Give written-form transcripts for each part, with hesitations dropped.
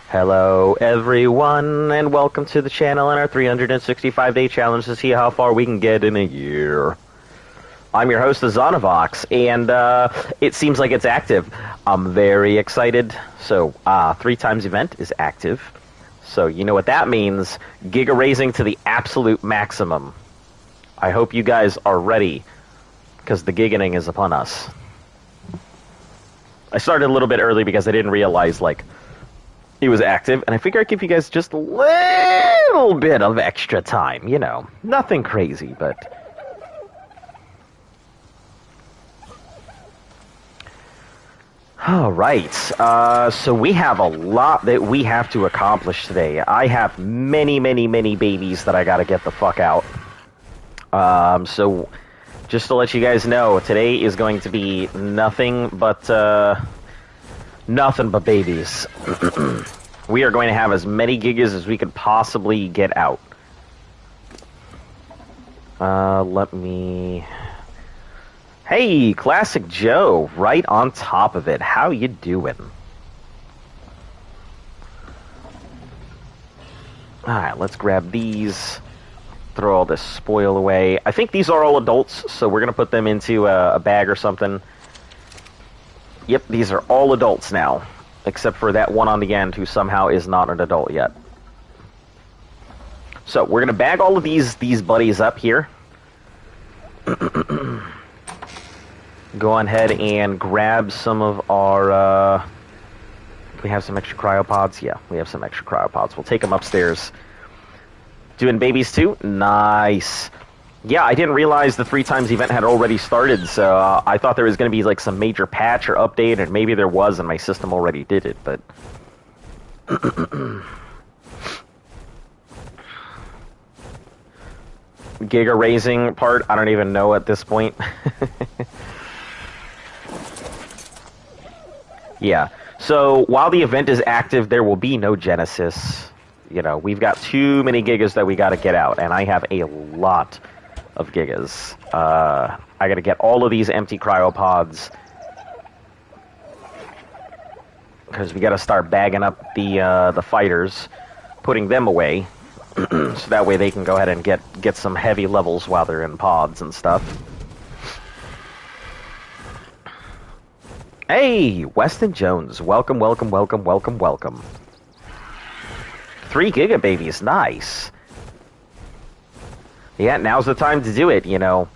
Hello everyone, and welcome to the channel and our 365-day challenge to see how far we can get in a year. I'm your host, the Zonavox, and it seems like it's active. I'm very excited. So, 3 times event is active. So, you know what that means. Giga raising to the absolute maximum. I hope you guys are ready, because the giganing is upon us. I started a little bit early because I didn't realize, it was active, and I figure I'd give you guys just a little bit of extra time, you know. Nothing crazy, but... Alright, so we have a lot that we have to accomplish today. I have many babies that I gotta get the fuck out. So, just to let you guys know, today is going to be nothing but babies. We are going to have as many gigas as we could possibly get out. Let me... Hey, Classic Joe, right on top of it. How you doing? Alright, let's grab these. Throw all this spoil away. I think these are all adults, so we're going to put them into a bag or something. Yep, these are all adults now. Except for that one on the end who somehow is not an adult yet. So, we're going to bag all of these buddies up here. Go on ahead and grab some of our... we have some extra cryopods? Yeah, we have some extra cryopods. We'll take them upstairs. Doing babies too? Nice. Yeah, I didn't realize the 3 times event had already started, so I thought there was going to be some major patch or update, and maybe there was, and my system already did it, but... Giga raising part, I don't even know at this point. Yeah, so while the event is active, there will be no Genesis. You know, we've got too many gigas that we got to get out, and I have a lot of gigas. I got to get all of these empty cryopods because we got to start bagging up the fighters, putting them away, so that way they can go ahead and get some heavy levels while they're in pods and stuff. Hey, Weston Jones, welcome. 3 giga babies, nice. Yeah, now's the time to do it, you know.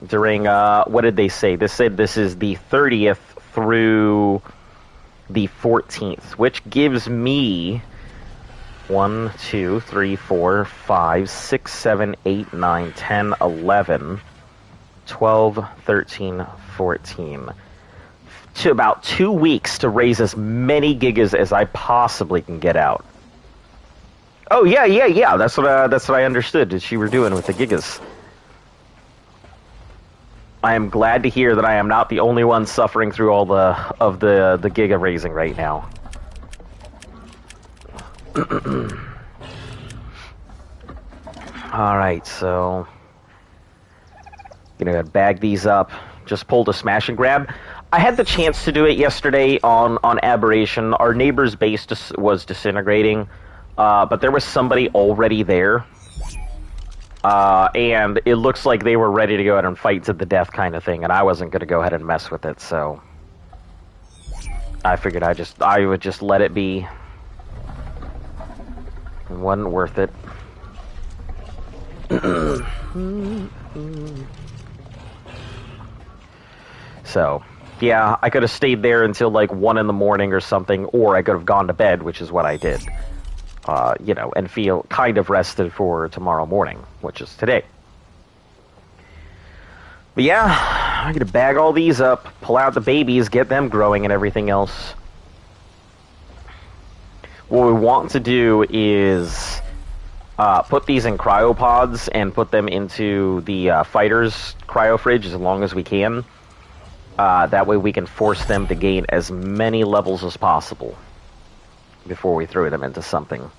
During, what did they say? They said this is the 30th through the 14th, which gives me 1, 2, 3, 4, 5, 6, 7, 8, 9, 10, 11, 12, 13, 14... to about 2 weeks to raise as many gigas as I possibly can get out. Oh yeah. That's what I understood that you were doing with the gigas. I am glad to hear that I am not the only one suffering through all the giga raising right now. All right, so gonna bag these up. Just pulled a smash and grab. I had the chance to do it yesterday on Aberration. Our neighbor's base was disintegrating, but there was somebody already there. And it looks like they were ready to go ahead and fight to the death kind of thing, and I wasn't going to go ahead and mess with it, so... I figured I would just let it be. It wasn't worth it. So... yeah, I could have stayed there until 1 in the morning or something, or I could have gone to bed, which is what I did. You know, and feel kind of rested for tomorrow morning, which is today. But yeah, I'm going to bag all these up, pull out the babies, get them growing and everything else. What we want to do is put these in cryopods and put them into the fighters' cryo fridge as long as we can. That way we can force them to gain as many levels as possible before we throw them into something.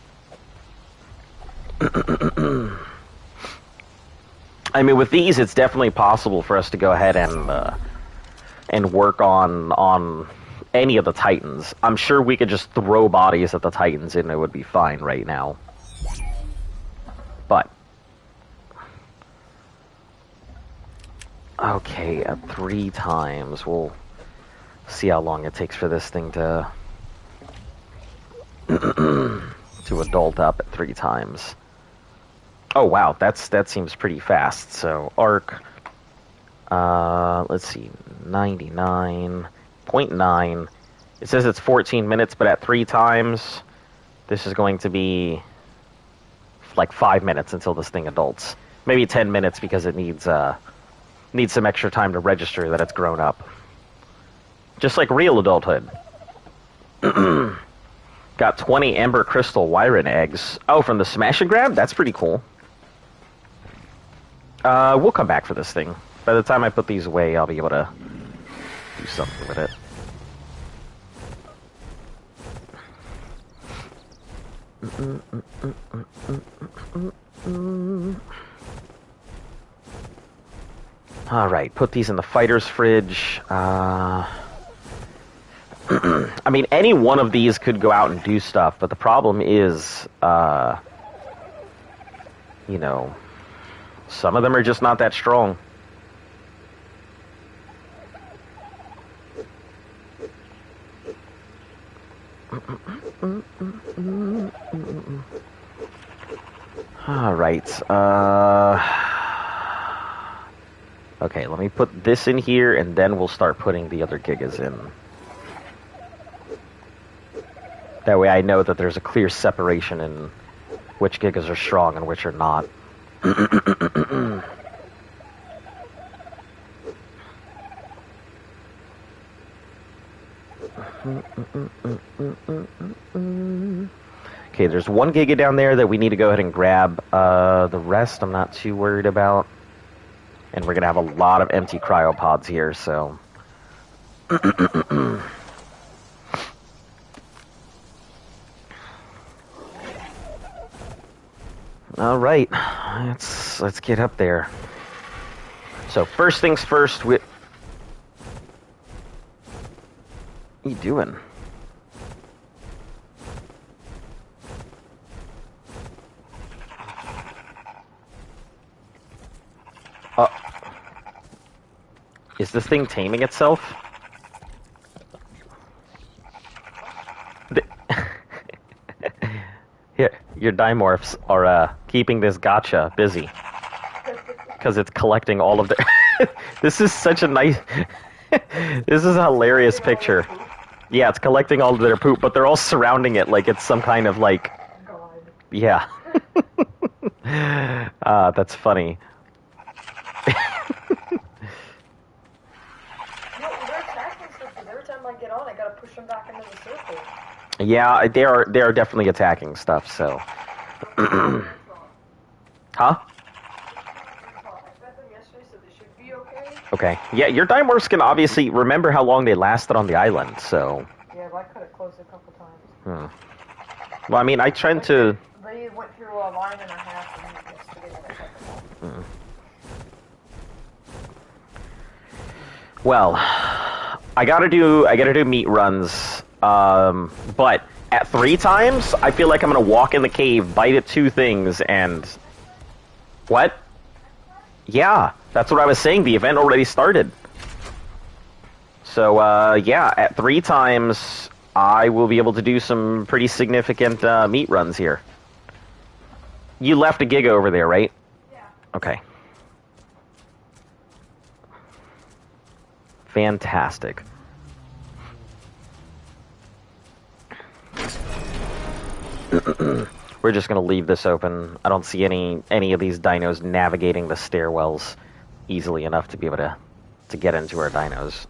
I mean, with these, it's definitely possible for us to go ahead and work on any of the Titans. I'm sure we could just throw bodies at the Titans and it would be fine right now. But okay, at 3 times, we'll see how long it takes for this thing to to adult up at 3 times. Oh wow, that seems pretty fast. So arc, let's see, 99.9. It says it's 14 minutes, but at 3 times, this is going to be like 5 minutes until this thing adults. Maybe 10 minutes because it needs some extra time to register that it's grown up. Just like real adulthood. Got 20 Ember Crystal Wyron eggs. Oh, from the Smash and Grab? That's pretty cool. We'll come back for this thing. By the time I put these away, I'll be able to do something with it. Alright, put these in the fighter's fridge. I mean, any one of these could go out and do stuff, but the problem is, you know, some of them are just not that strong. Alright, okay, let me put this in here, and then we'll start putting the other Gigas in. That way I know that there's a clear separation in which Gigas are strong and which are not. Okay, there's 1 Giga down there that we need to go ahead and grab. The rest I'm not too worried about. And we're going to have a lot of empty cryopods here, so... Alright, let's get up there. So first things first, what are you doing? Is this thing taming itself? Here, your dimorphs are keeping this gacha busy. Because it's collecting all of their... This is such a nice... This is a hilarious picture. Yeah, it's collecting all of their poop, but they're all surrounding it like it's some kind of, like... Yeah. That's funny. Yeah, they are definitely attacking stuff, so... Huh? Okay. Yeah, your dimorphs can obviously remember how long they lasted on the island, so... Yeah, but I could have closed it a couple times. Well, I mean, I tried to... They went through a line and a half and just to get it a second. Well, I gotta do meat runs, but at 3 times, I feel like I'm gonna walk in the cave, bite at 2 things, and... What? Yeah, that's what I was saying, the event already started. So, yeah, at 3 times, I will be able to do some pretty significant meat runs here. You left a Giga over there, right? Yeah. Okay. Fantastic. We're just going to leave this open. I don't see any of these dinos navigating the stairwells easily enough to be able to get into our dinos.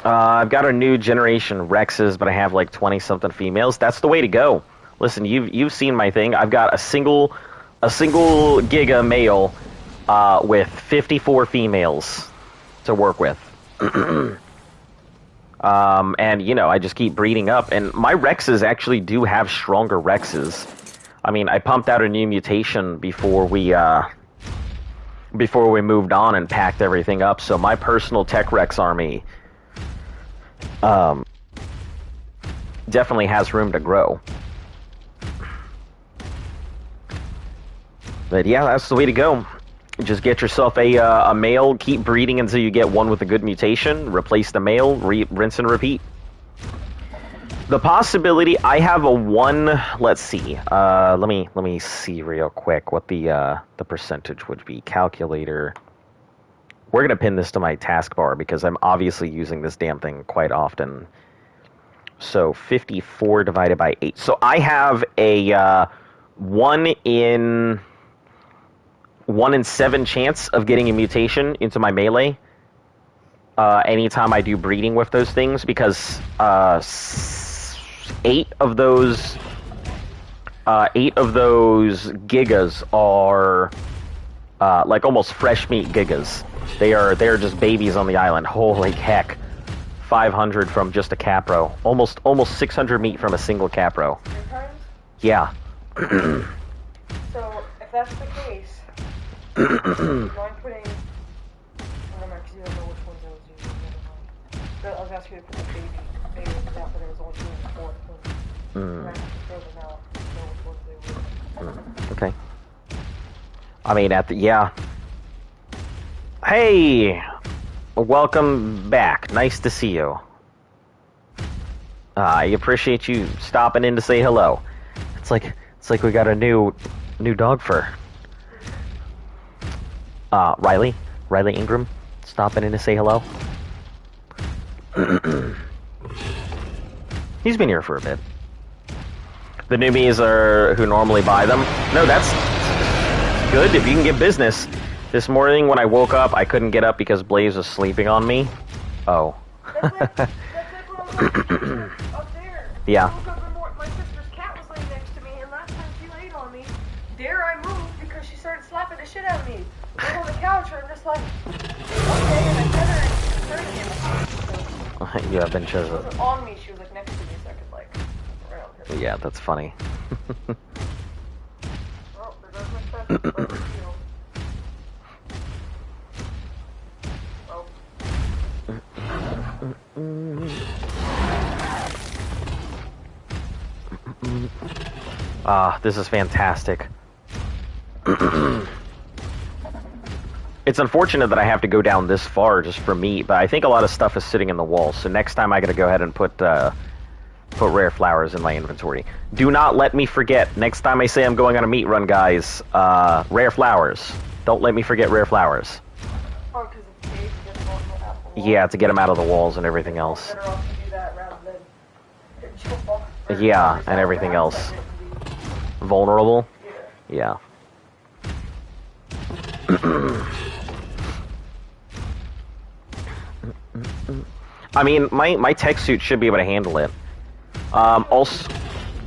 I've got a new generation Rexes, but I have like 20-something females. That's the way to go. Listen, you've seen my thing. I've got a single Giga male with 54 females to work with. And, you know, I just keep breeding up. And my Rexes actually do have stronger Rexes. I mean, I pumped out a new mutation before we moved on and packed everything up. So my personal Tech Rex army definitely has room to grow. But yeah, that's the way to go. Just get yourself a male, keep breeding until you get one with a good mutation, replace the male, rinse and repeat. The possibility, I have a one, let's see, let me see real quick what the percentage would be. Calculator. We're going to pin this to my taskbar because I'm obviously using this damn thing quite often. So 54 divided by 8. So I have a 1 in 7 chance of getting a mutation into my melee anytime I do breeding with those things, because 8 of those Gigas are like almost fresh meat Gigas. They're just babies on the island. Holy heck. 500 from just a Capro. Almost 600 meat from a single Capro. 3 times? Yeah. So, if that's the case, do you mind putting... I don't know, because you don't know which ones I was using. But I was asking you to put the baby ones out, but there was only 2 and 4. So, I have to throw them out, know which ones they were. Okay. I mean, yeah. Hey! Welcome back. Nice to see you. I appreciate you stopping in to say hello. It's like we got a new dog fur. Riley Ingram, stopping in to say hello. He's been here for a bit. The newbies who normally buy them. No, that's good if you can get business. This morning when I woke up, I couldn't get up because Blaze was sleeping on me. Oh. That's like what I was up there. Yeah. I woke up and my sister's cat was laying next to me, and last time she laid on me, dare I move because she started slapping the shit out of me. I was on the couch, and I'm just like, okay, and I fed her, and she was hurting me. You have been She chosen. wasn't on me, she was like next to me, so I could like, around her. Yeah, that's funny. Oh, there goes my stuff. Let me feel. This is fantastic. It's unfortunate that I have to go down this far just for meat, but I think a lot of stuff is sitting in the wall, so next time I gotta go ahead and put rare flowers in my inventory. Do not let me forget. Next time I say I'm going on a meat run, guys, rare flowers. Don't let me forget rare flowers. Oh, because it's cave, you just want them out the wall. Yeah, to get them out of the walls and everything else. Better off to do that rather than jump off. Yeah, and everything else. Vulnerable? Yeah. I mean, my tech suit should be able to handle it. Also,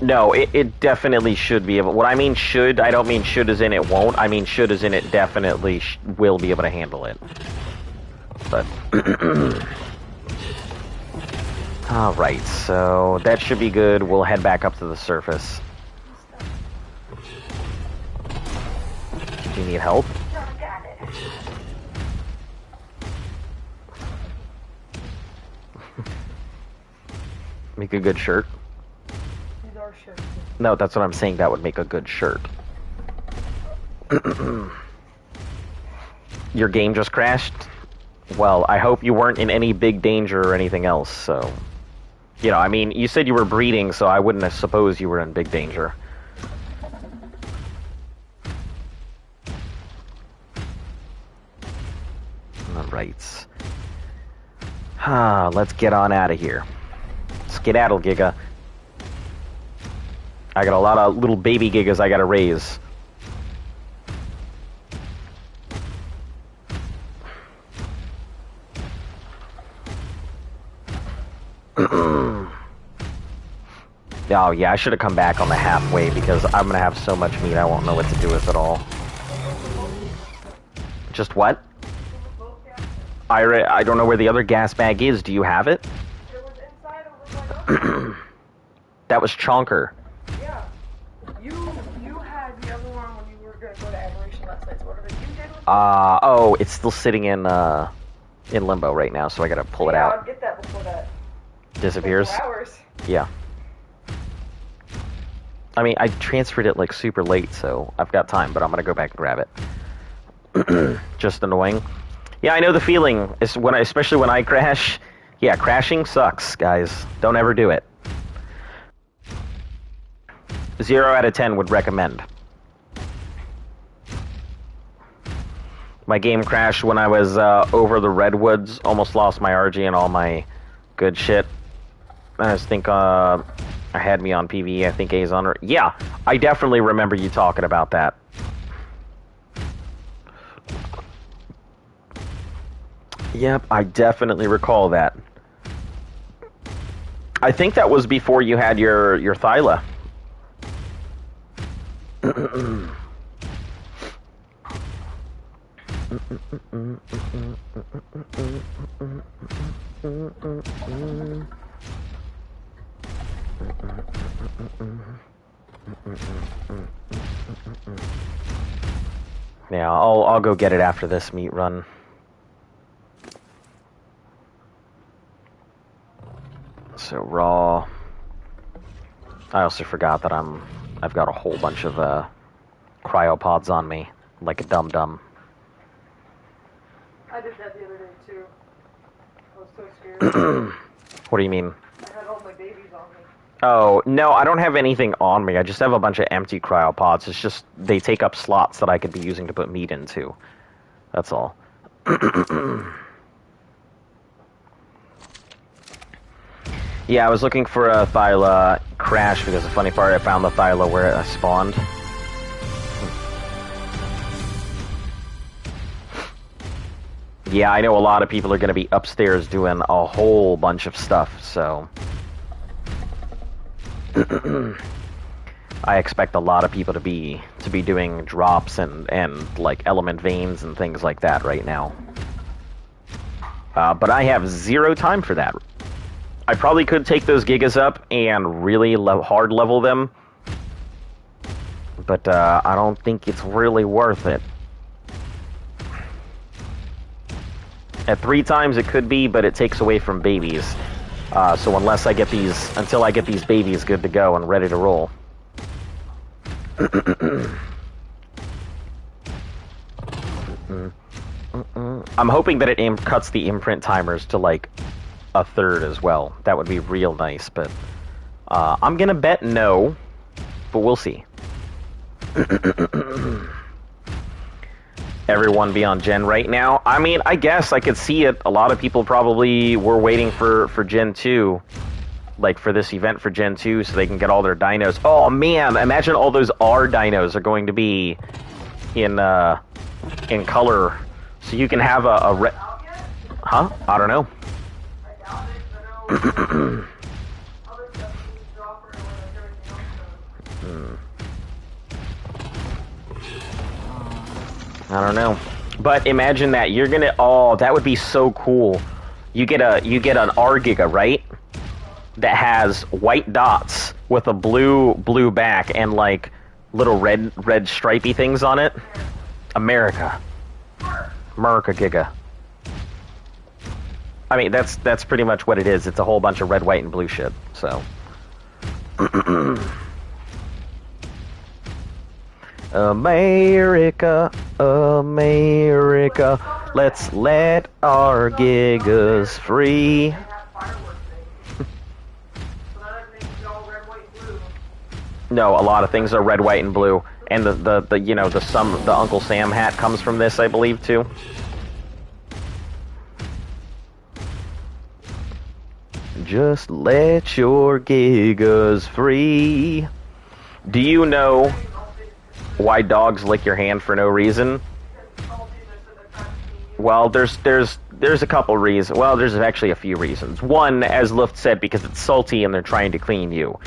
no, it definitely should be able. What I mean should, I don't mean should as in it won't. I mean should as in it definitely will be able to handle it. But all right, so that should be good. We'll head back up to the surface. Do you need help? No, I got it. Make a good shirt. These are shirts. No, that's what I'm saying. That would make a good shirt. Your game just crashed? Well, I hope you weren't in any big danger or anything else, so... You know, I mean, you said you were breeding, so I wouldn't suppose you were in big danger. Alright. Let's get on out of here. Skedaddle, Giga. I got a lot of little baby Gigas I gotta raise. Oh, yeah, I should have come back on the halfway because I'm gonna have so much meat I won't know what to do with it all. Just what? I don't know where the other gas bag is. Do you have it? It was inside of my other. That was Chonker. Yeah. You last night, so whatever you did with Oh, it's still sitting in limbo right now, so I gotta pull it yeah, out. I'll get that before that. Disappears? 24 hours. Yeah. I mean, I transferred it like super late, so I've got time, but I'm gonna go back and grab it. Just annoying. Yeah, I know the feeling. It's especially when I crash. Yeah, crashing sucks, guys. Don't ever do it. 0 out of 10 would recommend. My game crashed when I was over the redwoods. Almost lost my RG and all my good shit. I just think I had me on PvE. I think A's on. Yeah, I definitely remember you talking about that. Yep, I definitely recall that. I think that was before you had your Thyla. Yeah, I'll go get it after this meat run. So raw. I also forgot that I've got a whole bunch of cryopods on me, like a dum-dum. I did that the other day too. I was so scared. What do you mean? I had all my babies on me. Oh, no, I don't have anything on me. I just have a bunch of empty cryopods. It's just they take up slots that I could be using to put meat into. That's all. Yeah, I was looking for a Thyla crash because the funny part, I found the Thyla where it spawned. Yeah, I know a lot of people are going to be upstairs doing a whole bunch of stuff, so... I expect a lot of people to be doing drops and like element veins and things like that right now. But I have 0 time for that. I probably could take those Gigas up and really hard level them, but I don't think it's really worth it. At 3 times it could be, but it takes away from babies. So until I get these babies good to go and ready to roll. I'm hoping that it cuts the imprint timers to like a 1/3 as well. That would be real nice, but I'm gonna bet no, but we'll see. Everyone be on Gen right now? I mean, I guess I could see it. A lot of people probably were waiting for Gen 2, like for this event for Gen 2, so they can get all their dinos. Oh man, imagine all those R dinos are going to be in color, so you can have a red... Huh? I don't know. I don't know, but imagine that you're gonna. Oh, that would be so cool. You get an R Giga, right? That has white dots with a blue back and like little red stripy things on it. America Giga. I mean, that's pretty much what it is. It's a whole bunch of red, white, and blue shit. So. America, America, let's let our Gigas free. No, a lot of things are red, white, and blue, and the Uncle Sam hat comes from this, I believe, too. Just let your Gigas free. Do you know why dogs lick your hand for no reason? Well, there's a couple reasons. Well, there's actually a few reasons. One, as Luft said, because it's salty and they're trying to clean you.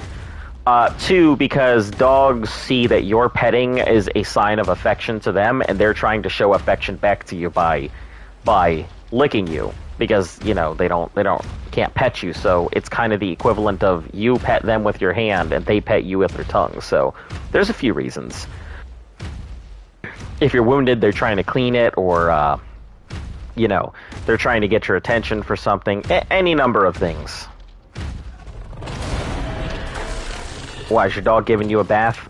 2, because dogs see that your petting is a sign of affection to them, and they're trying to show affection back to you by licking you, because they can't pet you. So it's kind of the equivalent of you pet them with your hand and they pet you with their tongue. So there's a few reasons. If you're wounded, they're trying to clean it, or, you know, they're trying to get your attention for something. Any number of things. Why, is your dog giving you a bath?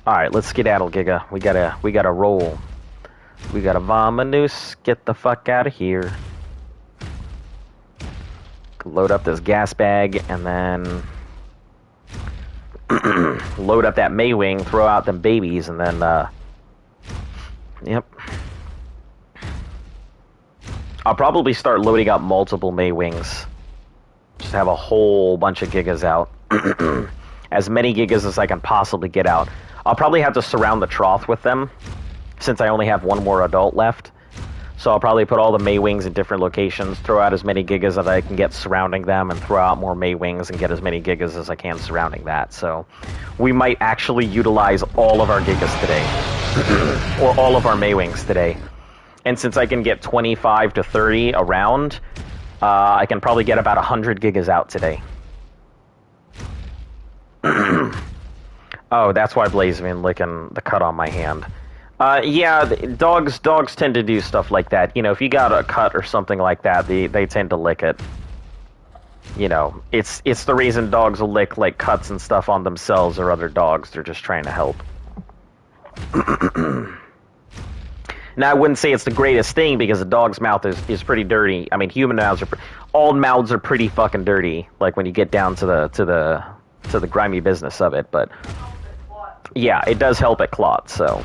Alright, let's skedaddle, Giga. We gotta roll. We gotta vamoose. Get the fuck out of here. Load up this gas bag, and then load up that Maywing, throw out them babies, and then, yep. I'll probably start loading up multiple Maywings. Just have a whole bunch of Gigas out. As many Gigas as I can possibly get out. I'll probably have to surround the trough with them, since I only have one more adult left. So I'll probably put all the Maywings in different locations, throw out as many Gigas as I can get surrounding them, and throw out more Maywings and get as many Gigas as I can surrounding that. So we might actually utilize all of our Gigas today. Or all of our Maywings today. And since I can get 25 to 30 around, I can probably get about 100 Gigas out today. Oh, that's why Blaze been licking the cut on my hand. Yeah, dogs tend to do stuff like that. You know, if you got a cut or something like that, they tend to lick it. You know, it's the reason dogs will lick, like, cuts and stuff on themselves or other dogs. They're just trying to help. Now, I wouldn't say it's the greatest thing, because a dog's mouth is pretty dirty. I mean, human mouths all mouths are pretty fucking dirty, like, when you get down to the grimy business of it, but yeah, it does help at clot, so.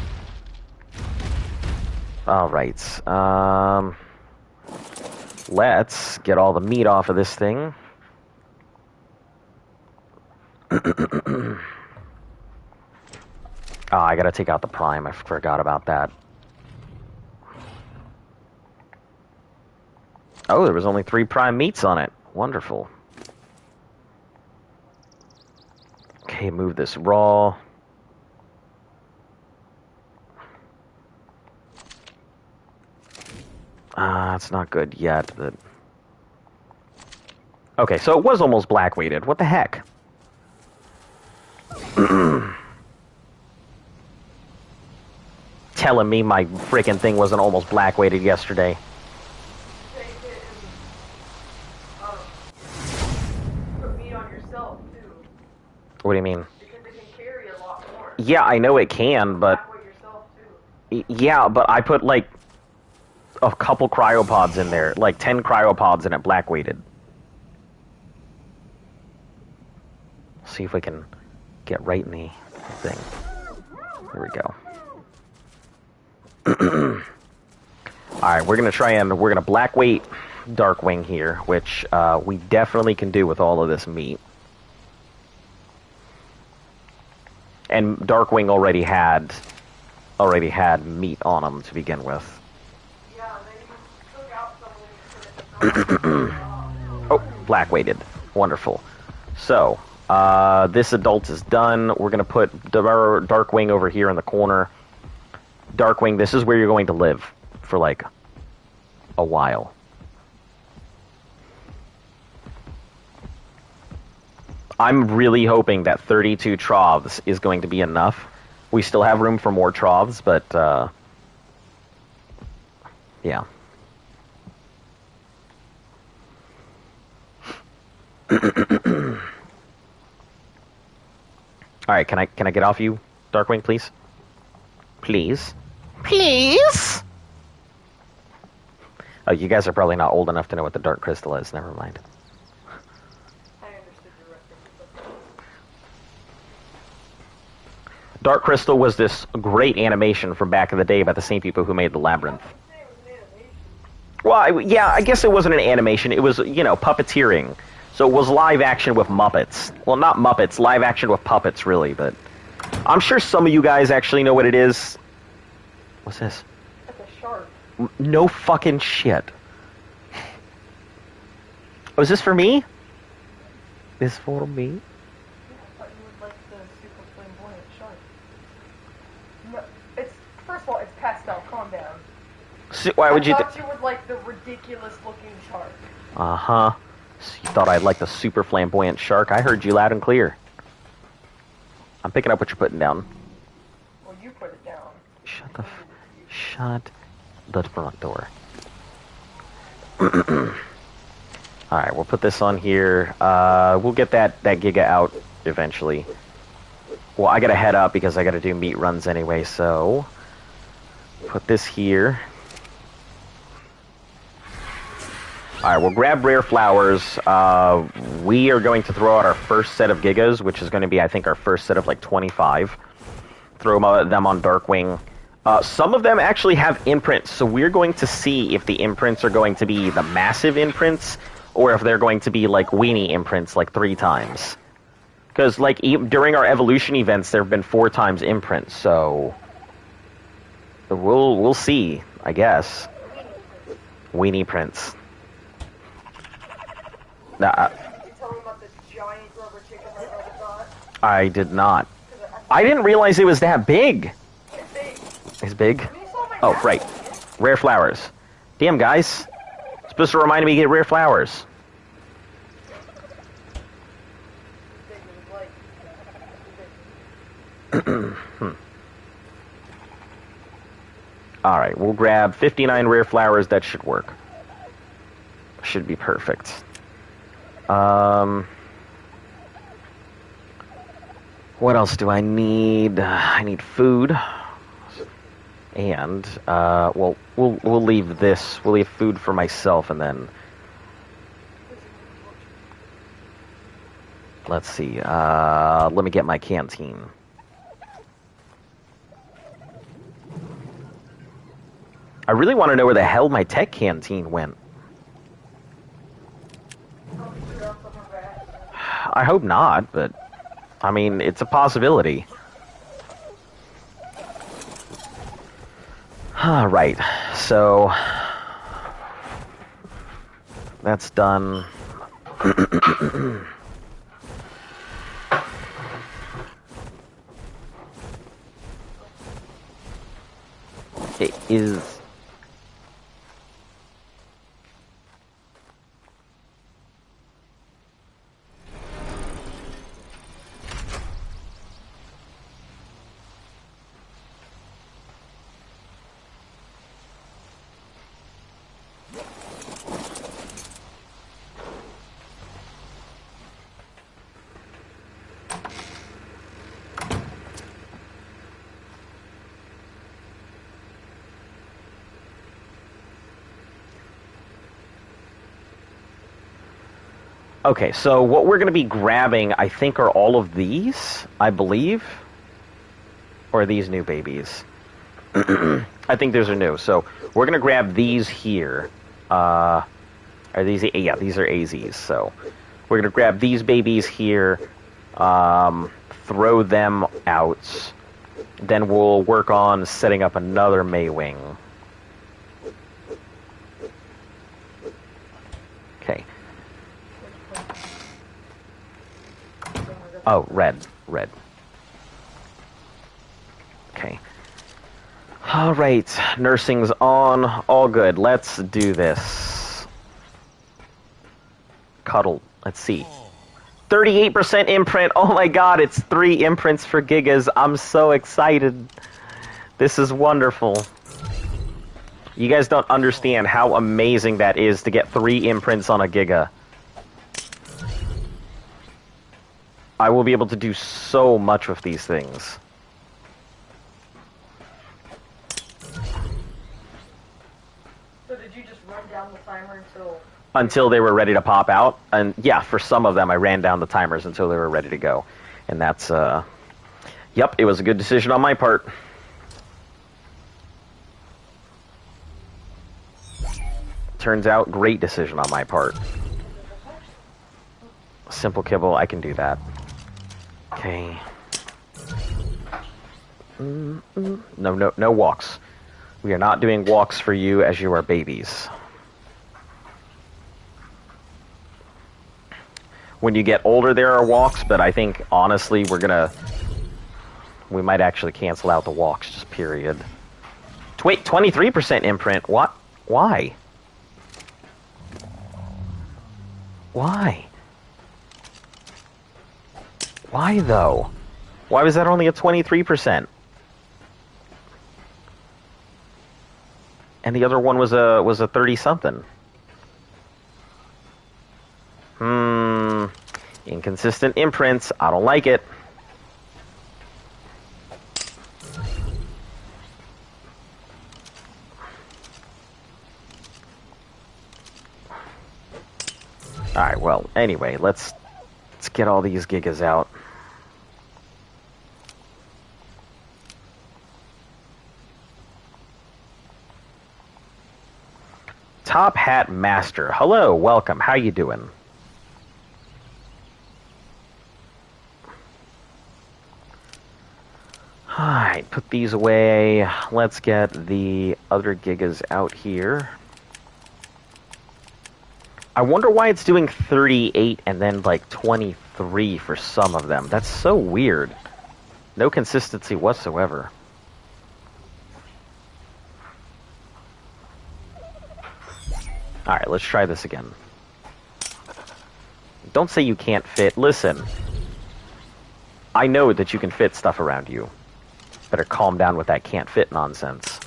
Alright, let's get all the meat off of this thing. I gotta take out the prime, I forgot about that. Oh, there was only 3 prime meats on it. Wonderful. Okay, move this raw. It's not good yet, but... Okay, so it was almost black-weighted. What the heck? Telling me my freaking thing wasn't almost black-weighted yesterday. What do you mean? Because it can carry a lot more. Yeah, I know it can, but... Yeah, but I put, like, a couple cryopods in there. Like, 10 cryopods in it, black-weighted. See if we can get right in the thing. There we go. Alright, we're gonna black-weight Darkwing here, which, we definitely can do with all of this meat. And Darkwing already had meat on him to begin with. Yeah, they took out some. Oh, black-weighted. Wonderful. So, this adult is done. We're going to put Darkwing over here in the corner. Darkwing, this is where you're going to live for, like, a while. I'm really hoping that 32 troughs is going to be enough. We still have room for more troughs, but, yeah. Alright, can I get off you, Darkwing, please? Please? Please? Oh, you guys are probably not old enough to know what the Dark Crystal is. Never mind. Dark Crystal was this great animation from back in the day by the same people who made the Labyrinth. Well, yeah, I guess it wasn't an animation. It was, you know, puppeteering. So it was live action with Muppets. Well, not Muppets, live action with puppets, really, but... I'm sure some of you guys actually know what it is. What's this? That's a shark. No fucking shit. Oh, is this for me? This for me? First of all, it's pastel. Calm down. So, why would you? I thought you would like the ridiculous-looking shark. Uh-huh. So you thought I'd like the super flamboyant shark? I heard you loud and clear. I'm picking up what you're putting down. Well, you put it down. Shut the front door. Alright, we'll put this on here. We'll get that Giga out eventually. Well, I gotta head up because I gotta do meat runs anyway, so... Put this here. Alright, we'll grab rare flowers. We are going to throw out our first set of Gigas, which is going to be, I think, our first set of, like, 25. Throw them on Darkwing. Some of them actually have imprints, so we're going to see if the imprints are going to be the massive imprints, or if they're going to be, like, weenie imprints, like, 3 times. Because, like, during our evolution events, there have been 4 times imprints, so... We'll see, I guess. Weenie prints. Did you tell me about the giant rubber chicken my brother got? I did not. I didn't realize it was that big. It's big. It's big? I mean, you saw my Oh, dad. right. Rare flowers. Damn, guys. Supposed to remind me to get rare flowers. Alright, we'll grab 59 rare flowers. That should work. Should be perfect. What else do I need? I need food. And, well, we'll leave this. We'll leave food for myself, and then... Let's see. Let me get my canteen. I really want to know where the hell my tech canteen went. I hope not, but... I mean, it's a possibility. Right, so... That's done. It is... Okay, so what we're going to be grabbing, I think, are all of these, I believe. Or are these new babies? I think those are new. So we're going to grab these here. Are these... Yeah, these are AZs. So we're going to grab these babies here, throw them out. Then we'll work on setting up another Maywing. Okay. Oh, red. Okay. Alright, nursing's on. All good. Let's do this. Cuddle. Let's see. 38% imprint. Oh my god, it's 3 imprints for Gigas. I'm so excited. This is wonderful. You guys don't understand how amazing that is to get 3 imprints on a Giga. I will be able to do so much with these things. So did you just run down the timer until... Until they were ready to pop out? And yeah, for some of them I ran down the timers until they were ready to go. And that's, Yep, it was a good decision on my part. Turns out, great decision on my part. Simple kibble, I can do that. Okay. No walks. We are not doing walks for you as you are babies. When you get older, there are walks, but I think, honestly, we might actually cancel out the walks, just period. Wait, 23% imprint? What? Why? Why? Why, though? Why was that only a 23%? And the other one was a 30-something. Inconsistent imprints. I don't like it. Alright, well, anyway, let's get all these gigas out. Top Hat Master. Hello, welcome. How you doing? Alright, put these away. Let's get the other gigas out here. I wonder why it's doing 38 and then like 23 for some of them. That's so weird. No consistency whatsoever. Alright, let's try this again. Don't say you can't fit. Listen. I know that you can fit stuff around you. Better calm down with that can't fit nonsense.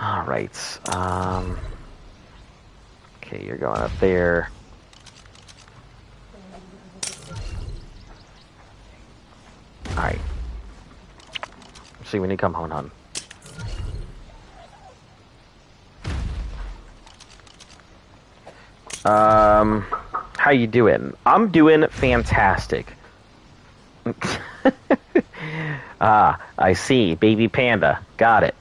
Alright. Okay, you're going up there. Alright. See when you come home, hon. How you doing? I'm doing fantastic. Ah, I see. Baby panda. Got it.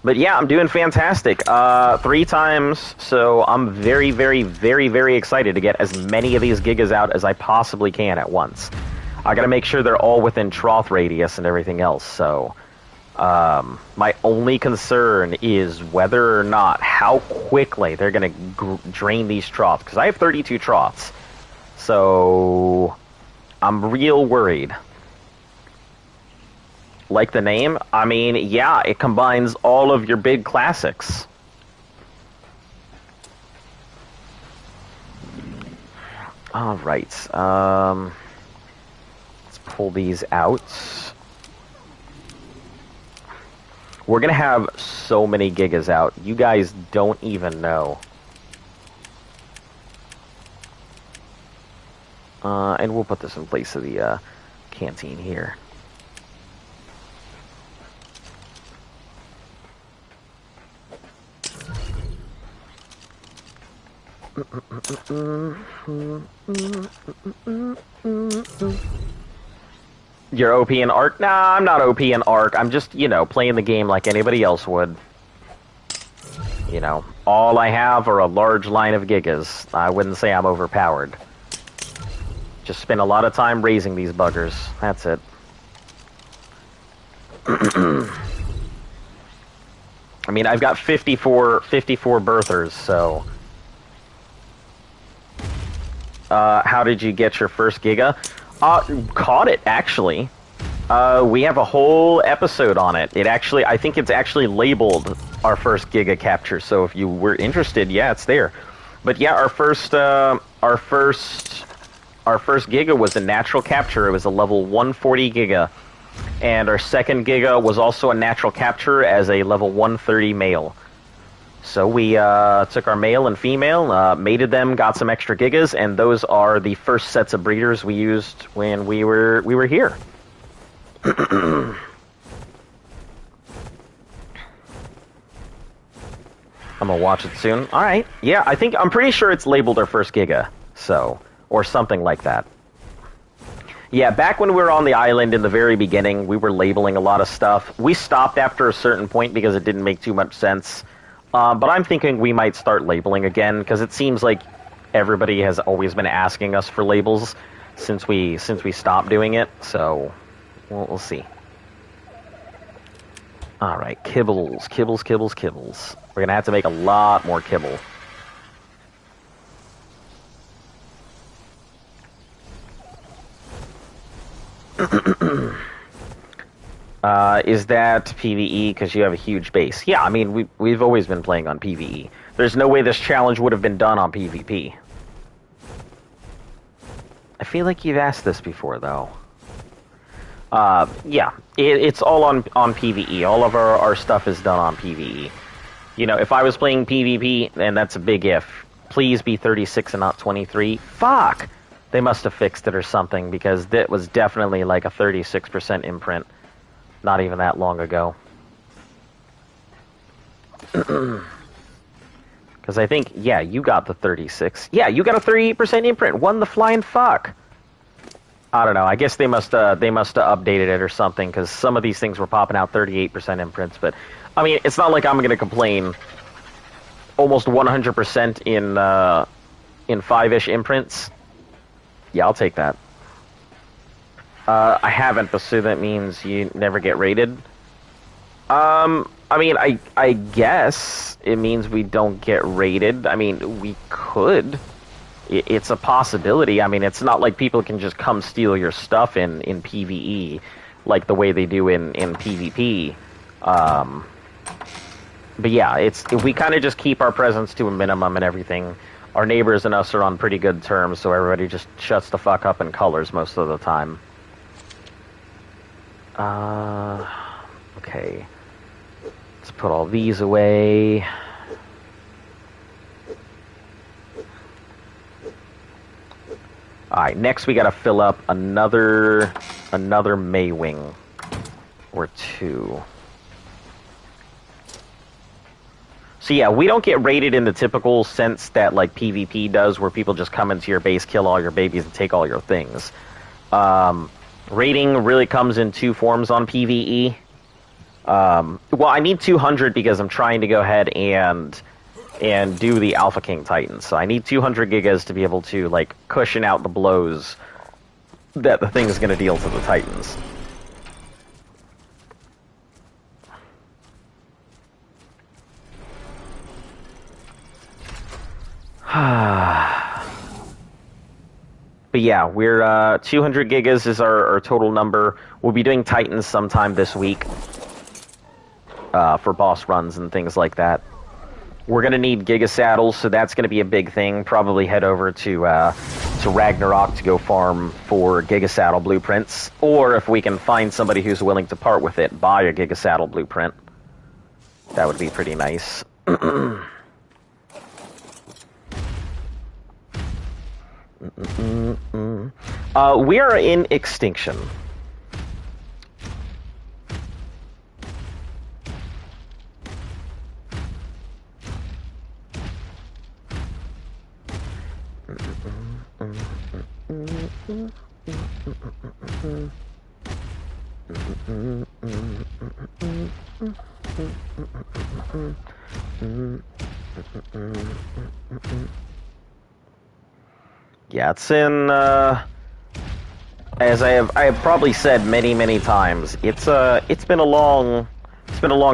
But yeah, I'm doing fantastic. 3 times, so I'm very, very, very, very excited to get as many of these gigas out as I possibly can at once. I gotta make sure they're all within trough radius and everything else, so... my only concern is whether or not, how quickly they're gonna drain these troughs, because I have 32 troughs. So... I'm real worried. Like the name? I mean, yeah, it combines all of your big classics. Alright, let's pull these out. We're gonna have so many gigas out. You guys don't even know. And we'll put this in place of the canteen here. You're OP in Arc? Nah, I'm not OP in Arc. I'm just, you know, playing the game like anybody else would. You know, all I have are a large line of gigas. I wouldn't say I'm overpowered. Just spend a lot of time raising these buggers. That's it. I mean, I've got 54 birthers, so... how did you get your first Giga? Caught it, actually. We have a whole episode on it. It actually, I think it's actually labeled our first Giga capture, so if you were interested, yeah, it's there. But yeah, our first Giga was a natural capture. It was a level 140 Giga. And our second Giga was also a natural capture as a level 130 male. So we took our male and female, mated them, got some extra gigas, and those are the first sets of breeders we used when we were here. I'm gonna watch it soon. All right, yeah, I'm pretty sure it's labeled our first Giga, so or something like that. Yeah, back when we were on the island in the very beginning, we were labeling a lot of stuff. We stopped after a certain point because it didn't make too much sense. But I'm thinking we might start labeling again, because it seems like everybody has always been asking us for labels since we stopped doing it, so we'll see. Alright, kibbles. We're going to have to make a lot more kibble. Is that PvE because you have a huge base? Yeah, I mean, we've always been playing on PvE. There's no way this challenge would have been done on PvP. I feel like you've asked this before, though. Yeah, it's all on PvE. All of our stuff is done on PvE. You know, if I was playing PvP, and that's a big if, please be 36 and not 23. Fuck! They must have fixed it or something, because that was definitely like a 36% imprint not even that long ago. Because I think, yeah, you got the 36. Yeah, you got a 38% imprint. Won the flying fuck. I don't know. I guess they must have updated it or something, because some of these things were popping out 38% imprints. But I mean, it's not like I'm going to complain. Almost 100% in 5-ish imprints. Yeah, I'll take that. I haven't, but so that means you never get rated. I mean, I guess it means we don't get rated. I mean, we could. It's a possibility. I mean, it's not like people can just come steal your stuff in PvE like the way they do in PvP. But yeah, we kind of just keep our presence to a minimum and everything. Our neighbors and us are on pretty good terms, so everybody just shuts the fuck up in colors most of the time. Okay. Let's put all these away. Alright, next we gotta fill up another Maywing. Or 2. So yeah, we don't get raided in the typical sense that like PvP does, where people just come into your base, kill all your babies, and take all your things. Raiding really comes in 2 forms on PvE. Well, I need 200 because I'm trying to go ahead and do the Alpha King Titans. So I need 200 Gigas to be able to like cushion out the blows that the thing is going to deal to the Titans. But yeah, we're 200 Gigas is our total number. We'll be doing Titans sometime this week for boss runs and things like that. We're going to need Giga Saddles, so that's going to be a big thing. Probably head over to Ragnarok to go farm for Giga Saddle blueprints. Or if we can find somebody who's willing to part with it, buy a Giga Saddle blueprint. That would be pretty nice. We are in Extinction. Yeah, it's in, as I have probably said many times, it's been a long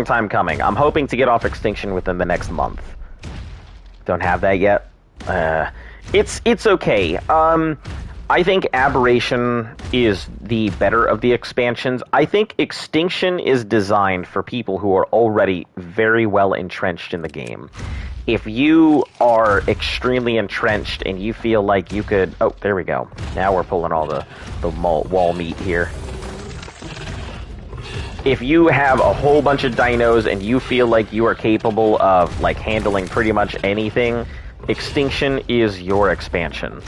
time coming. I'm hoping to get off Extinction within the next month. Don't have that yet. It's okay. I think Aberration is the better of the expansions. I think Extinction is designed for people who are already very well entrenched in the game. If you are extremely entrenched and you feel like you could... Oh, there we go. Now we're pulling all the wall meat here. If you have a whole bunch of dinos and you feel like you are capable of like handling pretty much anything, Extinction is your expansion.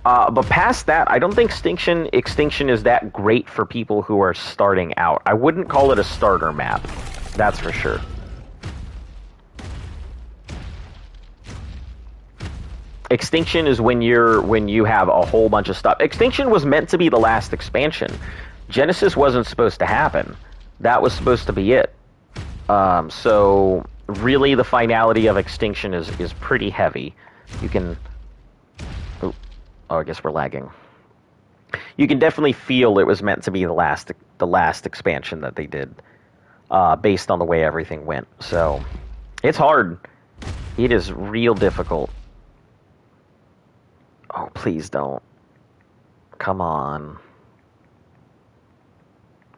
But past that, I don't think Extinction is that great for people who are starting out. I wouldn't call it a starter map. That's for sure. Extinction is when you have a whole bunch of stuff. Extinction was meant to be the last expansion. Genesis wasn't supposed to happen. That was supposed to be it. So really the finality of Extinction is pretty heavy. You can... Oh, I guess we're lagging. You can definitely feel it was meant to be the last expansion that they did, based on the way everything went. So it's hard. It is real difficult. Oh, please don't. Come on.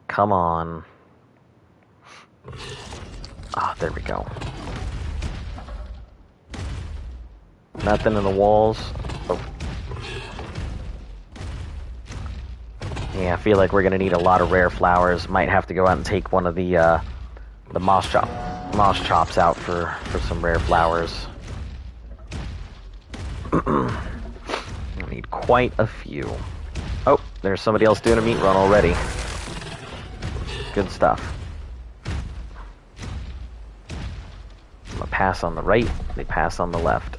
Come on. Ah, there we go. Nothing in the walls. Oh. Yeah, I feel like we're gonna need a lot of rare flowers. Might have to go out and take one of the moss chops out for some rare flowers. I need quite a few. Oh, there's somebody else doing a meat run already. Good stuff. I'm gonna pass on the right, they pass on the left.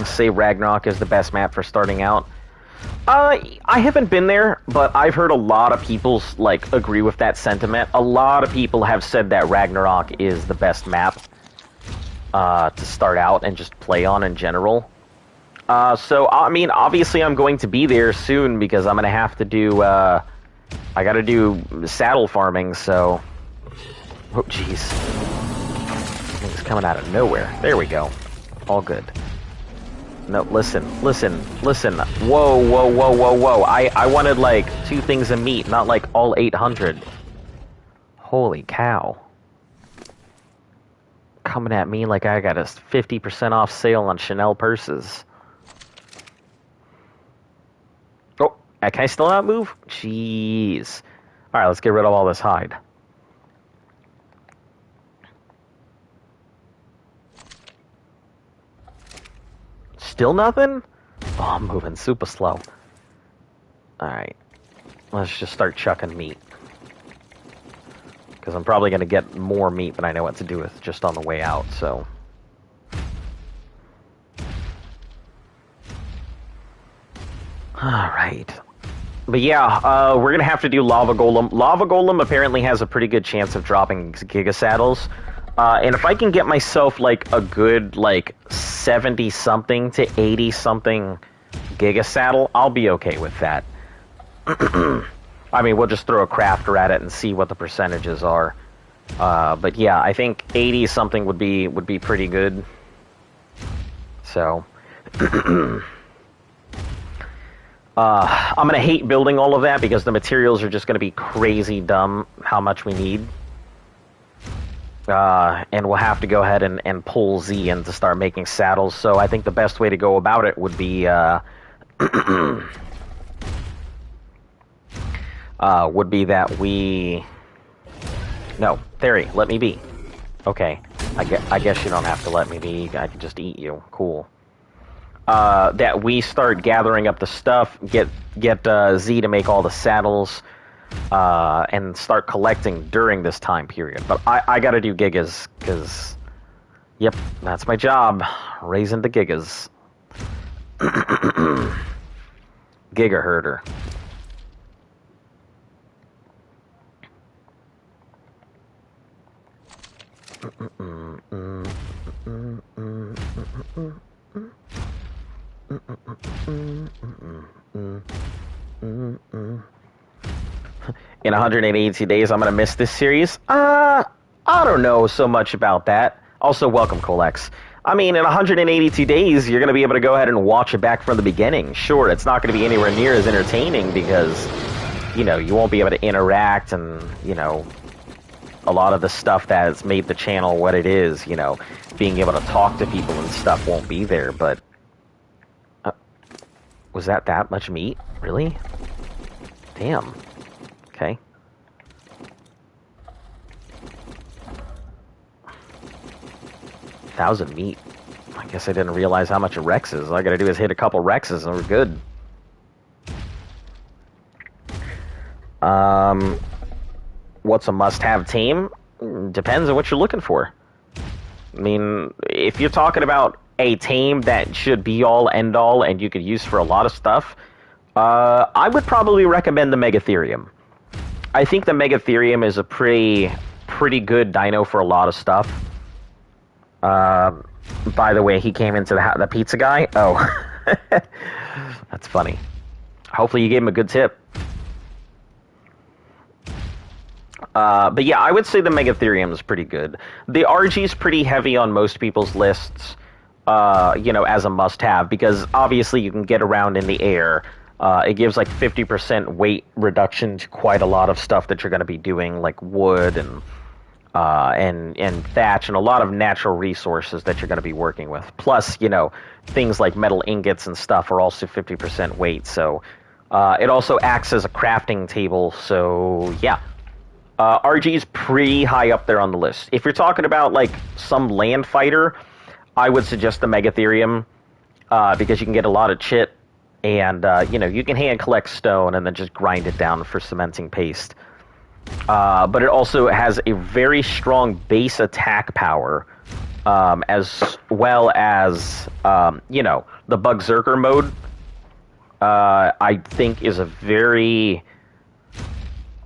Say Ragnarok is the best map for starting out. I haven't been there, but I've heard a lot of people agree with that sentiment. A lot of people have said that Ragnarok is the best map to start out and just play on in general. So I mean, obviously, I'm going to be there soon because I'm gonna have to do. I gotta do saddle farming. So, oh jeez, it's coming out of nowhere. There we go. All good. No, listen. Whoa. I wanted, 2 things of meat, not, all 800. Holy cow. Coming at me like I got a 50% off sale on Chanel purses. Oh, can I still not move? Jeez. Alright, let's get rid of all this hide. Still nothing? Oh, I'm moving super slow. Alright. Let's just start chucking meat. Because I'm probably going to get more meat than I know what to do with just on the way out, so... Alright. But yeah, we're going to have to do Lava Golem. Lava Golem apparently has a pretty good chance of dropping Giga Saddles. And if I can get myself, a good, 70-something to 80-something Giga Saddle, I'll be okay with that. I mean, we'll just throw a crafter at it and see what the percentages are. But yeah, I think 80-something would be pretty good. So... I'm going to hate building all of that because the materials are just going to be crazy dumb how much we need. And we'll have to go ahead and pull Z in to start making saddles. So I think the best way to go about it would be that we... No, Theory, let me be. Okay, I guess you don't have to let me be. I can just eat you. Cool. That we start gathering up the stuff, get Z to make all the saddles, and start collecting during this time period. But I gotta do Gigas, because, yep, that's my job, raising the Gigas. Giga herder. In 182 days, I'm going to miss this series? I don't know so much about that. Also, welcome, Colex. I mean, in 182 days, you're going to be able to go ahead and watch it back from the beginning. Sure, it's not going to be anywhere near as entertaining because, you know, you won't be able to interact and, you know, a lot of the stuff that's made the channel what it is, you know, being able to talk to people and stuff won't be there, but... was that much meat? Really? Damn. Okay. $1,000 meat. I guess I didn't realize how much a Rex is. All I gotta do is hit a couple Rexes and we're good. What's a must-have team? Depends on what you're looking for. I mean, if you're talking about a team that should be all end all and you could use for a lot of stuff, I would probably recommend the Megatherium. I think the Megatherium is a pretty good dino for a lot of stuff. By the way, he came into the pizza guy. Oh, that's funny. Hopefully you gave him a good tip. But yeah, I would say the Megatherium is pretty good. The RG is pretty heavy on most people's lists. as a must-have, because obviously you can get around in the air. It gives like 50% weight reduction to quite a lot of stuff that you're going to be doing, like wood and thatch and a lot of natural resources that you're going to be working with. Plus, things like metal ingots and stuff are also 50% weight. So it also acts as a crafting table. So yeah, RG is pretty high up there on the list. If you're talking about like some land fighter, I would suggest the Megatherium because you can get a lot of chit. And, you can hand collect stone and then just grind it down for cementing paste. But it also has a very strong base attack power, as well as, the Bugzerker mode, I think is a very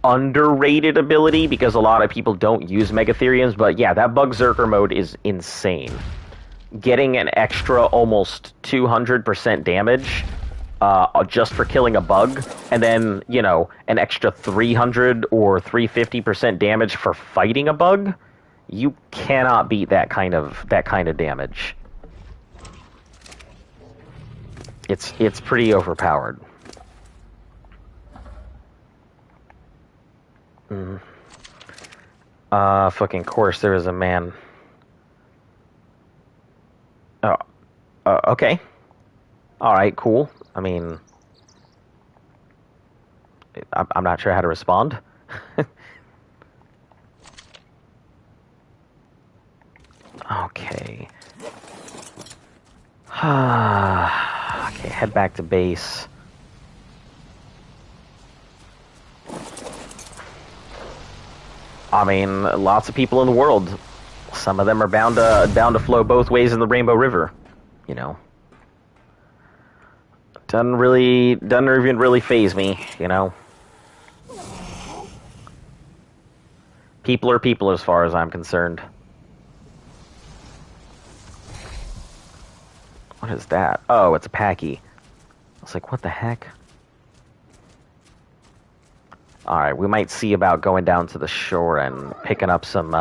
underrated ability because a lot of people don't use Megatheriums. But yeah, that Bugzerker mode is insane. Getting an extra almost 200% damage just for killing a bug, and then, an extra 300 or 350% damage for fighting a bug, you cannot beat that kind of damage. It's pretty overpowered. Fucking course there is a man. Oh, okay. Alright, cool. I mean, I'm not sure how to respond. Okay. Okay, head back to base. I mean, lots of people in the world. Some of them are bound to flow both ways in the Rainbow River, Doesn't even really faze me, People are people as far as I'm concerned. What is that? Oh, it's a Packy. I was like, what the heck? Alright, we might see about going down to the shore and picking up some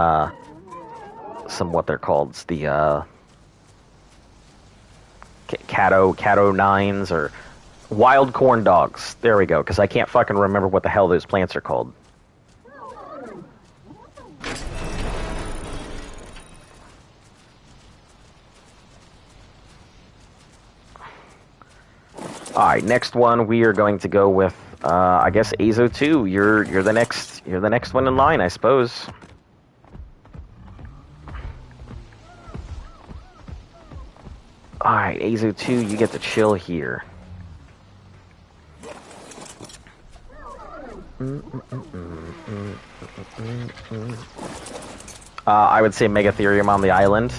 what they're called. It's the, Cato 9s or wild corn dogs. There we go, because I can't fucking remember what the hell those plants are called. Alright, next one we are going to go with I guess Azo 2. You're the next one in line, I suppose. Alright, Azo 2, you get to chill here. I would say Megatherium on the island.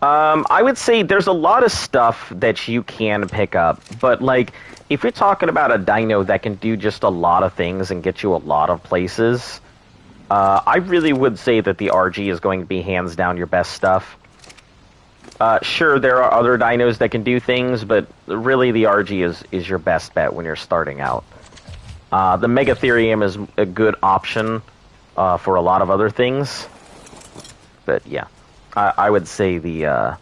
I would say there's a lot of stuff that you can pick up, but like, if you're talking about a dino that can do just a lot of things and get you a lot of places, I really would say that the RG is going to be hands down your best stuff. Sure, there are other dinos that can do things, but really the RG is your best bet when you're starting out. The Megatherium is a good option for a lot of other things, but yeah, I would say that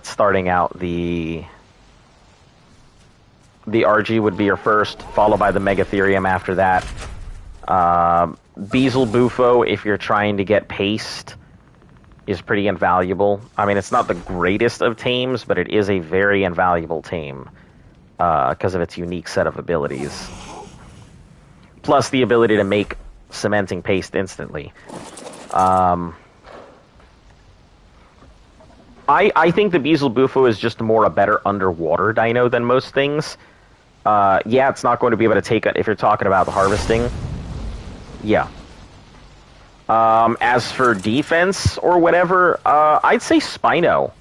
starting out the RG would be your first, followed by the Megatherium after that. Beelzebufo, if you're trying to get paste, is pretty invaluable. I mean, it's not the greatest of tames, but it is a very invaluable tame because of its unique set of abilities. Plus the ability to make cementing paste instantly. I think the Beelzebufo is just a better underwater dino than most things. Yeah, it's not going to be able to take it if you're talking about the harvesting. Yeah. As for defense or whatever, I'd say Spino.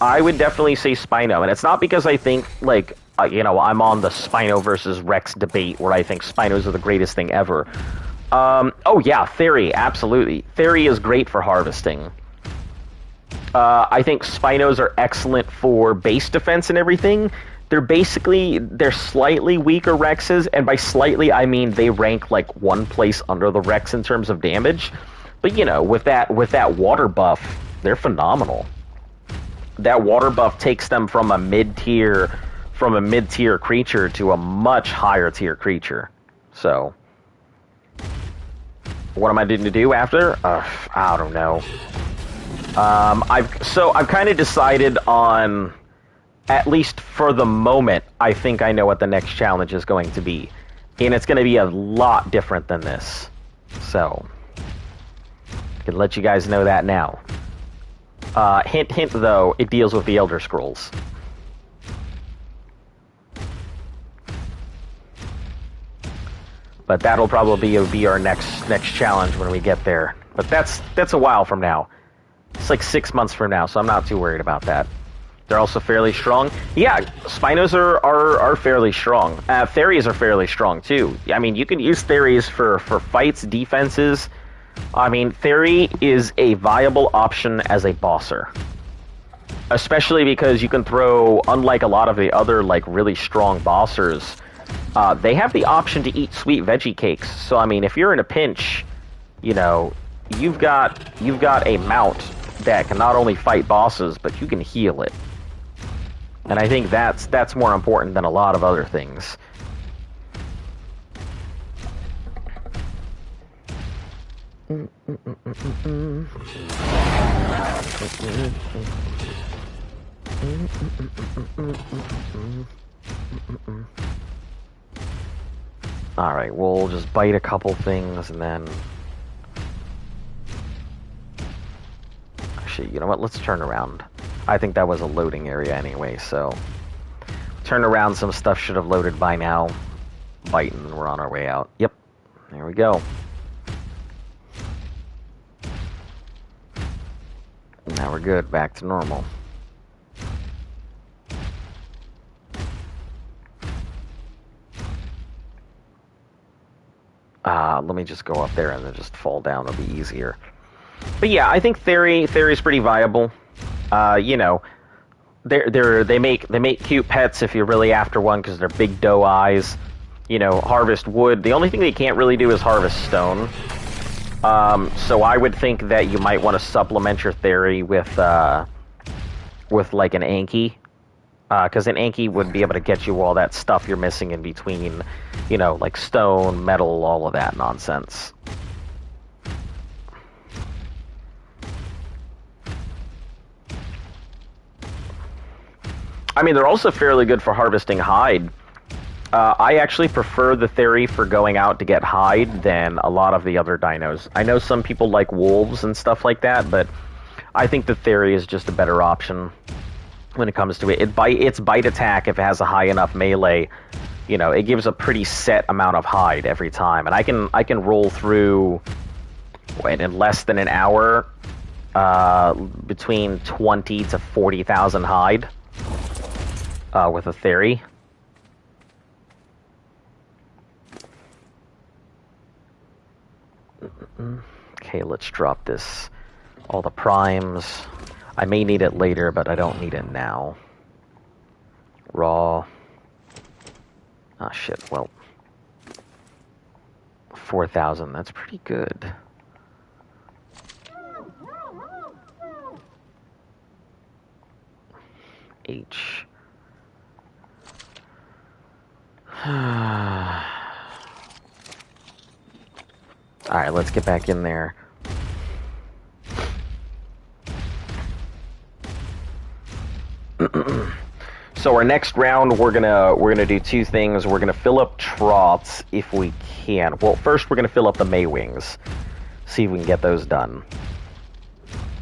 I would definitely say Spino, and it's not because I think, like, I'm on the Spino versus Rex debate where I think Spinos are the greatest thing ever. Oh yeah, Theory, absolutely. Theory is great for harvesting. I think Spinos are excellent for base defense and everything. they're slightly weaker Rexes, and by slightly I mean they rank like one place under the Rex in terms of damage. But you know, with that water buff, they're phenomenal. That water buff takes them from a mid-tier creature to a much higher tier creature. So, what am I going to do after? I don't know. I've kind of decided on, at least for the moment, I think I know what the next challenge is going to be, and it's going to be a lot different than this. So, I can let you guys know that now. Hint, hint, though, it deals with the Elder Scrolls. But that'll probably be our next challenge when we get there. But that's a while from now. It's like 6 months from now, so I'm not too worried about that. They're also fairly strong. Yeah, Spinos are fairly strong. Theries are fairly strong, too. I mean, you can use Theries for fights, defenses. I mean, Theory is a viable option as a bosser. Especially because you can throw, unlike a lot of the other, like, really strong bossers, they have the option to eat sweet veggie cakes. So, I mean, if you're in a pinch, you know, you've got a mount that can not only fight bosses, but you can heal it. And I think that's more important than a lot of other things. Alright, we'll just bite a couple things and then... Actually, you know what? Let's turn around. I think that was a loading area anyway, so... Turn around, some stuff should have loaded by now. Bite, and we're on our way out. Yep, there we go. Now we're good, back to normal. Let me just go up there and then just fall down, it'll be easier. But yeah, I think Theory's pretty viable. You know, they make cute pets if you're really after one because they're big doe eyes. You know, harvest wood. The only thing they can't really do is harvest stone. So I would think that you might want to supplement your Theory with like an Anki. Because an Anki would be able to get you all that stuff you're missing in between, you know, like stone, metal, all of that nonsense. I mean, they're also fairly good for harvesting hide. I actually prefer the Theory for going out to get hide than a lot of the other dinos. I know some people like wolves and stuff like that, but I think the Theory is just a better option when it comes to it. Its bite attack, if it has a high enough melee, you know, it gives a pretty set amount of hide every time. And I can roll through, in less than an hour, between 20 to 40,000 hide with a Theory. Okay, let's drop this. All the primes. I may need it later, but I don't need it now. Raw. Ah, shit, well. 4,000, that's pretty good. H. Alright, let's get back in there. So our next round, we're gonna do two things. We're gonna fill up troughs if we can. Well, first we're gonna fill up the Maywings. See if we can get those done.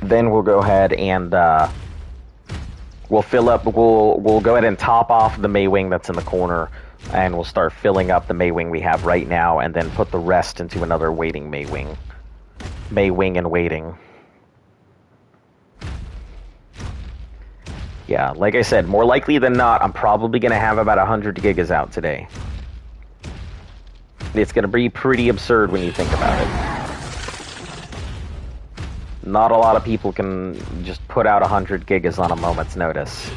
Then we'll go ahead and we'll go ahead and top off the Maywing that's in the corner, and we'll start filling up the Maywing we have right now, and then put the rest into another waiting Maywing. Maywing and waiting. Yeah, like I said, more likely than not, I'm probably going to have about 100 gigas out today. It's going to be pretty absurd when you think about it. Not a lot of people can just put out 100 gigas on a moment's notice.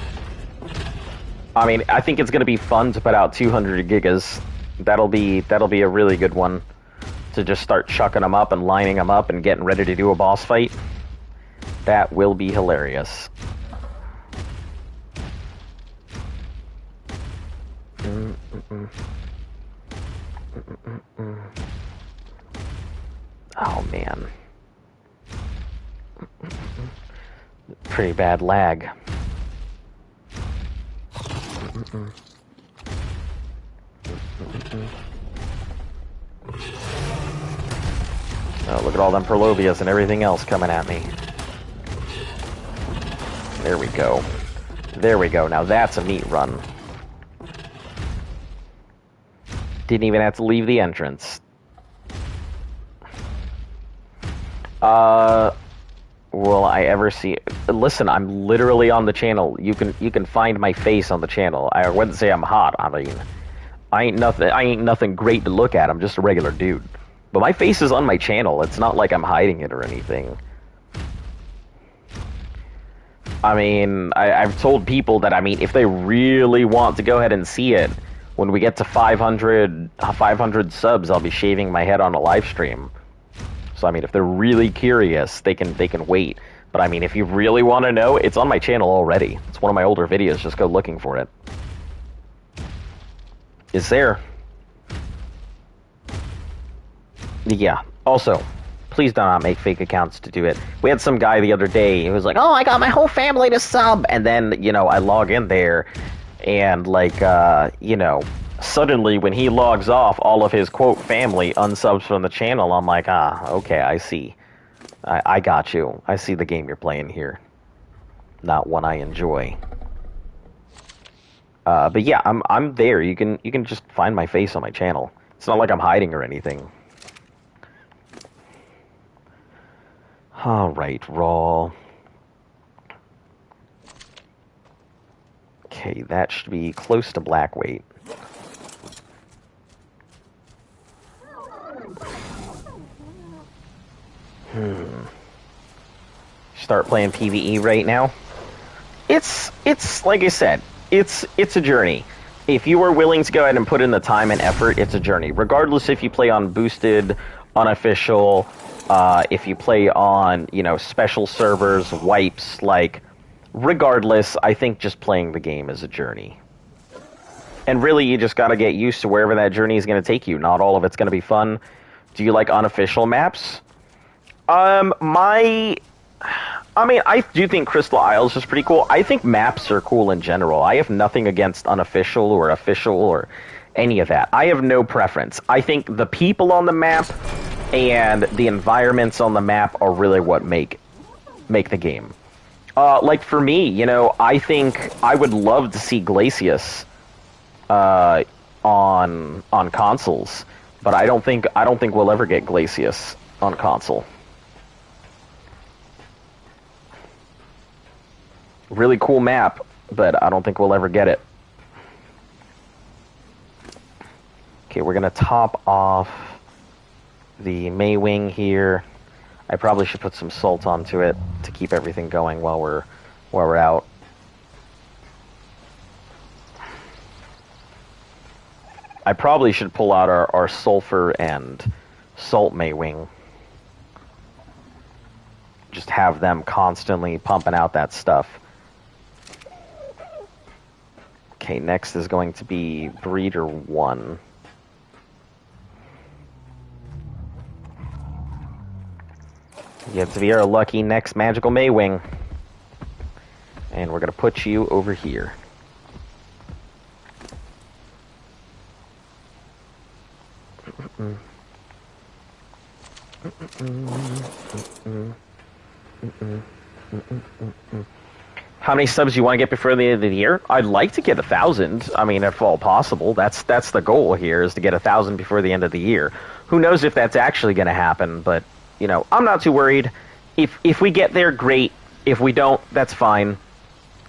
I mean, I think it's going to be fun to put out 200 gigas. That'll be a really good one to just start chucking them up and lining them up and getting ready to do a boss fight. That will be hilarious. Oh man. Pretty bad lag. Oh, look at all them Perlovias and everything else coming at me. There we go. There we go. Now that's a neat run. Didn't even have to leave the entrance. Will I ever see... Listen, I'm literally on the channel. You can find my face on the channel. I wouldn't say I'm hot. I mean, I ain't nothing great to look at. I'm just a regular dude. But my face is on my channel. It's not like I'm hiding it or anything. I mean, I've told people that, I mean, if they really want to go ahead and see it, when we get to 500 subs, I'll be shaving my head on a live stream. So, I mean, if they're really curious, they can wait. But, I mean, if you really want to know, it's on my channel already. It's one of my older videos. Just go looking for it. It's there. Yeah. Also, please do not make fake accounts to do it. We had some guy the other day who was like, oh, I got my whole family to sub. And then, you know, I log in there and, like, you know, suddenly when he logs off, all of his, quote, family unsubs from the channel. I'm like, ah, okay, I see. I got you. I see the game you're playing here. Not one I enjoy. But yeah, I'm there. You can just find my face on my channel. It's not like I'm hiding or anything. Alright, raw. Okay, that should be close to black weight. Start playing PvE right now. It's like I said, it's a journey. If you are willing to go ahead and put in the time and effort, it's a journey. Regardless if you play on boosted, unofficial, if you play on, you know, special servers, wipes, like, regardless, I think just playing the game is a journey. And really, you just gotta get used to wherever that journey is gonna take you. Not all of it's gonna be fun. Do you like unofficial maps? I mean, I do think Crystal Isles is pretty cool. I think maps are cool in general. I have nothing against unofficial or official or any of that. I have no preference. I think the people on the map and the environments on the map are really what make the game. Like for me, you know, I think I would love to see Glacius on consoles, but I don't think we'll ever get Glacius on console. Really cool map, but I don't think we'll ever get it. Okay, we're gonna top off the Maywing here. I probably should put some salt onto it to keep everything going while we're out. I probably should pull out our sulfur and salt Maywing. Just have them constantly pumping out that stuff. Okay, next is going to be Breeder 1. You have to be our lucky next magical Maywing. And we're going to put you over here. How many subs do you want to get before the end of the year? I'd like to get 1,000. I mean, if all possible. That's the goal here, is to get 1,000 before the end of the year. Who knows if that's actually going to happen, but, you know, I'm not too worried. If we get there, great. If we don't, that's fine.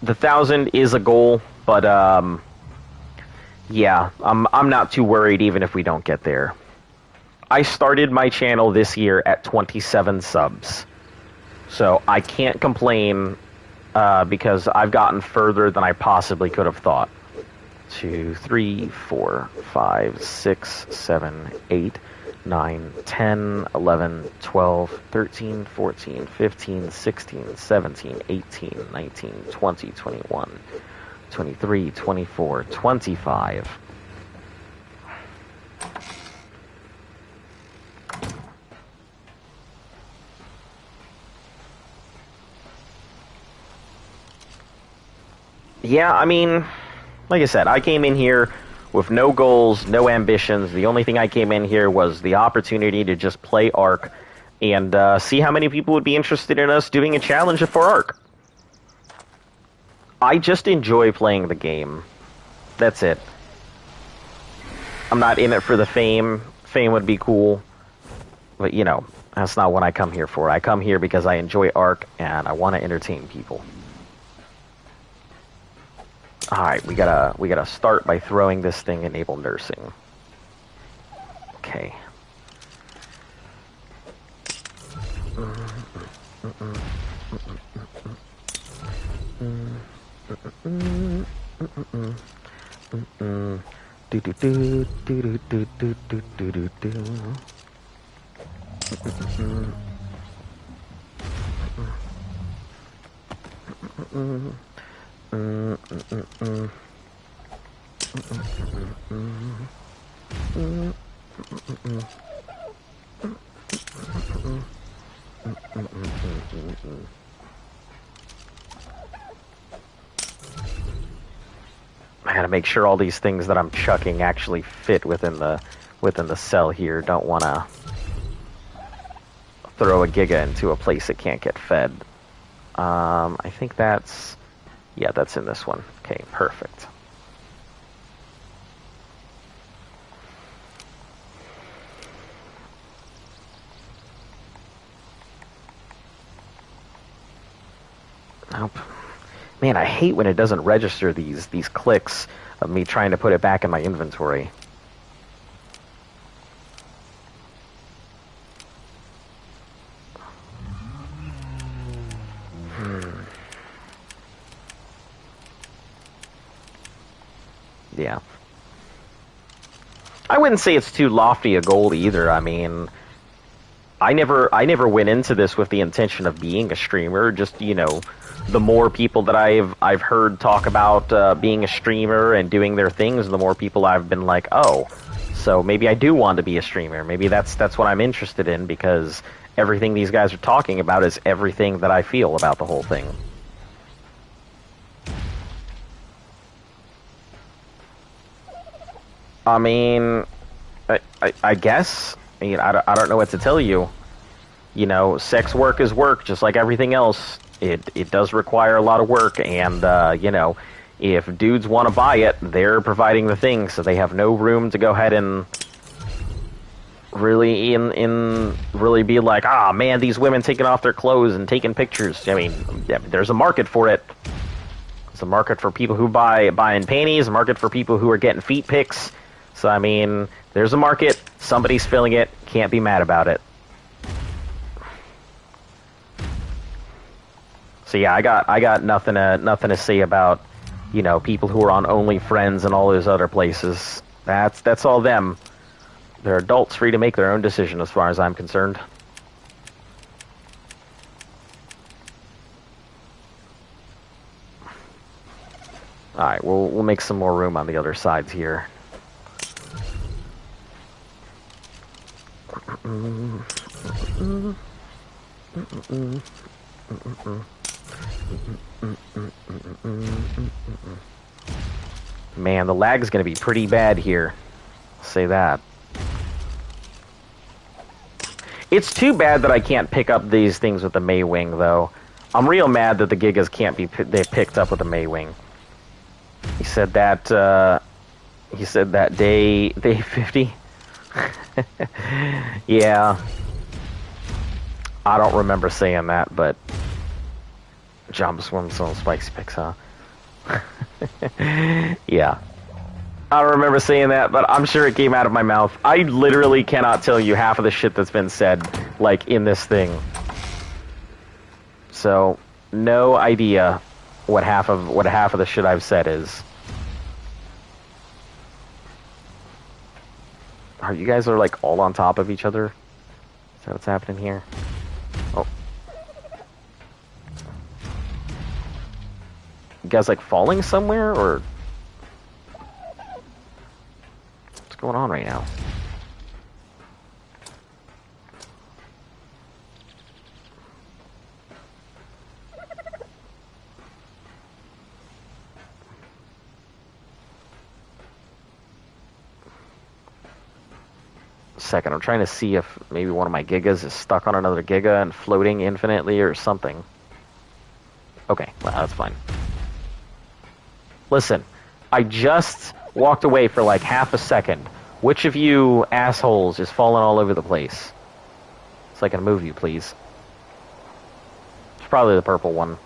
The 1,000 is a goal, but, yeah, I'm not too worried even if we don't get there. I started my channel this year at 27 subs. So I can't complain, because I've gotten further than I possibly could have thought. 2, 3, 4, 5, 6, 7, 8, 9, 10, 11, 12, 13, 14, 15, 16, 17, 18, 19, 20, 21, 23, 24, 25. Yeah, I mean, like I said, I came in here with no goals, no ambitions. The only thing I came in here was the opportunity to just play Ark and see how many people would be interested in us doing a challenge for Ark. I just enjoy playing the game. That's it. I'm not in it for the fame. Fame would be cool. But, you know, that's not what I come here for. I come here because I enjoy Ark and I want to entertain people. Alright, we gotta start by throwing this thing enable nursing. Okay. I gotta make sure all these things that I'm chucking actually fit within the cell here. Don't want to throw a Giga into a place it can't get fed. I think that's... Yeah, that's in this one. Okay, perfect. Nope. Man, I hate when it doesn't register these clicks of me trying to put it back in my inventory. Yeah. I wouldn't say it's too lofty a goal either. I mean, I never went into this with the intention of being a streamer. Just, you know, the more people that I've heard talk about being a streamer and doing their things, the more people I've been like, oh, so maybe I do want to be a streamer. Maybe that's what I'm interested in, because everything these guys are talking about is everything that I feel about the whole thing. I mean, I guess. I mean, I don't know what to tell you. You know, sex work is work, just like everything else. It does require a lot of work, and, you know, if dudes want to buy it, they're providing the thing, so they have no room to go ahead and really really be like, ah, man, these women taking off their clothes and taking pictures. I mean, there's a market for it. There's a market for people who buying panties, a market for people who are getting feet pics. So, I mean, there's a market, somebody's filling it, can't be mad about it. So yeah, I got nothing to say about, you know, people who are on OnlyFriends and all those other places. That's all them. They're adults, free to make their own decision as far as I'm concerned. Alright, we'll make some more room on the other sides here. Man, the lag's gonna be pretty bad here. I'll say that. It's too bad that I can't pick up these things with the Maywing, though. I'm real mad that the Gigas can't be picked up with the Maywing. He said that day 50. Yeah. I don't remember saying that, but jump, swim, on spicy picks, huh? Yeah. I don't remember saying that, but I'm sure it came out of my mouth. I literally cannot tell you half of the shit that's been said, like, in this thing. So, no idea what half of the shit I've said is. Oh, you guys are like all on top of each other? Is that what's happening here? Oh. You guys like falling somewhere, or what's going on right now? Second, I'm trying to see if maybe one of my Gigas is stuck on another Giga and floating infinitely or something. Okay, well, that's fine. Listen, I just walked away for like half a second. Which of you assholes is falling all over the place? So I can move you, please. It's probably the purple one.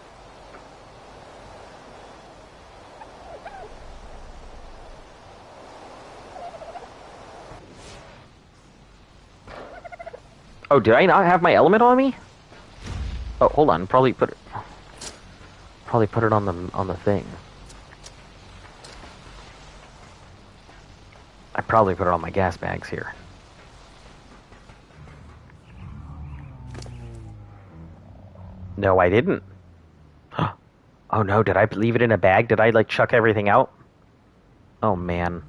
Oh, did I not have my element on me? Oh, hold on. Probably put it on the thing. I probably put it on my gas bags here. No, I didn't. Oh no, did I leave it in a bag? Did I like chuck everything out? Oh man.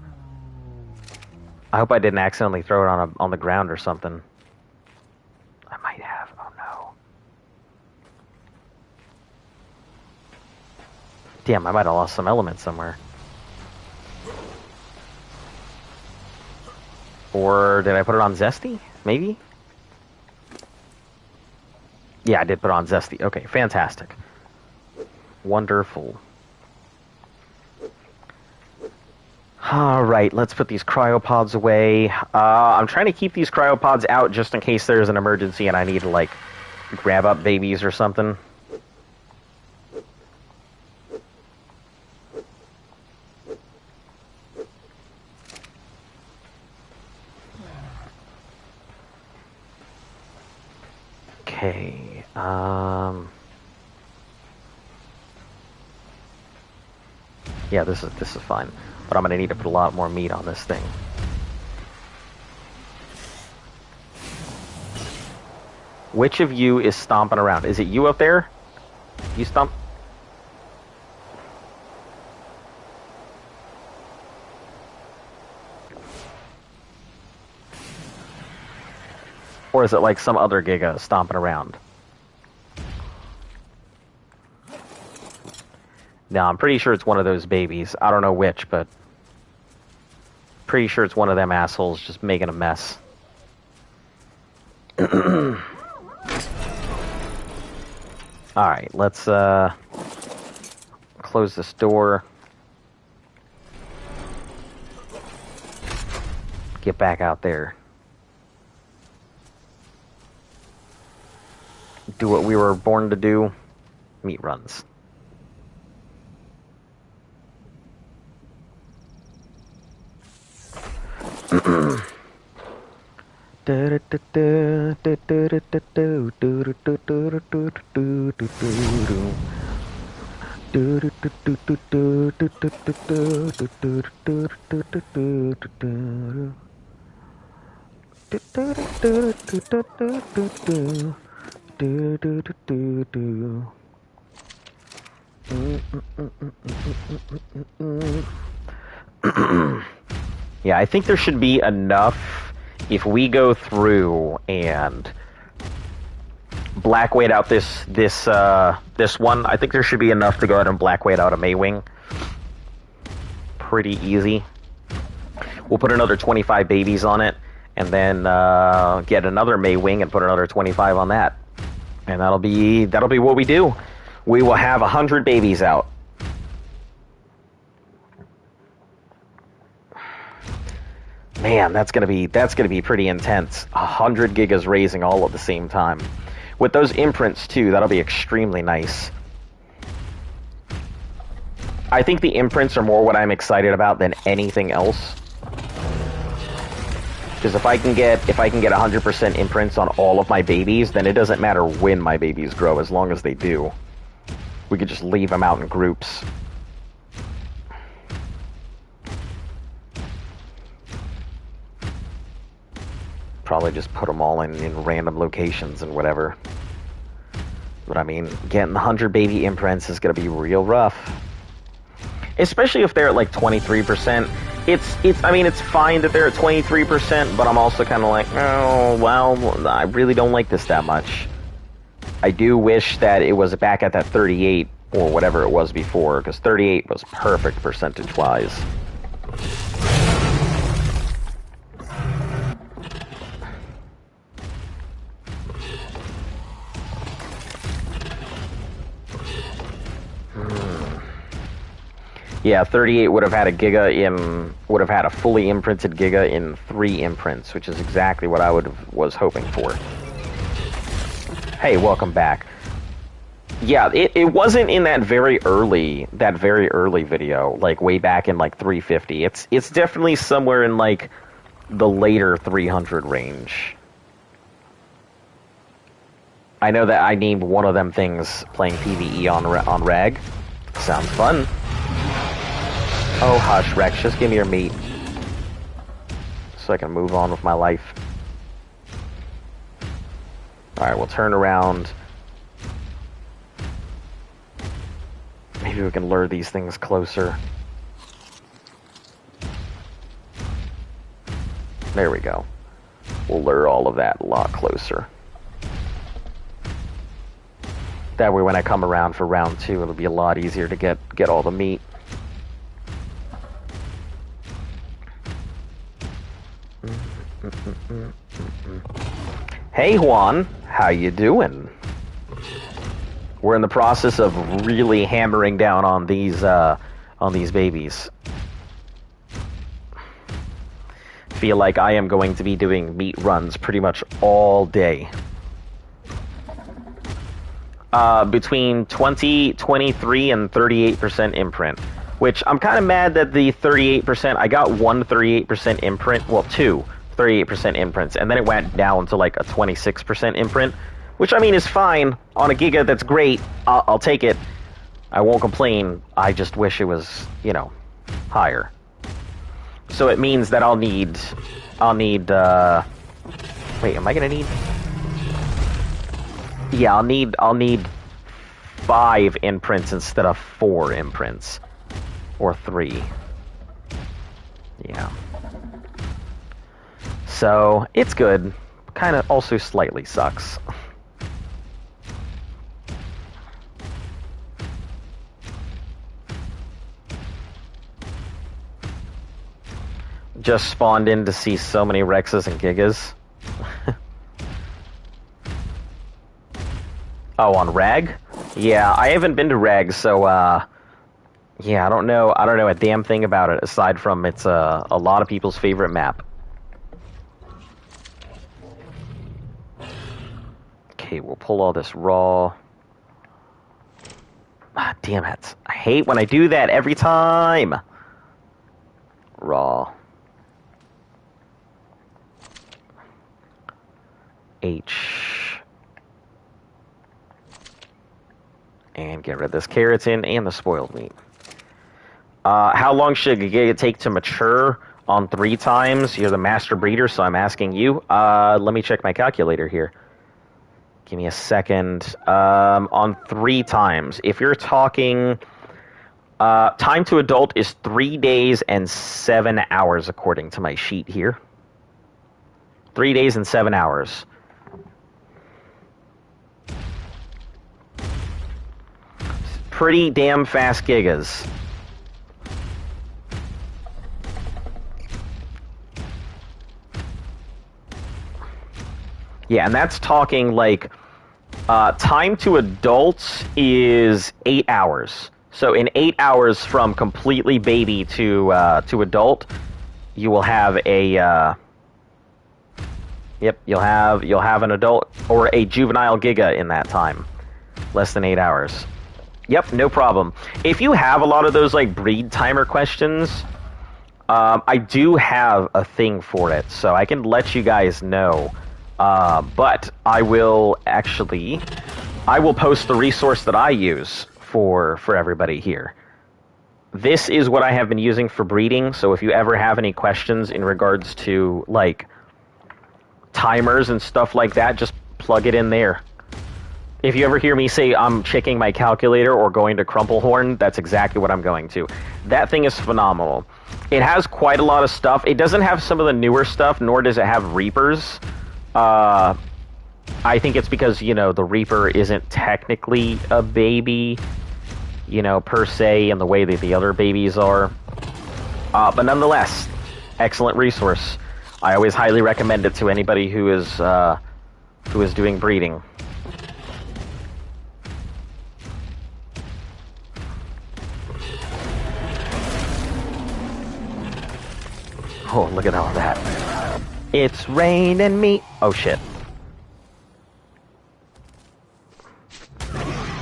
I hope I didn't accidentally throw it on the ground or something. I might have. Oh no. Damn, I might have lost some elements somewhere. Or did I put it on Zesty? Maybe? Yeah, I did put it on Zesty. Okay, fantastic. Wonderful. Alright, let's put these cryopods away. I'm trying to keep these cryopods out just in case there's an emergency and I need to, like, grab up babies or something. Okay, yeah, this is fine. But I'm gonna need to put a lot more meat on this thing. Which of you is stomping around? Is it you up there? You stomp? Or is it like some other Giga stomping around? No, I'm pretty sure it's one of those babies. I don't know which, but pretty sure it's one of them assholes just making a mess. Alright, let's close this door. Get back out there. Do what we were born to do. Meat runs. Yeah, I think there should be enough if we go through and black weight out this one. I think there should be enough to go ahead and black weight out a Maywing. Pretty easy. We'll put another 25 babies on it, and then get another Maywing and put another 25 on that, and that'll be what we do. We will have 100 babies out. Man, that's gonna be pretty intense. 100 gigas raising all at the same time. With those imprints too, that'll be extremely nice. I think the imprints are more what I'm excited about than anything else. Because if I can get 100% imprints on all of my babies, then it doesn't matter when my babies grow, as long as they do. We could just leave them out in groups. probably just put them all in random locations and whatever. But I mean, getting 100 baby imprints is going to be real rough. Especially if they're at like 23%. I mean, it's fine that they're at 23%, but I'm also kind of like, oh, well, I really don't like this that much. I do wish that it was back at that 38 or whatever it was before, because 38 was perfect percentage-wise. Yeah, 38 would have had a fully imprinted Giga in 3 imprints, which is exactly what I was hoping for. Hey, welcome back. Yeah, it wasn't in that very early video, like way back in like 350. It's definitely somewhere in like the later 300 range. I know that I named one of them things playing PvE on Rag. Sounds fun. Oh, hush, Rex, just give me your meat. So I can move on with my life. Alright, we'll turn around. Maybe we can lure these things closer. There we go. We'll lure all of that a lot closer. That way when I come around for round 2, it'll be a lot easier to get all the meat. Hey Juan, how you doing? We're in the process of really hammering down on these babies. Feel like I am going to be doing meat runs pretty much all day. Between 20, 23, and 38% imprint. Which, I'm kind of mad that the 38%, I got one 38% imprint, well, two 38% imprints, and then it went down to like a 26% imprint, which, I mean, is fine. On a Giga, that's great. I'll take it. I won't complain. I just wish it was, you know, higher. So it means that I'll need, wait, am I gonna need? Yeah, I'll need 5 imprints instead of 4 imprints. Or 3. Yeah. So, it's good. Kind of also slightly sucks. Just spawned in to see so many Rexes and Gigas. Oh, on Rag? Yeah, I haven't been to Rag, so, yeah, I don't know a damn thing about it, aside from it's a lot of people's favorite map. Okay, we'll pull all this raw. Ah, damn it. I hate when I do that every time. Raw. H. And get rid of this keratin and the spoiled meat. How long should a Giga take to mature? On 3 times? You're the master breeder, so I'm asking you. Let me check my calculator here. Give me a second. On 3 times. If you're talking... time to adult is 3 days and 7 hours, according to my sheet here. 3 days and 7 hours. Pretty damn fast Gigas. Yeah, and that's talking like time to adults is 8 hours. So in 8 hours from completely baby to adult, you will have a you'll have an adult or a juvenile Giga in that time. Less than 8 hours. Yep, no problem. If you have a lot of those like breed timer questions, I do have a thing for it, so I can let you guys know. But I will post the resource that I use for everybody here. This is what I have been using for breeding, so if you ever have any questions in regards to, like, timers and stuff like that, just plug it in there. If you ever hear me say I'm checking my calculator or going to Crumplehorn, that's exactly what I'm going to. That thing is phenomenal. It has quite a lot of stuff. It doesn't have some of the newer stuff, nor does it have Reapers. I think it's because, you know, the Reaper isn't technically a baby, you know, per se, in the way that the other babies are. But nonetheless, excellent resource. I always highly recommend it to anybody who is doing breeding. Oh, look at all that. It's raining meat. Oh, shit.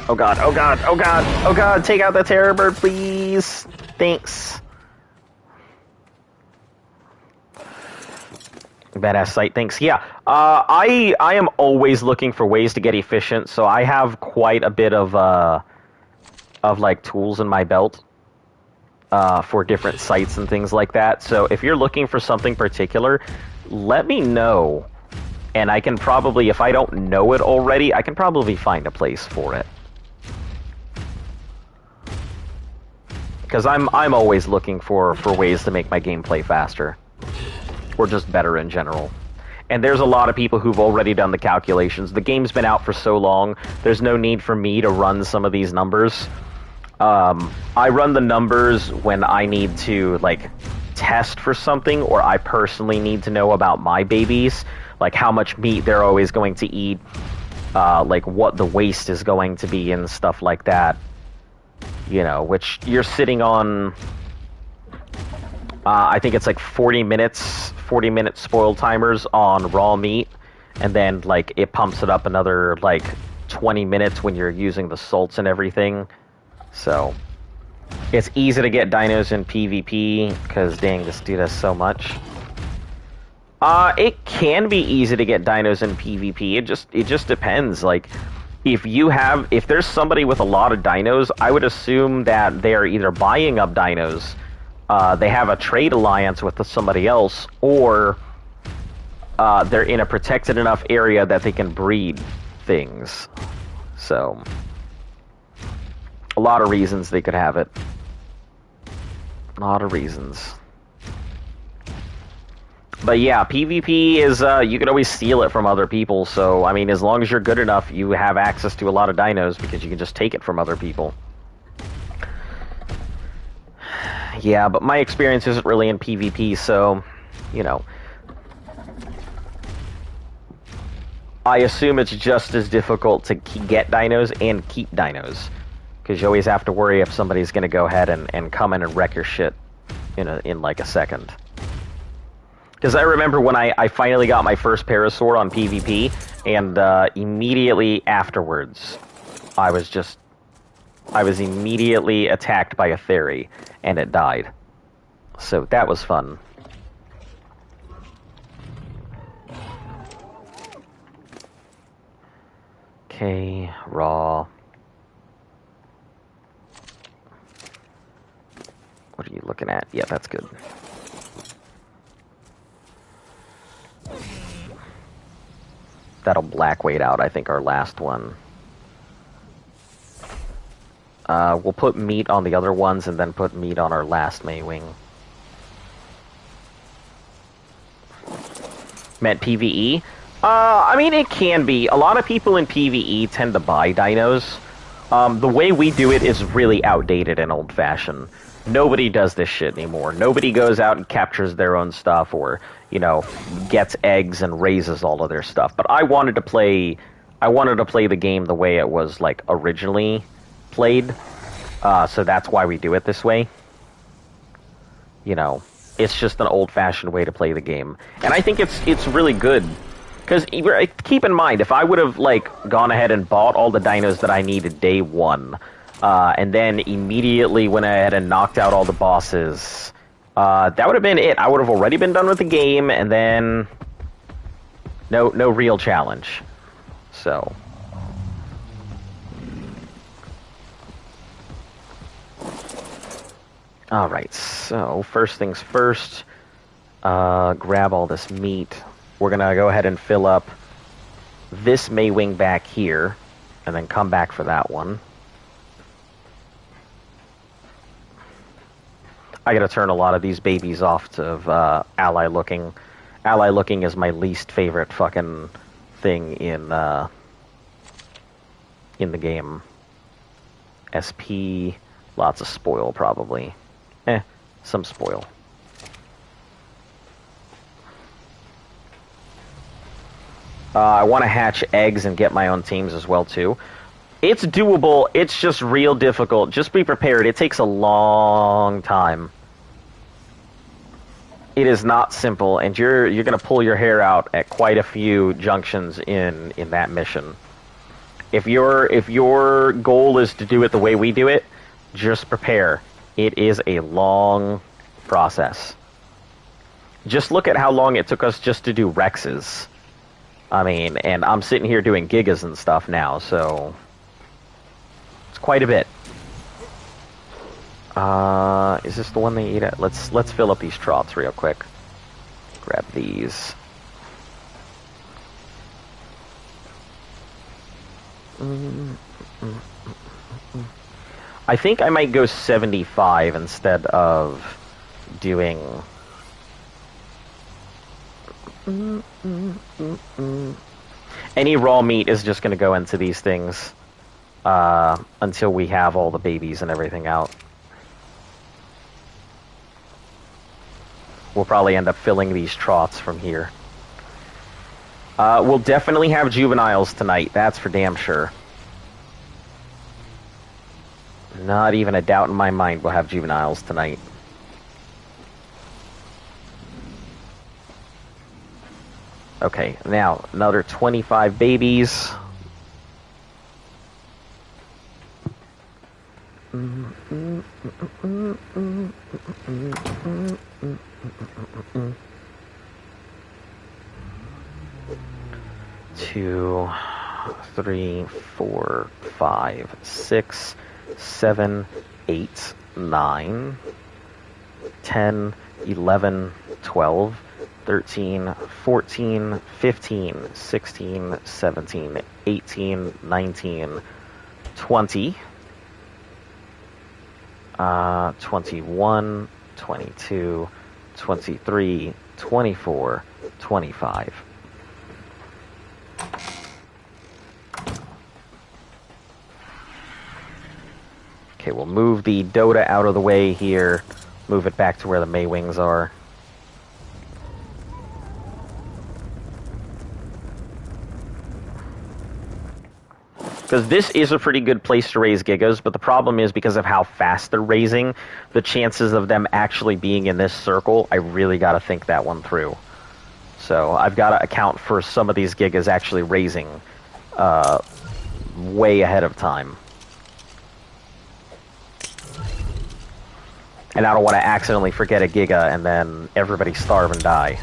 Oh, God. Oh, God. Oh, God. Oh, God. Take out the terror bird, please. Thanks. Badass sight, thanks. Yeah, I am always looking for ways to get efficient, so I have quite a bit of like tools in my belt for different sites and things like that. So if you're looking for something particular, let me know, and I can probably, if I don't know it already, I can probably find a place for it. Because I'm always looking for ways to make my gameplay faster. Or just better in general. And there's a lot of people who've already done the calculations. The game's been out for so long, there's no need for me to run some of these numbers. I run the numbers when I need to, like, test for something, or I personally need to know about my babies, like how much meat they're always going to eat, like what the waste is going to be and stuff like that. You know, which you're sitting on... I think it's like 40 minute spoil timers on raw meat, and then like it pumps it up another like 20 minutes when you're using the salts and everything. So it's easy to get dinos in PvP because dang, this dude has so much. It can be easy to get dinos in PvP. It just depends. Like if there's somebody with a lot of dinos, I would assume that they're either buying up dinos. They have a trade alliance with somebody else, or they're in a protected enough area that they can breed things. So, a lot of reasons they could have it. A lot of reasons. But yeah, PvP is, you can always steal it from other people, so, I mean, as long as you're good enough, you have access to a lot of dinos, because you can just take it from other people. Yeah, but my experience isn't really in PvP, so, you know. I assume it's just as difficult to get dinos and keep dinos. Because you always have to worry if somebody's going to go ahead and come in and wreck your shit in like a second. Because I remember when I finally got my first Parasaur on PvP, and immediately afterwards, I was immediately attacked by a fairy, and it died. So that was fun. Okay, raw. What are you looking at? Yeah, that's good. That'll black weight out, I think, our last one. We'll put meat on the other ones and then put meat on our last Maywing. Meant PvE? I mean, it can be. A lot of people in PvE tend to buy dinos. The way we do it is really outdated and old-fashioned. Nobody does this shit anymore. Nobody goes out and captures their own stuff or, you know, gets eggs and raises all of their stuff. But I wanted to play the game the way it was, like, originally played. So that's why we do it this way. You know, it's just an old-fashioned way to play the game. And I think it's really good. Because keep in mind, if I would have, like, gone ahead and bought all the dinos that I needed day one, and then immediately went ahead and knocked out all the bosses, that would have been it. I would have already been done with the game, and then no real challenge. So... Alright, so first things first, grab all this meat. we're going to go ahead and fill up this Maywing back here, and then come back for that one. I gotta turn a lot of these babies off to ally looking. Ally looking is my least favorite fucking thing in the game. SP, lots of spoil probably. Some spoil. I want to hatch eggs and get my own teams as well, too. It's doable. It's just real difficult. Just be prepared. It takes a long time. It is not simple, and you're going to pull your hair out at quite a few junctions in that mission. If your goal is to do it the way we do it, just prepare. It is a long process. Just look at how long it took us just to do Rexes. I mean, and I'm sitting here doing Gigas and stuff now, so it's quite a bit. Is this the one they eat at? Let's fill up these troughs real quick. Grab these. I think I might go 75 instead of doing... Any raw meat is just going to go into these things until we have all the babies and everything out. We'll probably end up filling these troughs from here. We'll definitely have juveniles tonight, that's for damn sure. Not even a doubt in my mind we'll have juveniles tonight. Okay, now, another 25 babies. Two, 3, 4, 5, 6, 7, 8, 9, 10, 11, 12, 13, 14, 15, 16, 17, 18, 19, 20, 21, 22, 23, 24, 25. Okay, we'll move the Dota out of the way here, move it back to where the Maywings are. Because this is a pretty good place to raise Gigas, but the problem is because of how fast they're raising, the chances of them actually being in this circle, I really got to think that one through. So I've got to account for some of these Gigas actually raising way ahead of time. And I don't want to accidentally forget a Giga and then everybody starve and die.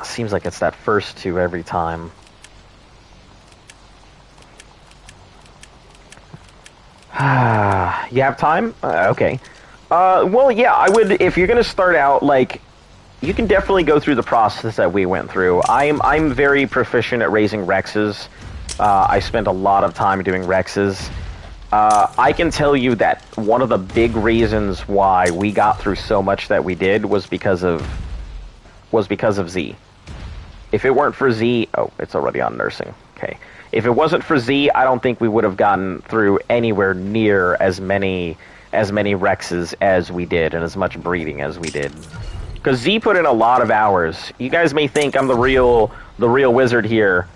Seems like it's that first two every time. You have time? Okay. Well, yeah, I would, if you're gonna start out, like, you can definitely go through the process that we went through. I'm very proficient at raising Rexes. I spent a lot of time doing Rexes. I can tell you that one of the big reasons why we got through so much that we did was because of Z. If it weren't for Z... Oh, it's already on nursing. Okay. If it wasn't for Z, I don't think we would have gotten through anywhere near as many Rexes as we did and as much breeding as we did. Because Z put in a lot of hours. You guys may think I'm the real wizard here,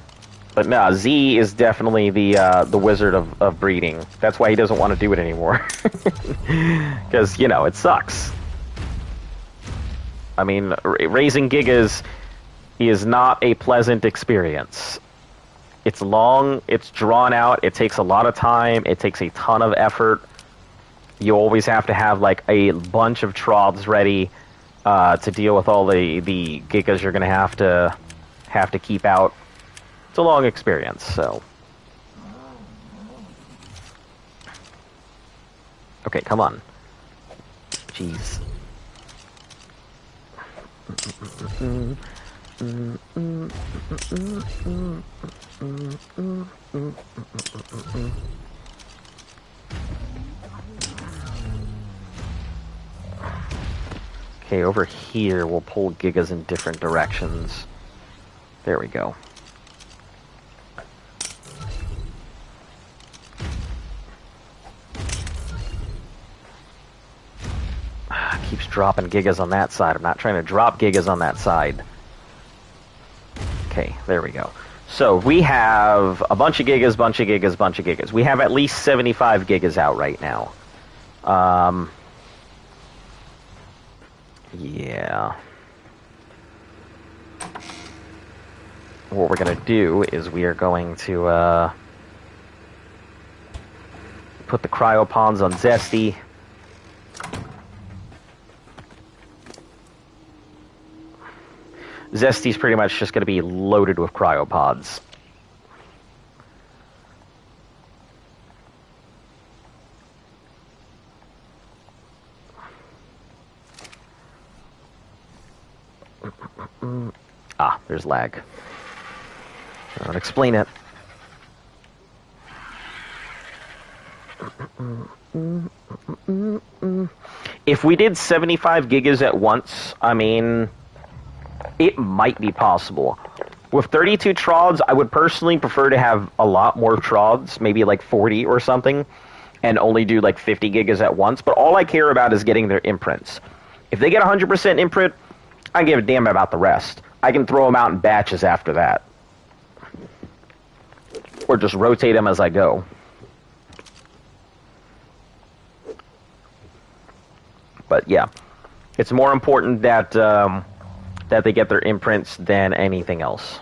but no, Z is definitely the wizard of breeding. That's why he doesn't want to do it anymore. Because, you know, it sucks. I mean, raising Gigas... is not a pleasant experience. It's long, it's drawn out, it takes a lot of time, it takes a ton of effort. You always have to have like a bunch of troughs ready to deal with all the gigas you're going to have to keep out. It's a long experience, so. Okay, come on. Jeez. Okay, over here we'll pull gigas in different directions. There we go. Keeps dropping gigas on that side. I'm not trying to drop gigas on that side. Okay, there we go. So we have a bunch of gigas, bunch of gigas, bunch of gigas. We have at least 75 gigas out right now. Yeah. What we're going to do is we are going to put the cryopons on Zesty. Zesty's pretty much just going to be loaded with cryopods. Ah, there's lag. I'll explain it. If we did 75 gigas at once, I mean, it might be possible. With 32 trods, I would personally prefer to have a lot more trods, maybe like 40 or something, and only do like 50 gigas at once. But all I care about is getting their imprints. If they get 100% imprint, I don't give a damn about the rest. I can throw them out in batches after that. Or just rotate them as I go. But yeah, it's more important that that they get their imprints than anything else.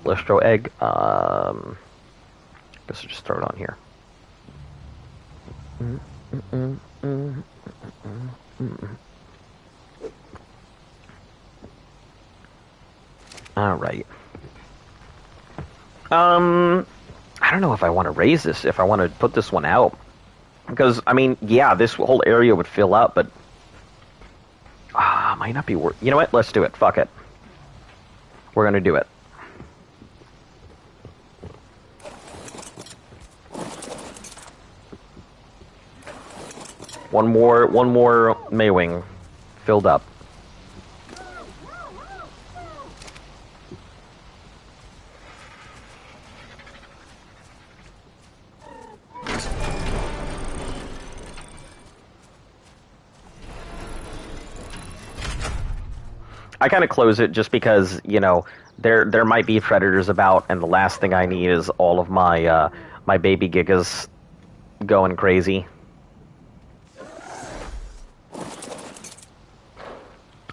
Let's throw egg. Guess we'll just throw it on here. All right. I don't know if I want to raise this, if I want to put this one out. Because, I mean, yeah, this whole area would fill up, but... might not be worth... You know what? Let's do it. Fuck it. We're going to do it. One more Maywing filled up. I kind of close it just because, you know, there might be predators about, and the last thing I need is all of my my baby gigas going crazy.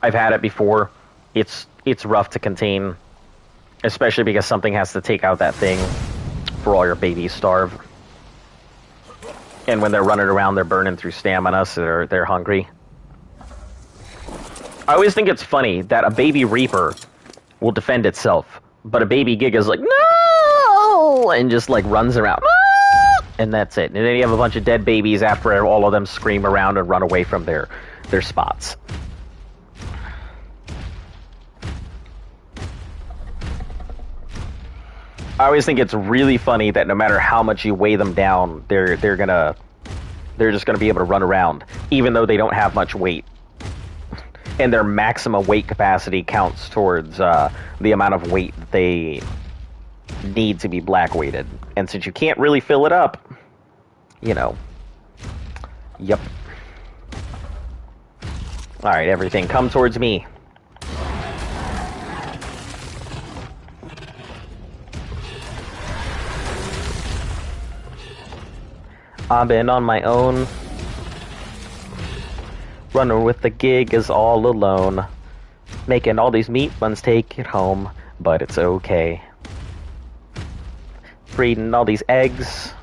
I've had it before. It's rough to contain, especially because something has to take out that thing for all your babies starve. And when they're running around, they're burning through stamina, so they're hungry. I always think it's funny that a baby Reaper will defend itself, but a baby Giga's like, no! And just like runs around. No! And that's it. And then you have a bunch of dead babies after all of them scream around and run away from their spots. I always think it's really funny that no matter how much you weigh them down, they're just gonna be able to run around, even though they don't have much weight. And their maximum weight capacity counts towards the amount of weight that they need to be black weighted. And since you can't really fill it up, you know, yep. Alright, everything, come towards me. I've been on my own. Running with the Gigas all alone. Making all these meat buns, take it home. But it's okay. Breeding all these eggs.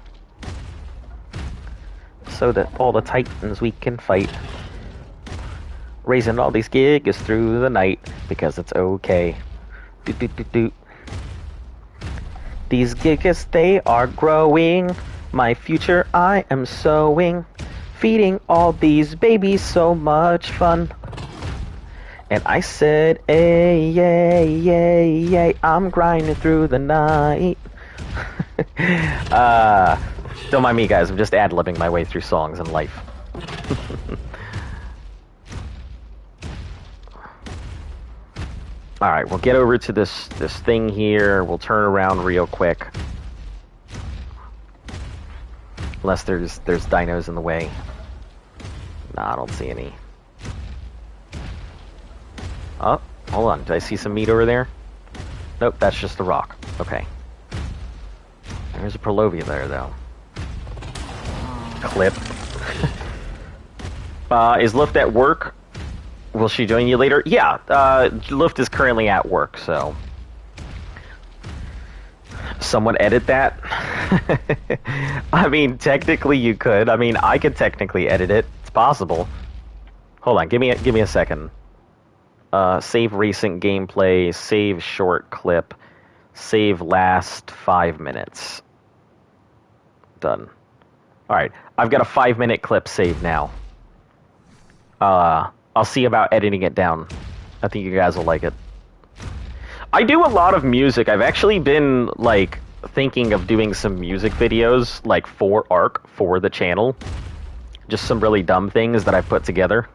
So that all the titans we can fight. Raising all these Gigas through the night. Because it's okay. Doot, doot, doot, doot. These Gigas, they are growing. My future I am sowing. Feeding all these babies so much fun. And I said, ay, yay, yay, yay, I'm grinding through the night. Don't mind me, guys. I'm just ad-libbing my way through songs in life. Alright, we'll get over to this thing here. We'll turn around real quick. Unless there's dinos in the way. Nah, I don't see any. Oh, hold on. Did I see some meat over there? Nope, that's just a rock. Okay. There's a Prolovia there, though. Clip. Is Luft at work? Will she join you later? Yeah, Luft is currently at work, so... Someone edit that? I mean, technically you could. I mean, I could technically edit it. It's possible. Hold on, give me a second. Save recent gameplay, save short clip, save last 5 minutes. Done. Alright, I've got a 5-minute clip saved now. I'll see about editing it down. I think you guys will like it. I do a lot of music. I've actually been, like, thinking of doing some music videos, like, for ARC, for the channel. Just some really dumb things that I've put together.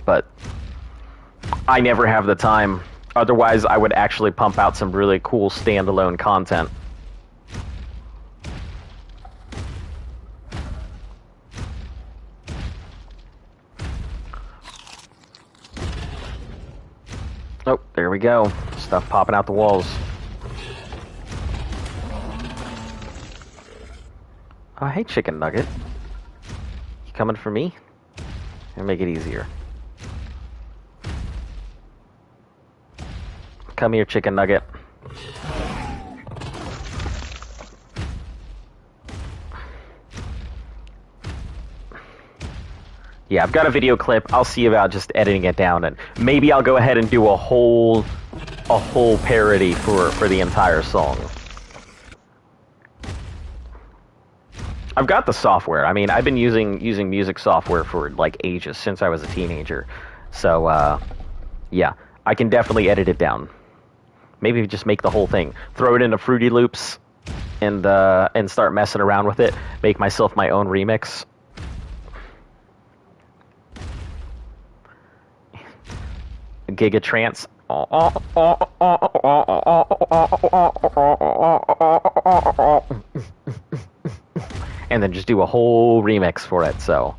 But I never have the time. Otherwise, I would actually pump out some really cool standalone content. Oh, there we go. Stuff popping out the walls. Oh, hey, chicken nugget. You coming for me? I'll make it easier. Come here, chicken nugget. Yeah, I've got a video clip. I'll see about just editing it down, and maybe I'll go ahead and do a whole parody for the entire song. I've got the software. I mean, I've been using music software for like ages, since I was a teenager. So, yeah, I can definitely edit it down. Maybe just make the whole thing, throw it into Fruity Loops, and start messing around with it. Make myself my own remix. Giga trance. And then just do a whole remix for it, so.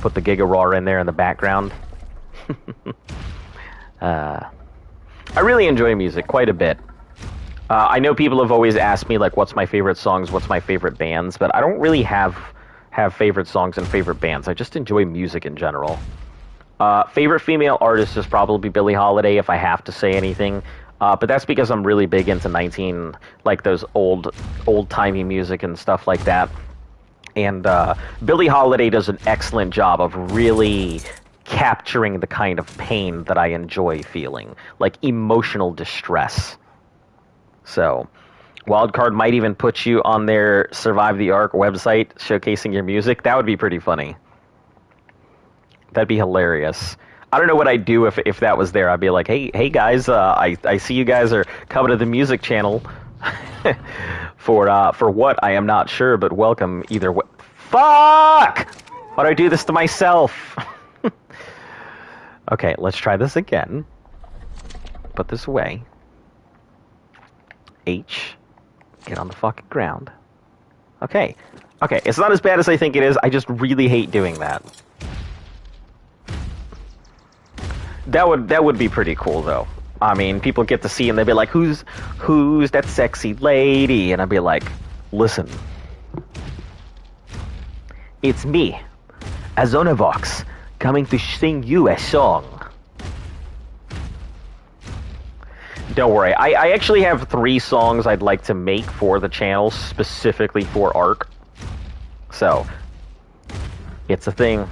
Put the Giga roar in there in the background. I really enjoy music quite a bit. I know people have always asked me, like, what's my favorite songs, what's my favorite bands, but I don't really have favorite songs and favorite bands. I just enjoy music in general. Favorite female artist is probably Billie Holiday, if I have to say anything. But that's because I'm really big into like those old-timey music and stuff like that. And Billie Holiday does an excellent job of really capturing the kind of pain that I enjoy feeling, like emotional distress. So, Wildcard might even put you on their Survive the Ark website showcasing your music. That would be pretty funny. That'd be hilarious. I don't know what I'd do if that was there. I'd be like, hey guys, I see you guys are coming to the music channel for what I am not sure, but welcome either way. Fuck! Why'd I do this to myself? Okay, let's try this again. Put this away. H. Get on the fucking ground. Okay. Okay, it's not as bad as I think it is. I just really hate doing that. That would be pretty cool, though. I mean, people get to see and they'd be like, who's that sexy lady? And I'd be like, listen. It's me, Azonovox, coming to sing you a song. Don't worry, I actually have 3 songs I'd like to make for the channel, specifically for Ark. So, it's a thing.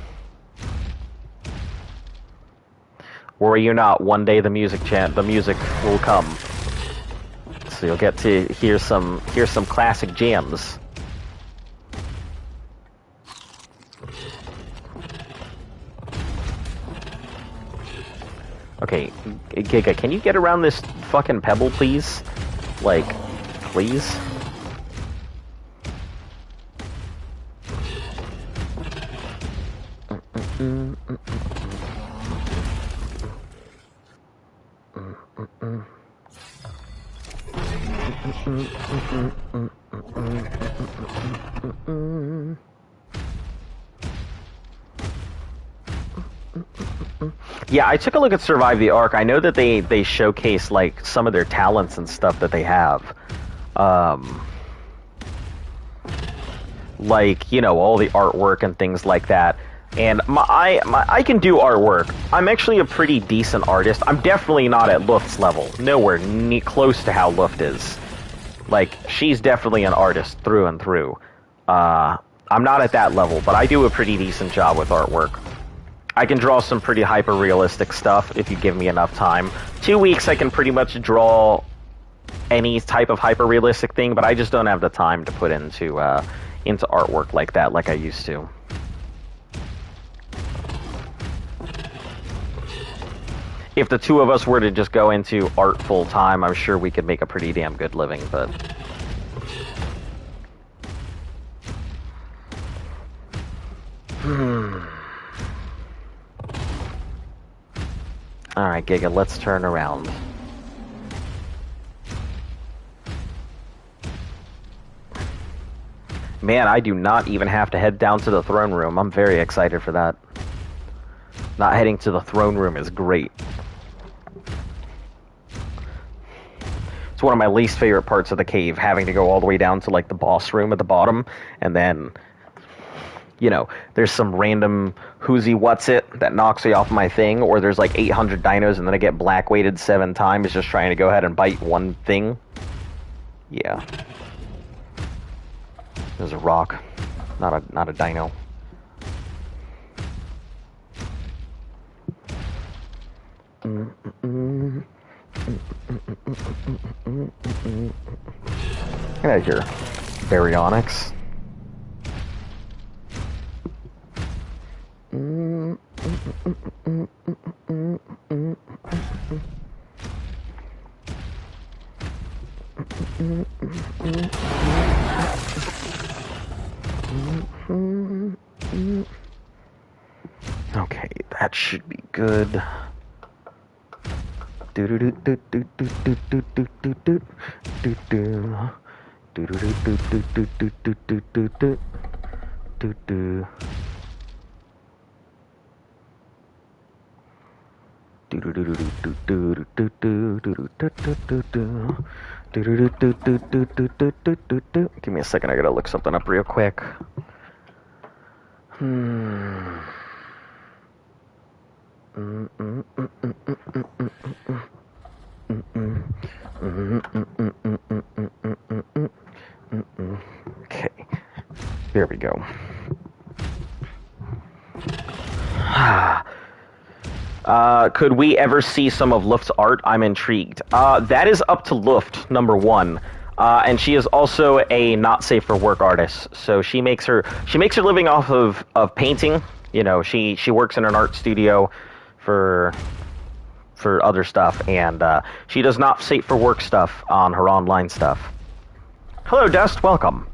Worry you not, one day the music will come. So you'll get to hear some classic jams. Okay, Giga, can you get around this fucking pebble, please? Like, please? Yeah, I took a look at Survive the Ark. I know that they showcase like some of their talents and stuff that they have. Like, you know, all the artwork and things like that. And I can do artwork. I'm actually a pretty decent artist. I'm definitely not at Luft's level. Nowhere close to how Luft is. Like, she's definitely an artist through and through. I'm not at that level, but I do a pretty decent job with artwork. I can draw some pretty hyper-realistic stuff if you give me enough time. 2 weeks I can pretty much draw any type of hyper-realistic thing, but I just don't have the time to put into artwork like that, like I used to. If the two of us were to just go into art full time, I'm sure we could make a pretty damn good living, but... Alright, Giga, let's turn around. Man, I do not even have to head down to the throne room. I'm very excited for that. Not heading to the throne room is great. It's one of my least favorite parts of the cave, having to go all the way down to, like, the boss room at the bottom, and then, you know, there's some random who's-he what's-it that knocks me off my thing, or there's, like, 800 dinos, and then I get black-weighted 7 times just trying to go ahead and bite one thing. Yeah. There's a rock, not a dino. Get out of here, baryonyx. Okay, that should be good. Give me a second, I gotta look something up real quick. Okay, there we go. Could we ever see some of Luft's art? I'm intrigued. That is up to Luft, number one. And she is also a not safe for work artist. So she makes her living off of painting. You know, she works in an art studio for other stuff, and she does not safe for work stuff on her online stuff. Hello, Dust. Welcome.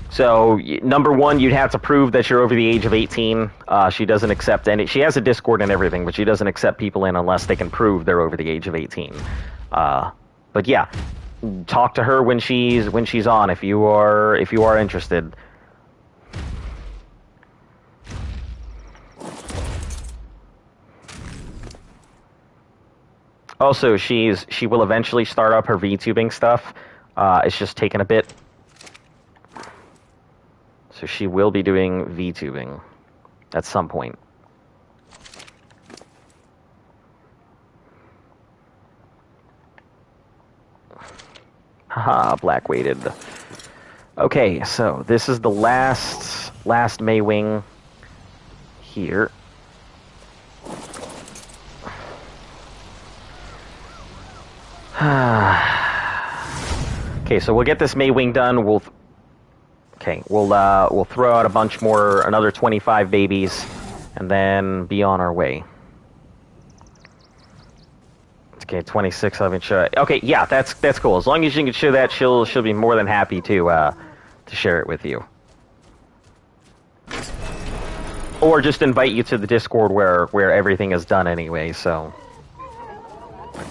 So, number one, you'd have to prove that you're over the age of 18. She doesn't accept any... She has a Discord and everything, but she doesn't accept people in unless they can prove they're over the age of 18. But yeah, talk to her when she's on if you are interested. Also, she will eventually start up her VTubing stuff. It's just taking a bit. So she will be doing VTubing at some point. Haha, black weighted. Okay, so this is the last Maywing here. Okay, so we'll get this Maywing done. We'll throw out a bunch more, another 25 babies, and then be on our way. Okay, 26. I haven't show. Okay, yeah, that's cool. As long as you can show that, she'll be more than happy to share it with you, or just invite you to the Discord where everything is done anyway. So,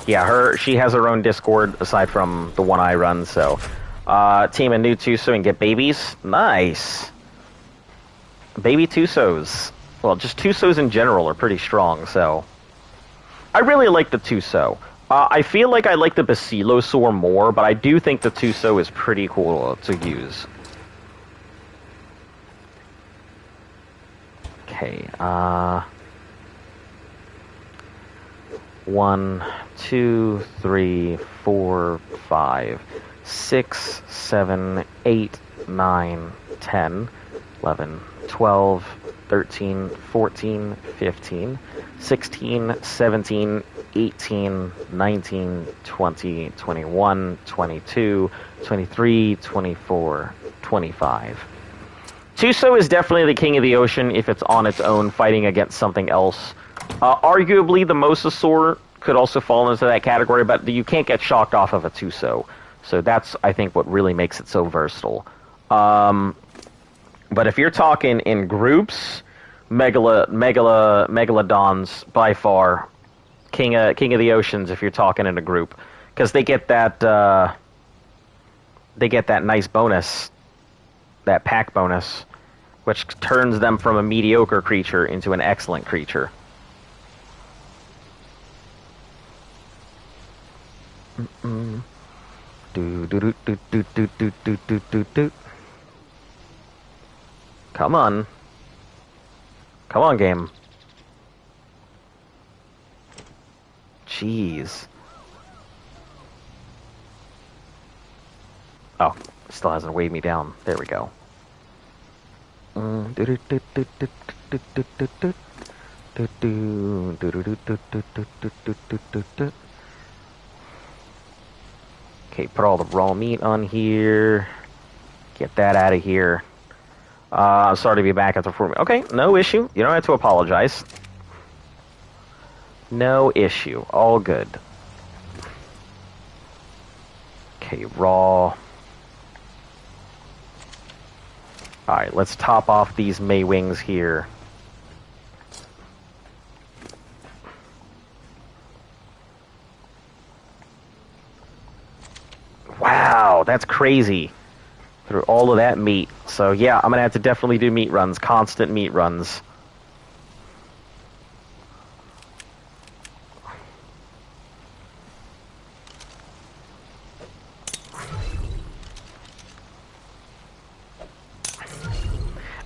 yeah, she has her own Discord aside from the one I run. So, team a new Tuso and get babies. Nice, baby Tusos. Well, just Tusos in general are pretty strong. So. I really like the Tuso. I feel like I like the Basilosaur more, but I do think the Tuso is pretty cool to use. Okay, 1, 2, 3, 4, 5, 6, 7, 8, 9, 10, 11, 12, 13, 14, 15, 16, 17, 18, 19, 20, 21, 22, 23, 24, 25. Tuso is definitely the king of the ocean if it's on its own fighting against something else. Arguably, the Mosasaur could also fall into that category, but you can't get shocked off of a Tuso. So that's, I think, what really makes it so versatile. But if you're talking in groups, Megalodons by far king of the oceans. If you're talking in a group, because they get that nice bonus, that pack bonus, which turns them from a mediocre creature into an excellent creature. Do do do do do do do do do do. Come on. Come on, game. Jeez. Oh, still hasn't weighed me down. There we go. Okay, put all the raw meat on here. Get that out of here. Sorry to be back after 4 minutes. Okay, no issue. You don't have to apologize. No issue. All good. Okay, raw. Alright, let's top off these Maywings here. Wow, that's crazy. Through all of that meat. So yeah, I'm gonna have to definitely do meat runs, constant meat runs.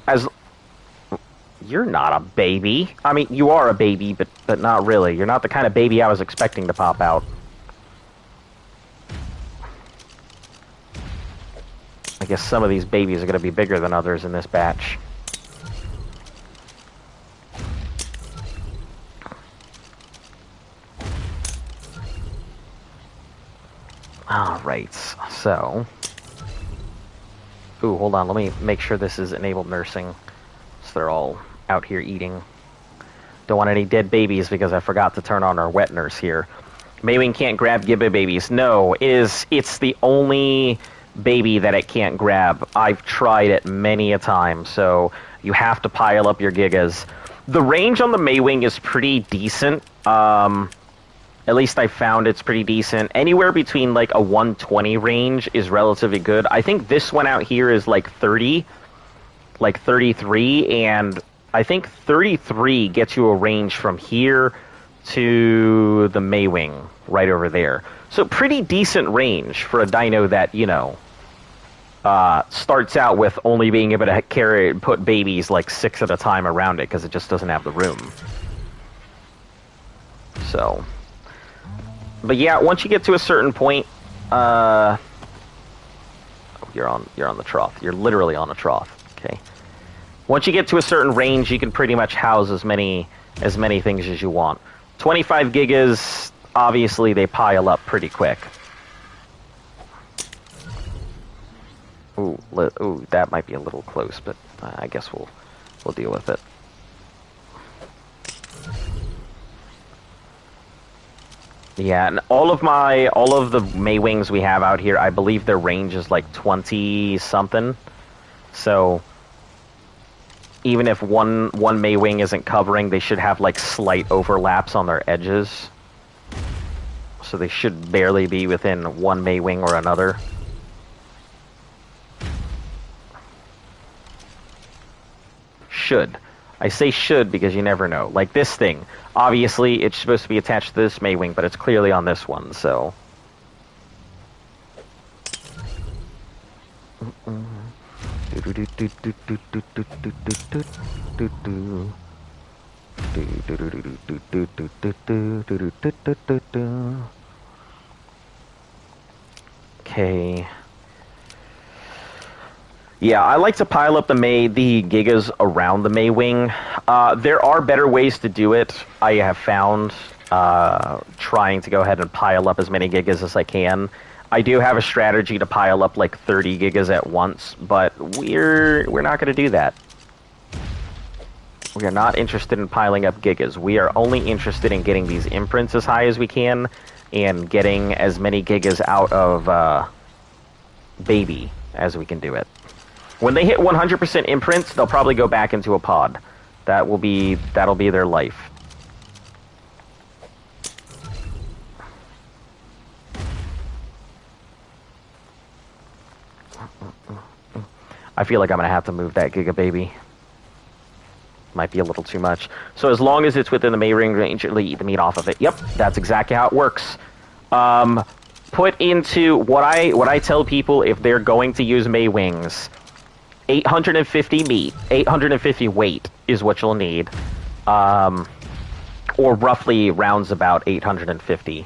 As you're not a baby. I mean, you are a baby, but not really. You're not the kind of baby I was expecting to pop out. I guess some of these babies are going to be bigger than others in this batch. Alright, so... Ooh, hold on, let me make sure this is enabled nursing. So they're all out here eating. Don't want any dead babies because I forgot to turn on our wet nurse here. Maywing can't grab Giga babies. No, it's the only baby that it can't grab. I've tried it many a time, so you have to pile up your Gigas. The range on the Maywing is pretty decent. At least I found it's pretty decent. Anywhere between like a 120 range is relatively good. I think this one out here is like 30, like 33, and I think 33 gets you a range from here to the Maywing right over there. So pretty decent range for a dino that, you know, starts out with only being able to carry and put babies like 6 at a time around it because it just doesn't have the room. So, but yeah, once you get to a certain point, you're on the trough. You're literally on a trough. Okay. Once you get to a certain range, you can pretty much house as many things as you want. 25 gigas, obviously, they pile up pretty quick. Ooh, that might be a little close, but I guess we'll deal with it. Yeah, and all of the Maywings we have out here, I believe their range is like 20 something. So even if one Maywing isn't covering, they should have like slight overlaps on their edges. So they should barely be within one Maywing or another. Should. I say should because you never know. Like this thing. Obviously, it's supposed to be attached to this Maywing, but it's clearly on this one, so... Okay... Yeah, I like to pile up the Gigas around the Maywing. There are better ways to do it, I have found, trying to go ahead and pile up as many Gigas as I can. I do have a strategy to pile up like 30 Gigas at once, but we're not going to do that. We are not interested in piling up Gigas. We are only interested in getting these imprints as high as we can and getting as many Gigas out of Baby as we can do it. When they hit 100% imprints, they'll probably go back into a pod. That'll be their life. I feel like I'm gonna have to move that Giga baby. Might be a little too much. So as long as it's within the Maywing range, eat the meat off of it. Yep, that's exactly how it works. Put into what I tell people if they're going to use Maywings. 850 meat, 850 weight is what you'll need, or roughly rounds about 850.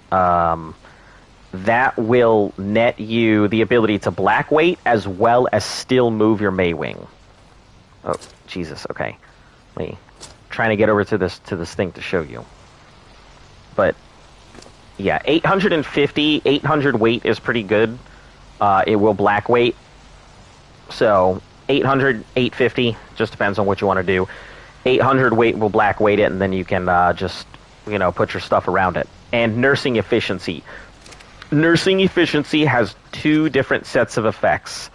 That will net you the ability to black weight as well as still move your Maywing. Oh, Jesus, okay. Me trying to get over to this thing to show you. But yeah, 800 weight is pretty good. It will black weight. So 800, 850, just depends on what you want to do. 800 weight will black weight it, and then you can just, you know, put your stuff around it. And nursing efficiency. Nursing efficiency has 2 different sets of effects.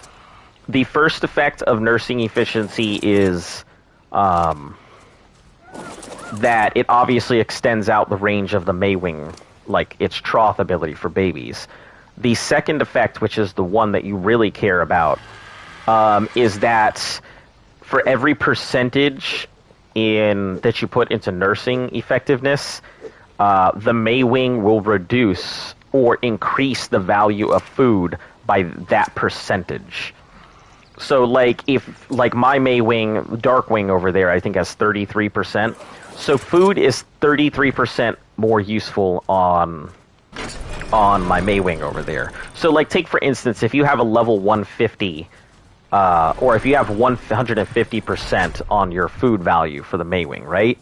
The first effect of nursing efficiency is that it obviously extends out the range of the Maywing, like its trough ability for babies. The second effect, which is the one that you really care about, is that for every percentage that you put into nursing effectiveness, the Maywing will reduce or increase the value of food by that percentage. So, like, if, like, my Maywing, Darkwing over there, I think has 33%. So food is 33% more useful on my Maywing over there. So, like, take, for instance, if you have a level 150... or if you have 150% on your food value for the Maywing, right?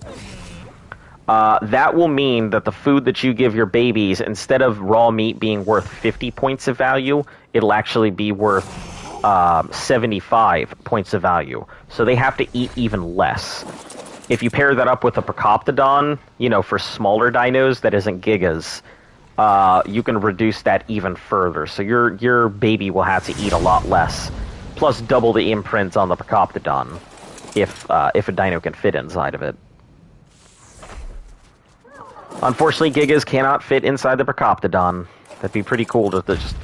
That will mean that the food that you give your babies, instead of raw meat being worth 50 points of value, it'll actually be worth 75 points of value. So they have to eat even less. If you pair that up with a Procoptodon, you know, for smaller dinos that isn't Gigas, you can reduce that even further. So your baby will have to eat a lot less. Plus double the imprint on the Procoptodon, if a dino can fit inside of it. Unfortunately, Gigas cannot fit inside the Procoptodon. That'd be pretty cool to just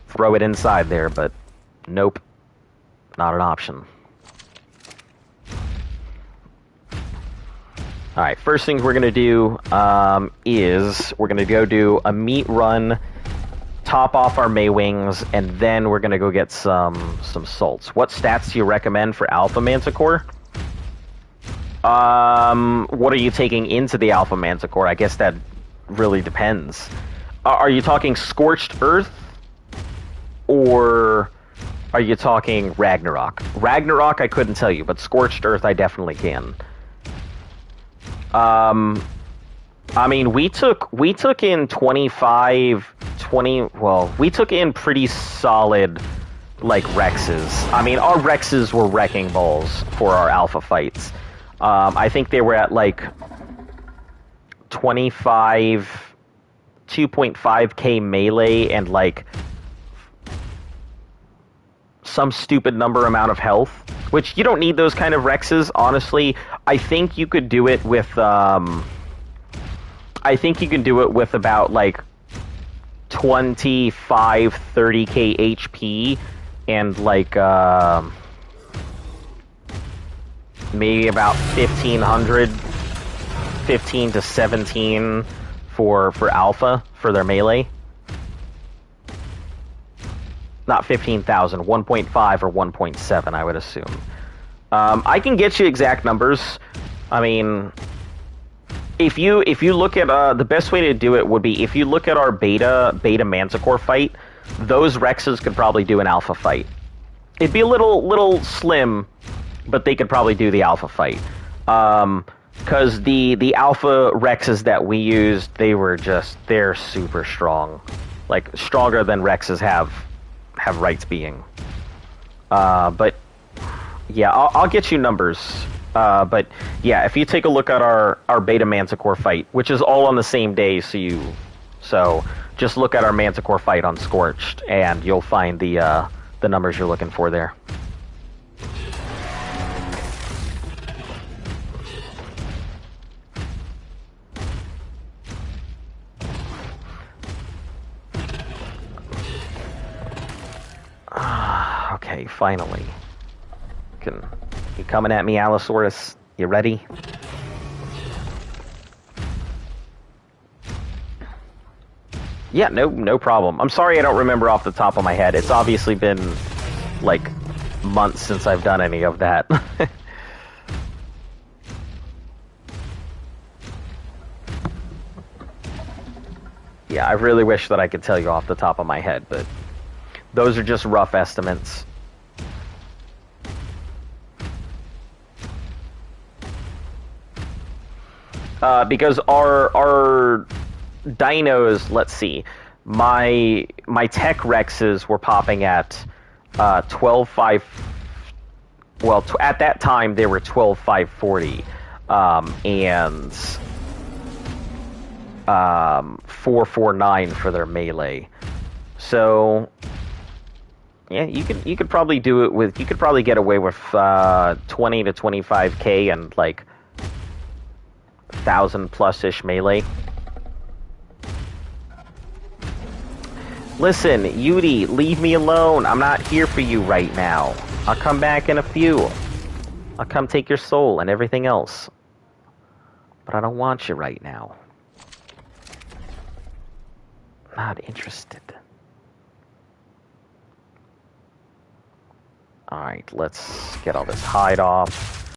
throw it inside there, but nope. Not an option. Alright, first thing we're going to do is we're going to go do a meat run, top off our Maywings, and then we're going to go get some salts. What stats do you recommend for Alpha Manticore? What are you taking into the Alpha Manticore? I guess that really depends. Are you talking Scorched Earth? Or are you talking Ragnarok? Ragnarok I couldn't tell you, but Scorched Earth I definitely can. I mean, we took in 25, 20, well, we took in pretty solid, like, Rexes. I mean, our Rexes were wrecking balls for our alpha fights. I think they were at, like, 25, 2.5k melee and, like, some stupid number amount of health, which you don't need those kind of Rexes, honestly. I think you could do it with, I think you can do it with about, like, 25, 30k HP and, like, maybe about 1,500, 15 to 17 for Alpha, for their melee. Not 15,000, 1.5 or 1.7, I would assume. I can get you exact numbers. I mean, if you look at the best way to do it would be if you look at our beta Manticore fight, those Rexes could probably do an alpha fight. It'd be a little slim, but they could probably do the alpha fight. Because the alpha Rexes that we used, they're super strong, like stronger than Rexes have rights being. But yeah, I'll get you numbers. But yeah, if you take a look at our beta Manticore fight, which is all on the same day, so just look at our Manticore fight on Scorched, and you'll find the numbers you're looking for there. Okay, finally. You coming at me, Allosaurus? You ready? Yeah, no problem. I'm sorry I don't remember off the top of my head. It's obviously been, like, months since I've done any of that. Yeah, I really wish that I could tell you off the top of my head, but those are just rough estimates. Because our dinos, let's see, my tech Rexes were popping at 12.5. Well, at that time they were 12.540, and 449 for their melee. So yeah, you could probably do it with, you could probably get away with 20 to 25k and like 1,000+ ish melee. Listen, Yudi, leave me alone. I'm not here for you right now. I'll come back in a few. I'll come take your soul and everything else. But I don't want you right now. Not interested. Alright, let's get all this hide off.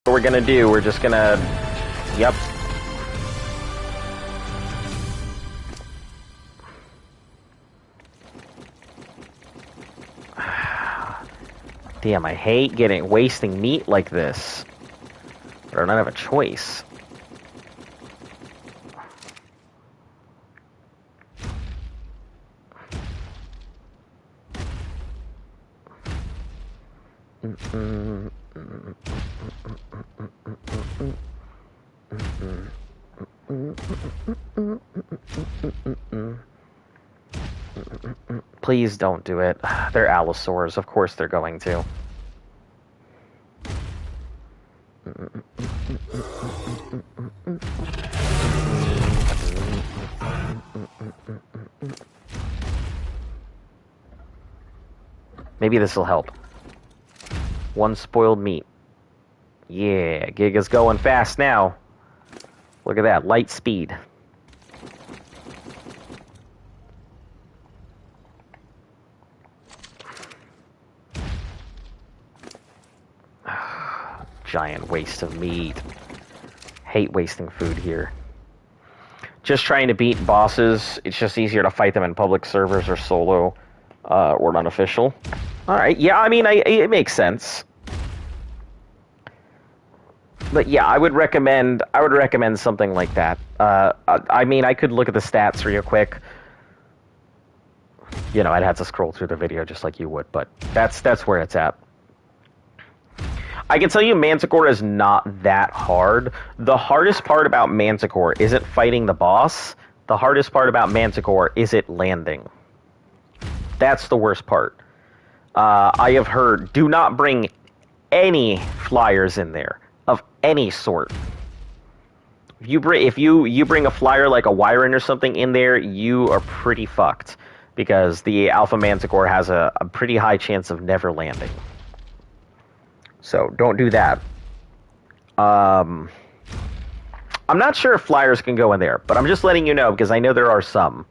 What we're gonna do, we're just gonna... Yep. Damn, I hate wasting meat like this. But I don't have a choice. Please don't do it. They're Allosaurs. Of course they're going to. Maybe this will help. One spoiled meat. Yeah, Giga's going fast now. Look at that, light speed. Giant waste of meat. Hate wasting food here. Just trying to beat bosses. It's just easier to fight them in public servers or solo or unofficial. Alright, yeah, I mean, it makes sense. But yeah, I would recommend something like that. I mean, I could look at the stats real quick. You know, I'd have to scroll through the video just like you would, but that's where it's at. I can tell you Manticore is not that hard. The hardest part about Manticore isn't fighting the boss. The hardest part about Manticore is it landing. That's the worst part. I have heard, do not bring any flyers in there of any sort. If you bring a flyer like a Wyron or something in there, you are pretty fucked. Because the Alpha Manticore has a pretty high chance of never landing. So, don't do that. I'm not sure if flyers can go in there, but I'm just letting you know, because I know there are some.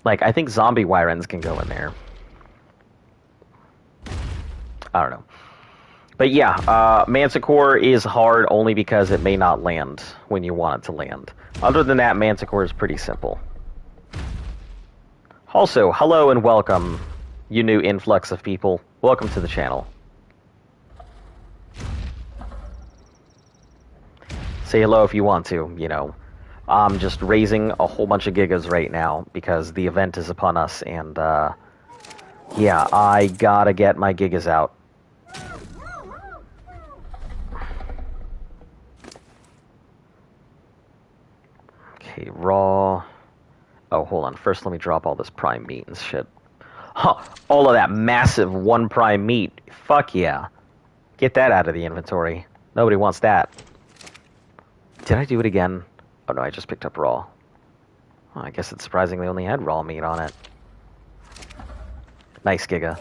Like, I think zombie Wyrens can go in there. I don't know. But yeah, Manticore is hard only because it may not land when you want it to land. Other than that, Manticore is pretty simple. Also, hello and welcome, you new influx of people. Welcome to the channel. Say hello if you want to, you know. I'm just raising a whole bunch of gigas right now because the event is upon us, and yeah, I gotta get my gigas out. Okay, raw. Oh, hold on. First, let me drop all this prime meat and shit. Huh, all of that massive one prime meat. Fuck yeah. Get that out of the inventory. Nobody wants that. Did I do it again? Oh no, I just picked up raw. Oh, I guess it surprisingly only had raw meat on it. Nice, Giga.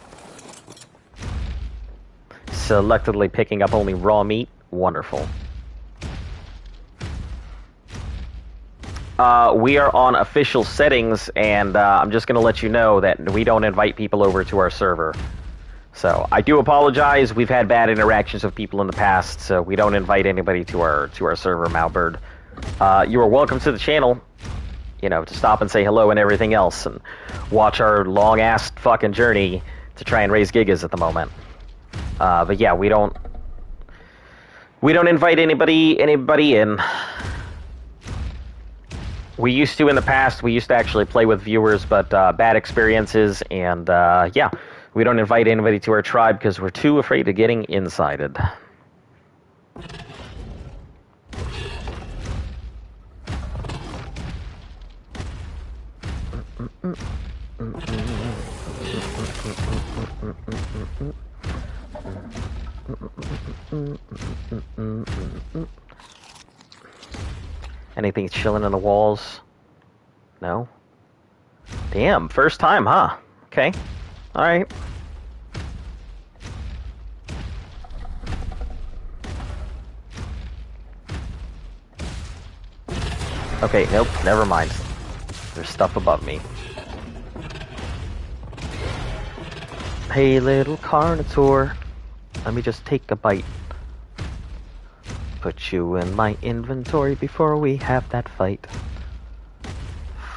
Selectively picking up only raw meat. Wonderful. We are on official settings, and I'm just going to let you know that we don't invite people over to our server. So, I do apologize. We've had bad interactions with people in the past, so we don't invite anybody to our server, Malbird. You are welcome to the channel, you know, to stop and say hello and everything else, and watch our long-ass fucking journey to try and raise gigas at the moment. But yeah, we don't invite anybody in. We used to in the past. We used to actually play with viewers, but bad experiences, and yeah, we don't invite anybody to our tribe because we're too afraid of getting insided. Anything chilling in the walls? No? Damn, first time, huh? Okay. Alright. Okay, nope, never mind. There's stuff above me. Hey, little Carnotaur. Let me just take a bite. Put you in my inventory before we have that fight.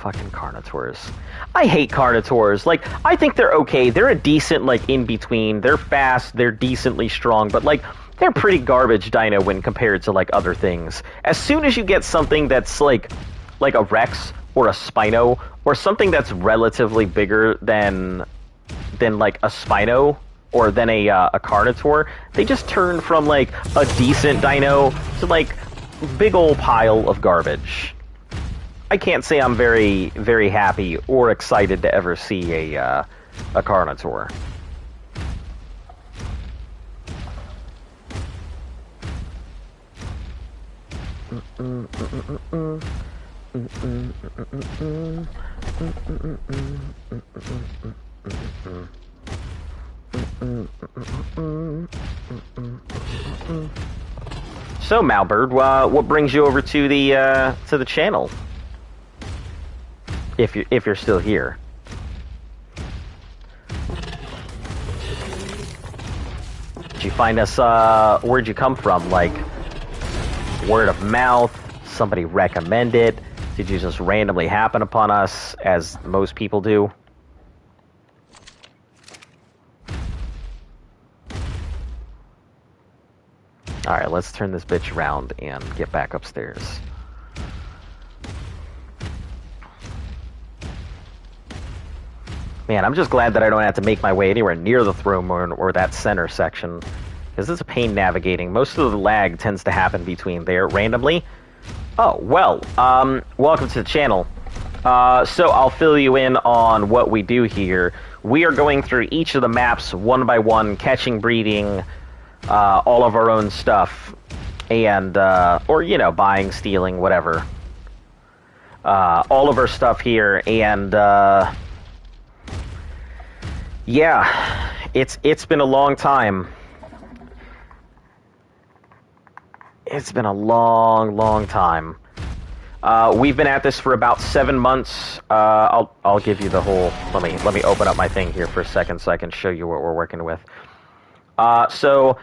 Fucking Carnotaurs. I hate Carnotaurs. Like, I think they're okay. They're a decent, like, in-between. They're fast, they're decently strong, but, like, they're pretty garbage dino when compared to, like, other things. As soon as you get something that's, like a Rex or a Spino, or something that's relatively bigger than like, a Spino, or than a Carnotaur, they just turn from, like, a decent dino to, like, big ol' pile of garbage. I can't say I'm very, very happy or excited to ever see a Carnotaur. So, Malbird, what brings you over to the channel? If you're still here. Did you find us? Where'd you come from? Like, word of mouth? Somebody recommended? Did you just randomly happen upon us, as most people do? Alright, let's turn this bitch around and get back upstairs. Man, I'm just glad that I don't have to make my way anywhere near the throne or that center section. Because it's a pain navigating. Most of the lag tends to happen between there randomly. Oh, well, welcome to the channel. So I'll fill you in on what we do here. We are going through each of the maps one by one, catching, breeding, all of our own stuff, and, or, you know, buying, stealing, whatever. All of our stuff here, and, yeah, it's been a long time. It's been a long time. We've been at this for about 7 months. I'll give you the whole. Let me open up my thing here for a second so I can show you what we're working with. So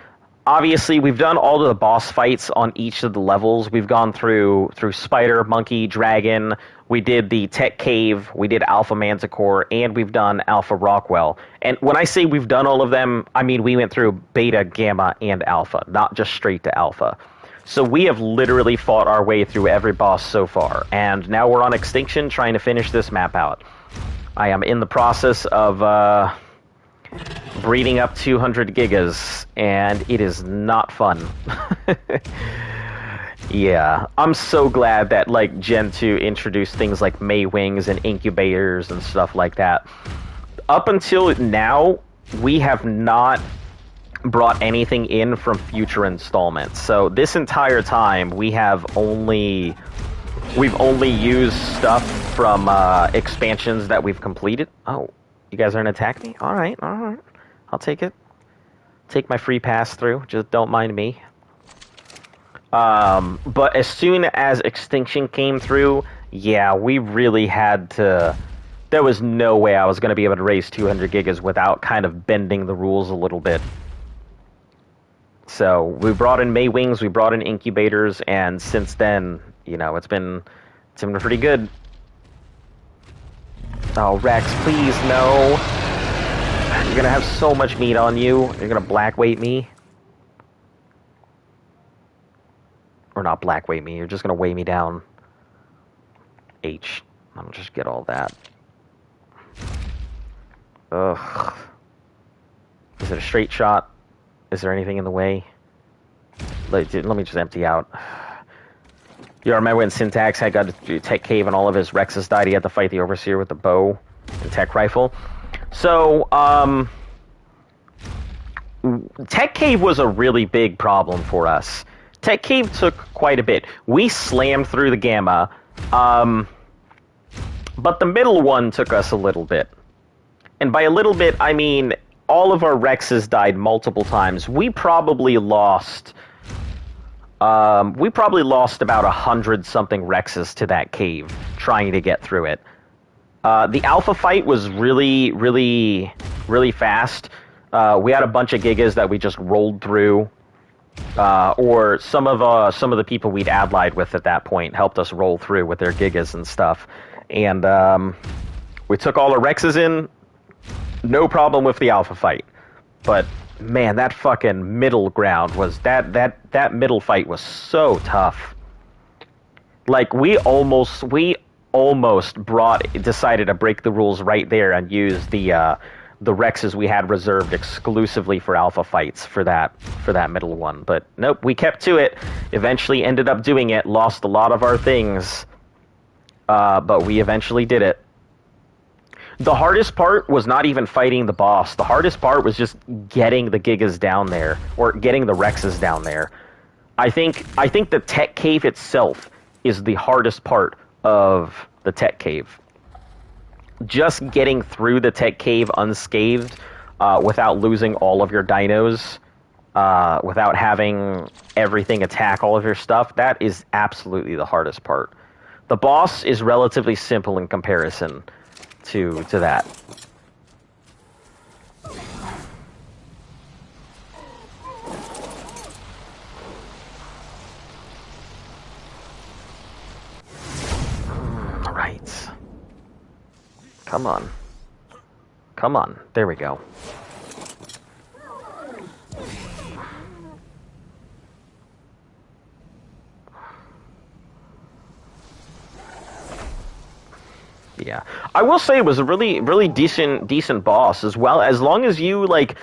obviously we've done all of the boss fights on each of the levels. We've gone through Spider, Monkey, Dragon. We did the Tech Cave. We did Alpha Manticore, and we've done Alpha Rockwell. And when I say we've done all of them, I mean we went through Beta, Gamma, and Alpha, not just straight to Alpha. So we have literally fought our way through every boss so far, and now we're on Extinction trying to finish this map out. I am in the process of breeding up 200 gigas, and it is not fun. Yeah, I'm so glad that like Gen 2 introduced things like May Wings and incubators and stuff like that. Up until now, we have not brought anything in from future installments. So this entire time we've only used stuff from expansions that we've completed. Oh, you guys are gonna attack me? All right, I'll take it. Take my free pass through. Just don't mind me. But as soon as Extinction came through, yeah, we really had to. There was no way I was going to be able to raise 200 gigas without kind of bending the rules a little bit. So we brought in May Wings, we brought in incubators, and since then, you know, it's been pretty good. Oh, Rex, please, no. You're gonna have so much meat on you. You're gonna black weight me. Or not black weight me, you're just gonna weigh me down. H. I'll just get all that. Ugh. Is it a straight shot? Is there anything in the way? Let me just empty out. You remember when Syntax had got to do Tech Cave and all of his Rexes died? He had to fight the Overseer with the bow and Tech Rifle. So, Tech Cave was a really big problem for us. Tech Cave took quite a bit. We slammed through the Gamma, but the middle one took us a little bit. And by a little bit, I mean all of our Rexes died multiple times. We probably lost about 100-something Rexes to that cave trying to get through it. The Alpha fight was really fast. We had a bunch of Gigas that we just rolled through. Or some of the people we'd allied with at that point helped us roll through with their Gigas and stuff. And we took all our Rexes in. No problem with the Alpha fight. But man, that fucking middle ground was that middle fight was so tough. Like we almost decided to break the rules right there and use the Rexes we had reserved exclusively for Alpha fights for that middle one. But nope, we kept to it. Eventually ended up doing it. Lost a lot of our things, but we eventually did it. The hardest part was not even fighting the boss. The hardest part was just getting the Gigas down there, or getting the Rexes down there. I think the Tech Cave itself is the hardest part of the tech cave. Just getting through the tech cave unscathed, without losing all of your dinos, without having everything attack all of your stuff, that is absolutely the hardest part. The boss is relatively simple in comparison to that. Right. Come on. Come on. There we go. Yeah, I will say it was a really decent boss as well. As long as you like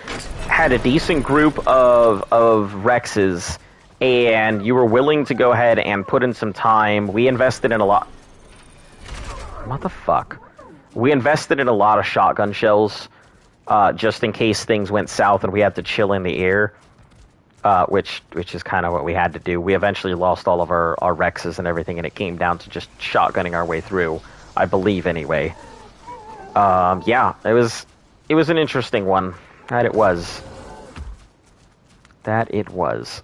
had a decent group of Rexes and you were willing to go ahead and put in some time. We invested in a lot. What the fuck? We invested in a lot of shotgun shells, just in case things went south and we had to chill in the air. Which is kind of what we had to do. We eventually lost all of our Rexes and everything, and it came down to just shotgunning our way through. I believe, anyway. Yeah, it was an interesting one. That it was. That it was.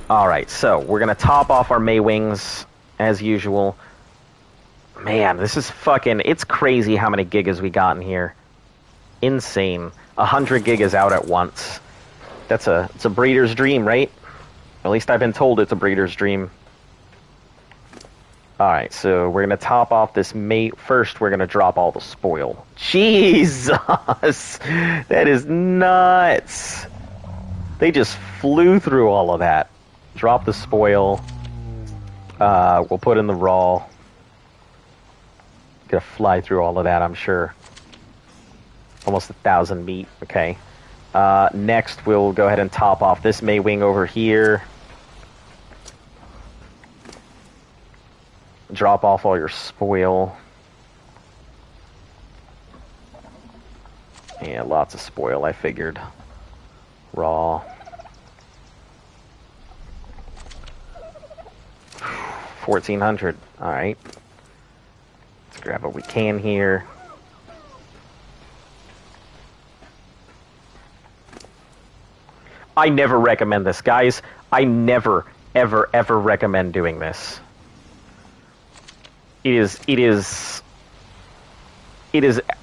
Alright, so we're gonna top off our Maywings, as usual. Man, this is fucking... It's crazy how many gigas we got in here. Insane. 100 gigas out at once. It's a breeder's dream, right? At least I've been told it's a breeder's dream. Alright, so we're going to top off this mate. First, we're going to drop all the spoil. Jesus! That is nuts! They just flew through all of that. Drop the spoil. We'll put in the raw. Gonna fly through all of that, I'm sure. Almost 1,000 meat. Okay. Next, we'll go ahead and top off this Maywing over here. Drop off all your spoil. Yeah, lots of spoil, I figured. Raw. 1,400. Alright. Let's grab what we can here. I never recommend this, guys. I never, ever, ever recommend doing this. It is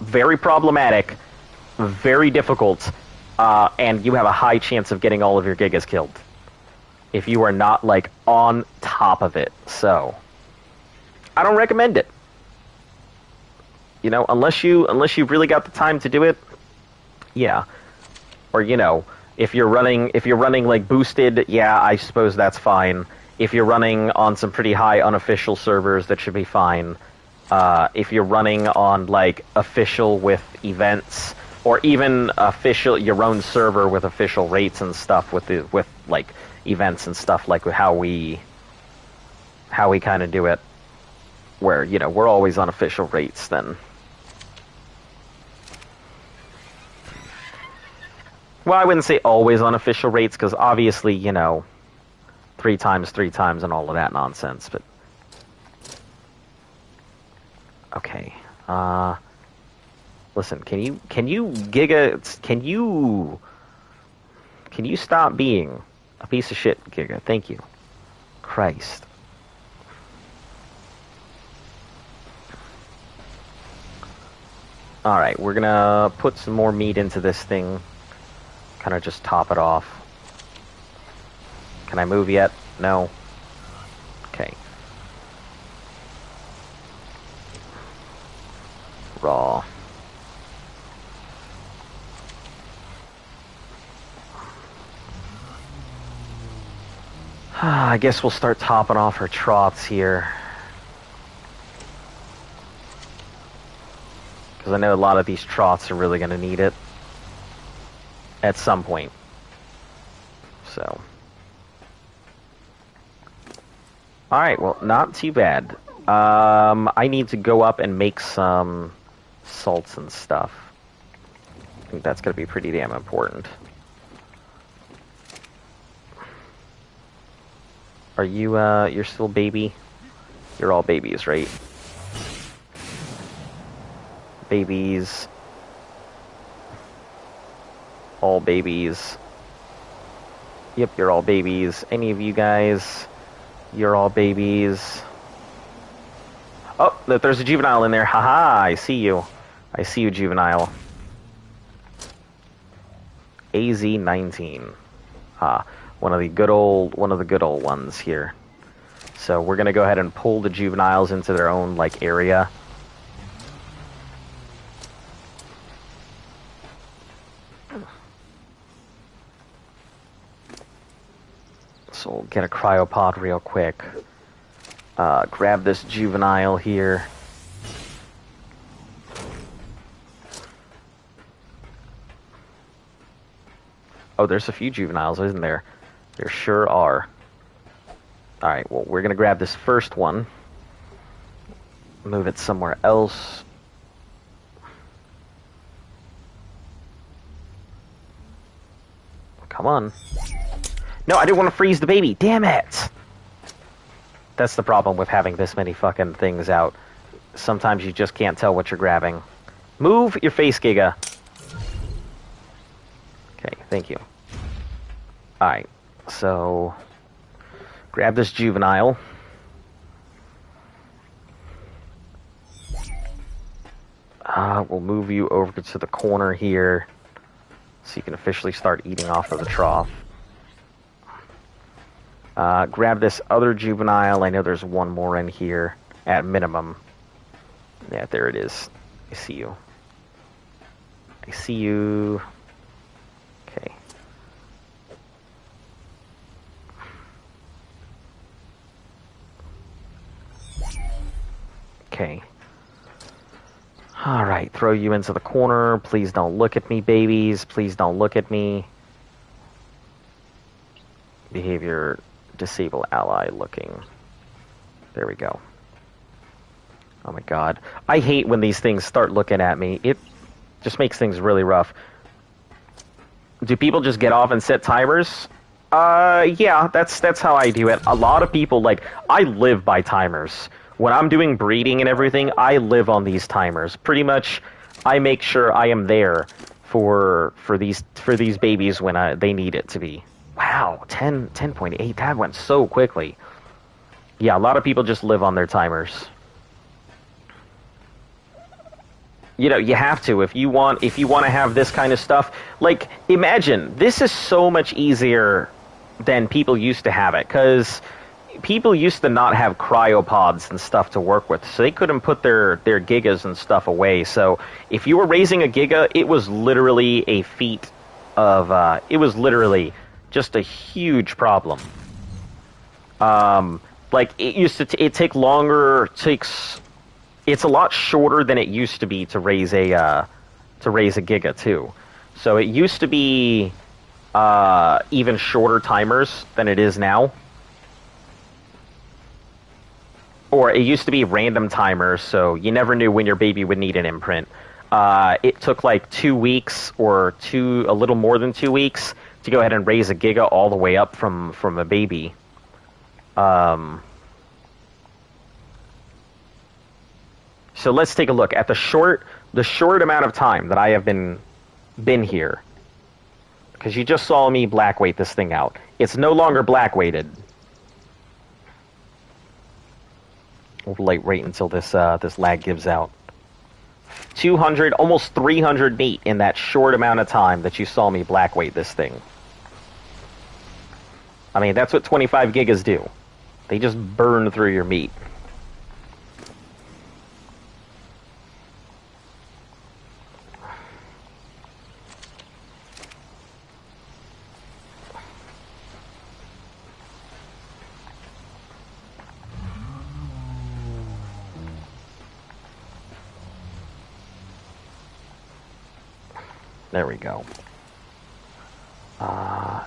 very problematic, very difficult, and you have a high chance of getting all of your gigas killed if you are not, like, on top of it. So, I don't recommend it. You know, unless you really got the time to do it, yeah. Or, you know, if you're running like boosted, yeah, I suppose that's fine. If you're running on some pretty high unofficial servers, that should be fine. If you're running on like official with events, or even official your own server with official rates and stuff, with like events and stuff, like how we kind of do it, where, you know, we're always on official rates, then. Well, I wouldn't say always on official rates, because obviously, you know, 3 times and all of that nonsense, but... Okay. Listen, can you Giga, can you stop being a piece of shit, Giga? Thank you. Christ. Alright, we're gonna put some more meat into this thing. Kind of just top it off. Can I move yet? No. Okay. Raw. I guess we'll start topping off her trots here. Because I know a lot of these trots are really going to need it. At some point. So. Alright, well, not too bad. I need to go up and make some salts and stuff. I think that's going to be pretty damn important. Are you, you're still baby? You're all babies, right? Babies. All babies. Yep, you're all babies. Any of you guys, you're all babies. Oh, there's a juvenile in there. Haha, I see you. I see you, juvenile. AZ-19. Ah, one of the good old ones here. So we're gonna go ahead and pull the juveniles into their own like area. So we'll get a cryopod real quick. Grab this juvenile here. Oh, there's a few juveniles, isn't there? There sure are. Alright, well, we're gonna grab this first one. Move it somewhere else. Come on. No, I didn't want to freeze the baby. Damn it! That's the problem with having this many fucking things out. Sometimes you just can't tell what you're grabbing. Move your face, Giga. Okay, thank you. Alright, so... grab this juvenile. We'll move you over to the corner here so you can officially start eating off of the trough. Grab this other juvenile. I know there's one more in here at minimum. Yeah, there it is. I see you. I see you. Okay. Okay. Alright, throw you into the corner. Please don't look at me, babies. Please don't look at me. Behavior, disable ally looking. There we go. Oh my god. I hate when these things start looking at me. It just makes things really rough. Do people just get off and set timers? Yeah, that's how I do it. A lot of people, like, I live by timers. When I'm doing breeding and everything, I live on these timers. Pretty much, I make sure I am there for these babies when they need it to be. Wow, 10.8. That went so quickly. Yeah, a lot of people just live on their timers. You know, you have to if you want to have this kind of stuff. Like, imagine this is so much easier than people used to have it, because people used to not have cryopods and stuff to work with, so they couldn't put their gigas and stuff away. So if you were raising a giga, it was literally a feat of it was literally just a huge problem. Like, it used to it take longer. It's a lot shorter than it used to be to raise a giga too. So it used to be even shorter timers than it is now. Or it used to be random timers, so you never knew when your baby would need an imprint. It took like 2 weeks or a little more than 2 weeks to go ahead and raise a giga all the way up from a baby. So let's take a look at the short amount of time that I have been here. Because you just saw me black weight this thing out. It's no longer black weighted. We'll wait until this lag gives out. 200, almost 300 meat in that short amount of time that you saw me black weight this thing. I mean, that's what 25 gigas do. They just burn through your meat. There we go.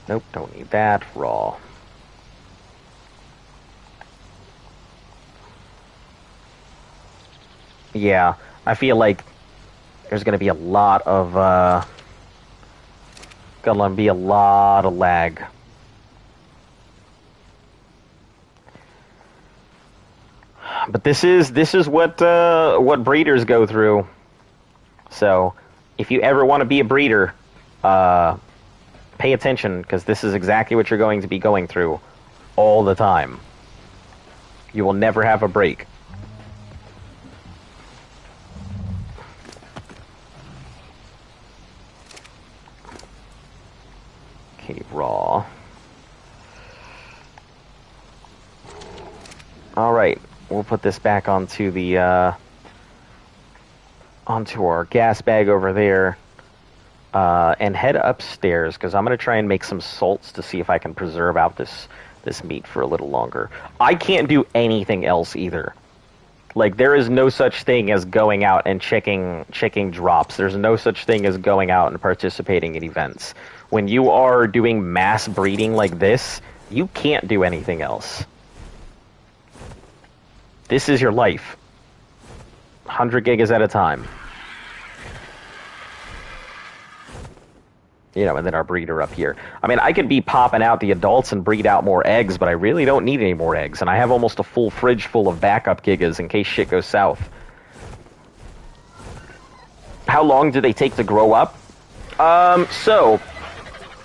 Nope, don't need that. Raw. Yeah, I feel like there's gonna be a lot of, lag. But this is what breeders go through. So, if you ever want to be a breeder, pay attention, because this is exactly what you're going to be going through all the time. You will never have a break. Okay, raw. Alright, we'll put this back onto the, onto our gas bag over there, and head upstairs, because I'm going to try and make some salts to see if I can preserve out this meat for a little longer. I can't do anything else either. Like, there is no such thing as going out and checking drops. There's no such thing as going out and participating in events. When you are doing mass breeding like this, you can't do anything else. This is your life. 100 gigas at a time. You know, and then our breeder up here. I mean, I could be popping out the adults and breed out more eggs, but I really don't need any more eggs. And I have almost a full fridge full of backup gigas in case shit goes south. How long do they take to grow up? So,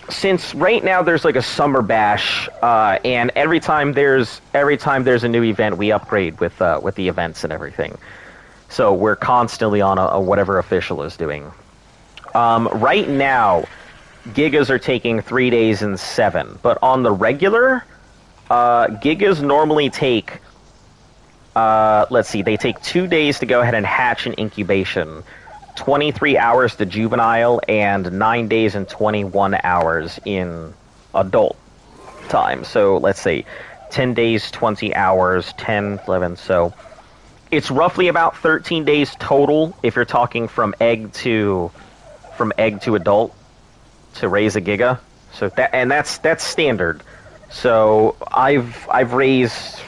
since right now there's like a summer bash, and every time there's a new event, we upgrade with the events and everything. So we're constantly on a whatever official is doing. Right now, gigas are taking 3 days and 7, but on the regular, gigas normally take, let's see, they take 2 days to go ahead and hatch an incubation, 23 hours to juvenile, and 9 days and 21 hours in adult time. So let's say 10 days, 20 hours, 10, 11, so it's roughly about 13 days total if you're talking from egg to adult to raise a giga. So that's standard. So I've raised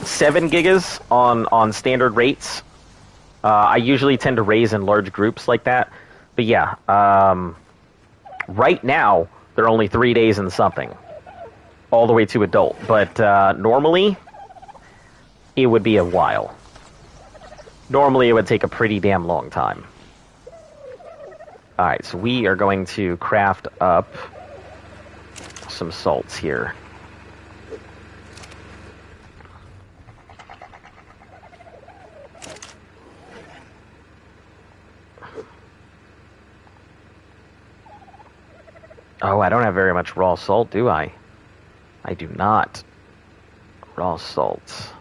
7 gigas on standard rates. I usually tend to raise in large groups like that. But yeah, right now they're only 3 days and something, all the way to adult. But normally it would be a while. Normally it would take a pretty damn long time. Alright, so we are going to craft up some salts here. Oh, I don't have very much raw salt, do I? I do not. Raw salt.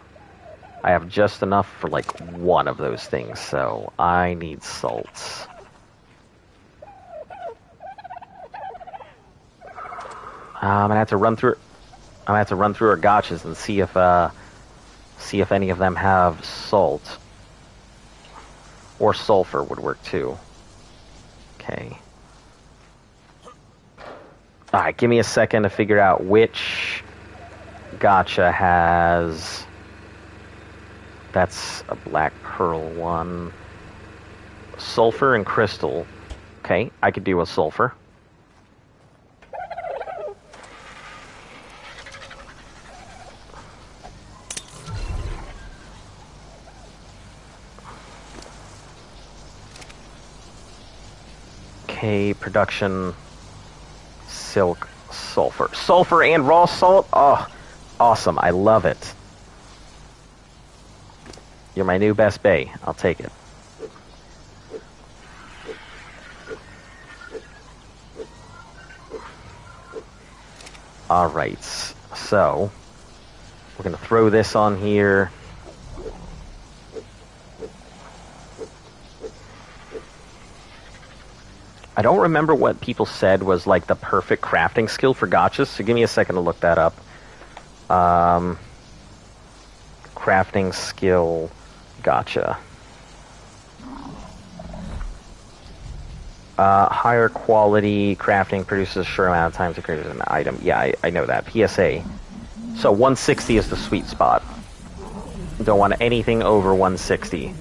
I have just enough for like one of those things, so I need salts. I'm gonna have to run through our gotchas and see if any of them have salt. Or sulfur would work too. Okay. Alright, give me a second to figure out which gotcha has... That's a black pearl one. Sulfur and crystal. Okay, I could do a sulfur. Okay, production... Silk, sulfur. Sulfur and raw salt? Oh, awesome. I love it. You're my new best bae. I'll take it. Alright, so we're going to throw this on here. I don't remember what people said was like the perfect crafting skill for gotchas, so give me a second to look that up. Crafting skill gotcha. Higher quality crafting produces a short amount of time to create an item. Yeah, I know that. PSA. So 160 is the sweet spot. Don't want anything over 160.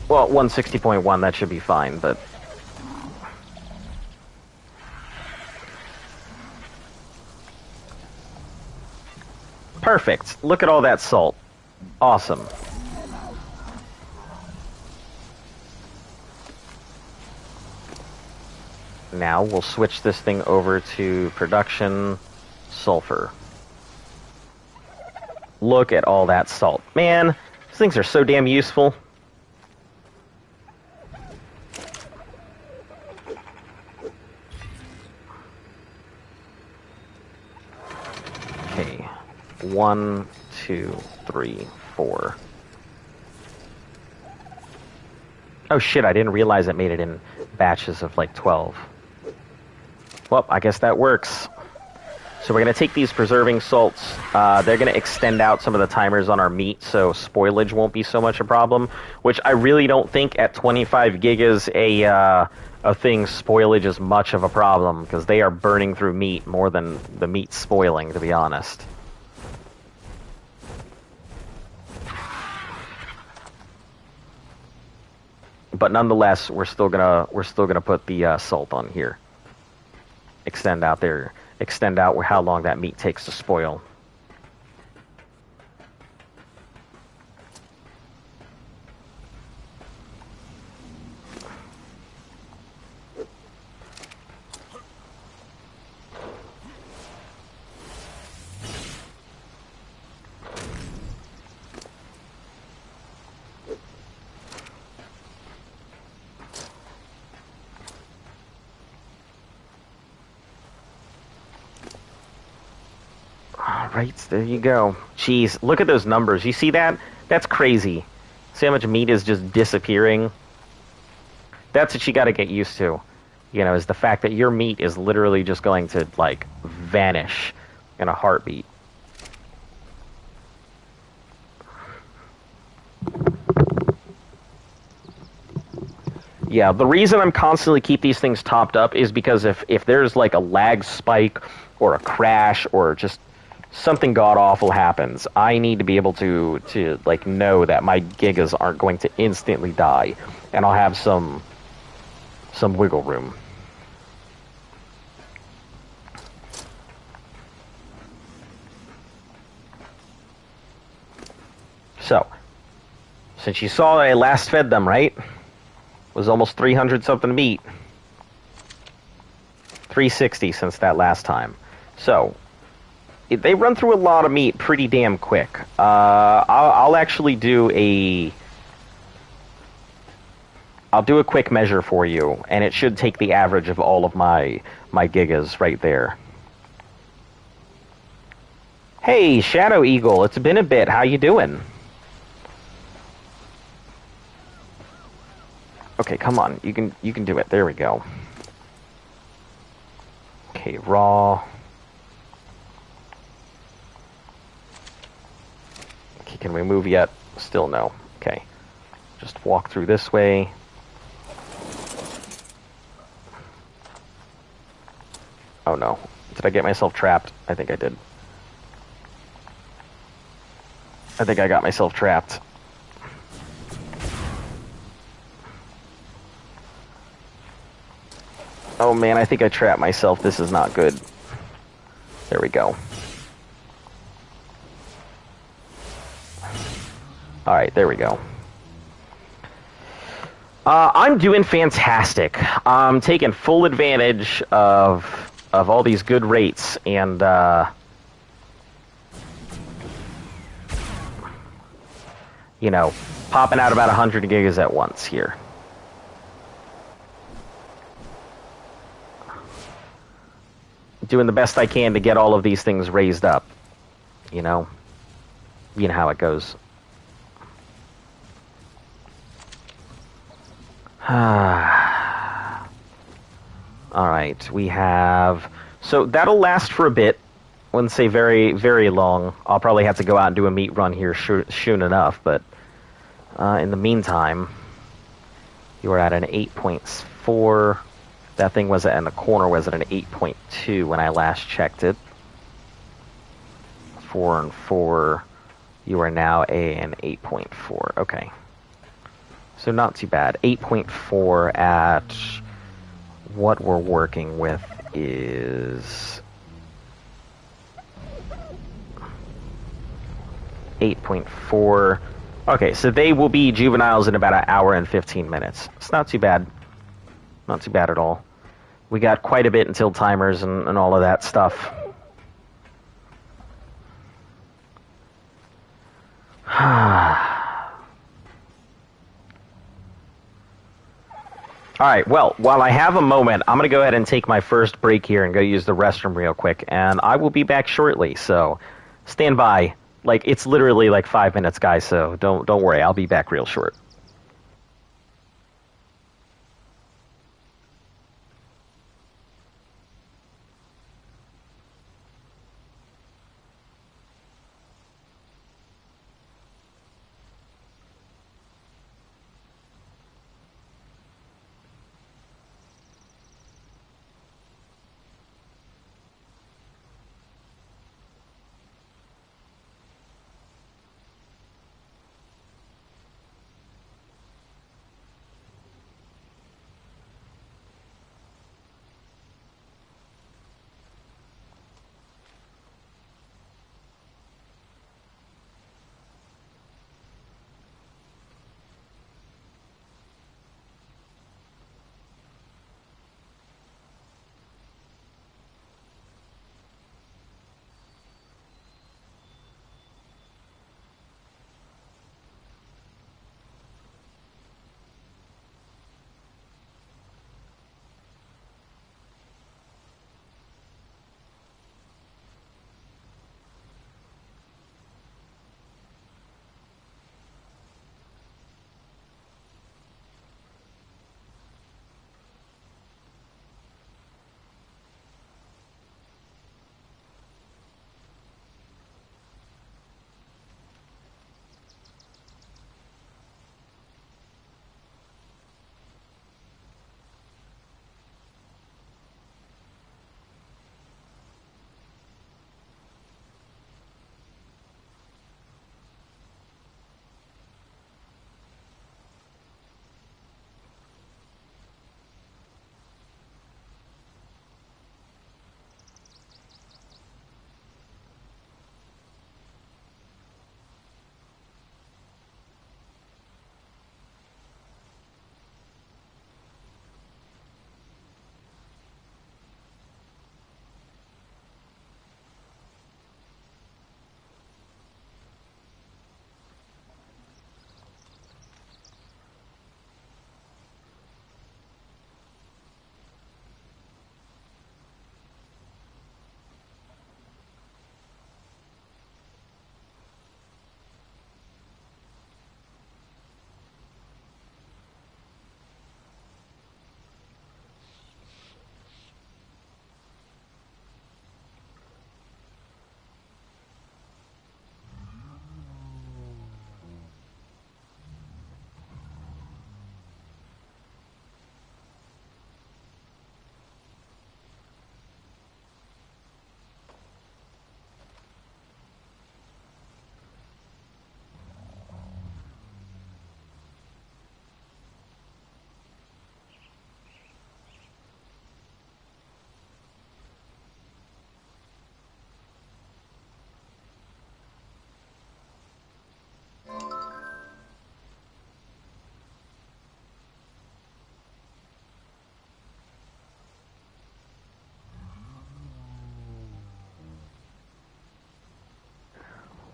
Well, 160.1, that should be fine, but... Perfect. Look at all that salt. Awesome. Now we'll switch this thing over to production sulfur. Look at all that salt. Man, these things are so damn useful. Okay. 1, 2, 3, 4. Oh shit, I didn't realize it made it in batches of like 12. Well, I guess that works. So we're going to take these preserving salts. They're going to extend out some of the timers on our meat, so spoilage won't be so much a problem, which I really don't think at 25 gigas a thing's spoilage is much of a problem, because they are burning through meat more than the meat spoiling, to be honest. But nonetheless, we're still gonna put the salt on here. Extend out how long that meat takes to spoil. Alright, there you go. Jeez, look at those numbers. You see that? That's crazy. See how much meat is just disappearing? That's what you gotta get used to. You know, is the fact that your meat is literally just going to, like, vanish in a heartbeat. Yeah, the reason I'm constantly keep these things topped up is because if there's, like, a lag spike or a crash or just something god-awful happens, I need to be able to like, know that my gigas aren't going to instantly die, and I'll have some wiggle room. So, since you saw that I last fed them, right? It was almost 300 something meat. 360 since that last time. So, they run through a lot of meat pretty damn quick. I'll actually do I'll do a quick measure for you, and it should take the average of all of my gigas right there. Hey, Shadow Eagle, it's been a bit. How you doing? Okay, come on. You can do it. There we go. Okay, raw. Okay, can we move yet? Still no. Okay. Just walk through this way. Oh no. Did I get myself trapped? I think I did. I think I got myself trapped. Oh man, I think I trapped myself. This is not good. There we go. Alright, there we go. I'm doing fantastic. I'm taking full advantage of all these good rates, and you know, popping out about 100 gigas at once here. Doing the best I can to get all of these things raised up. You know how it goes. Alright, we have... So that'll last for a bit. Wouldn't say very, very long. I'll probably have to go out and do a meat run here soon enough, but in the meantime, you are at an 8.4. That thing was in the corner was at an 8.2 when I last checked it. 4 and 4. You are now an 8.4. Okay. So not too bad. 8.4 at what we're working with is 8.4. Okay, so they will be juveniles in about an hour and 15 minutes. It's not too bad. Not too bad at all. We got quite a bit until timers and all of that stuff. Alright, well, while I have a moment, I'm going to go ahead and take my first break here and go use the restroom real quick, and I will be back shortly, so stand by. Like, it's literally like 5 minutes, guys, so don't worry, I'll be back real short.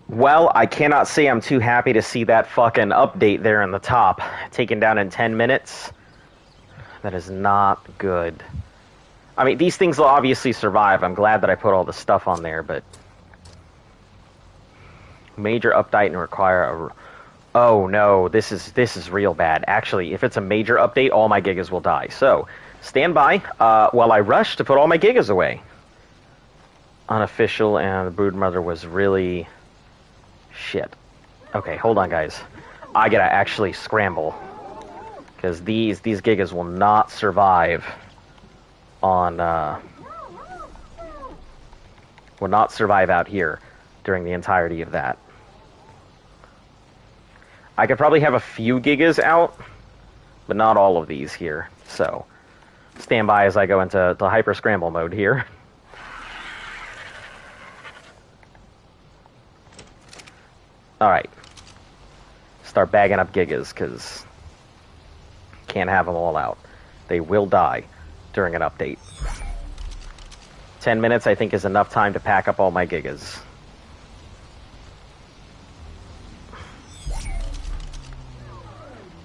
Well, I cannot say I'm too happy to see that fucking update there in the top. Taken down in 10 minutes. That is not good. I mean, these things will obviously survive. I'm glad that I put all the stuff on there, but... Major update and require a... Oh, no, this is real bad. Actually, if it's a major update, all my gigas will die. So, stand by while I rush to put all my gigas away. Unofficial, and the broodmother was really... Shit. Okay, hold on, guys. I gotta actually scramble. Because these gigas will not survive on, will not survive out here during the entirety of that. I could probably have a few gigas out, but not all of these here. So, stand by as I go into the hyper scramble mode here. Alright. Start bagging up Gigas, because can't have them all out. They will die during an update. 10 minutes, I think, is enough time to pack up all my Gigas.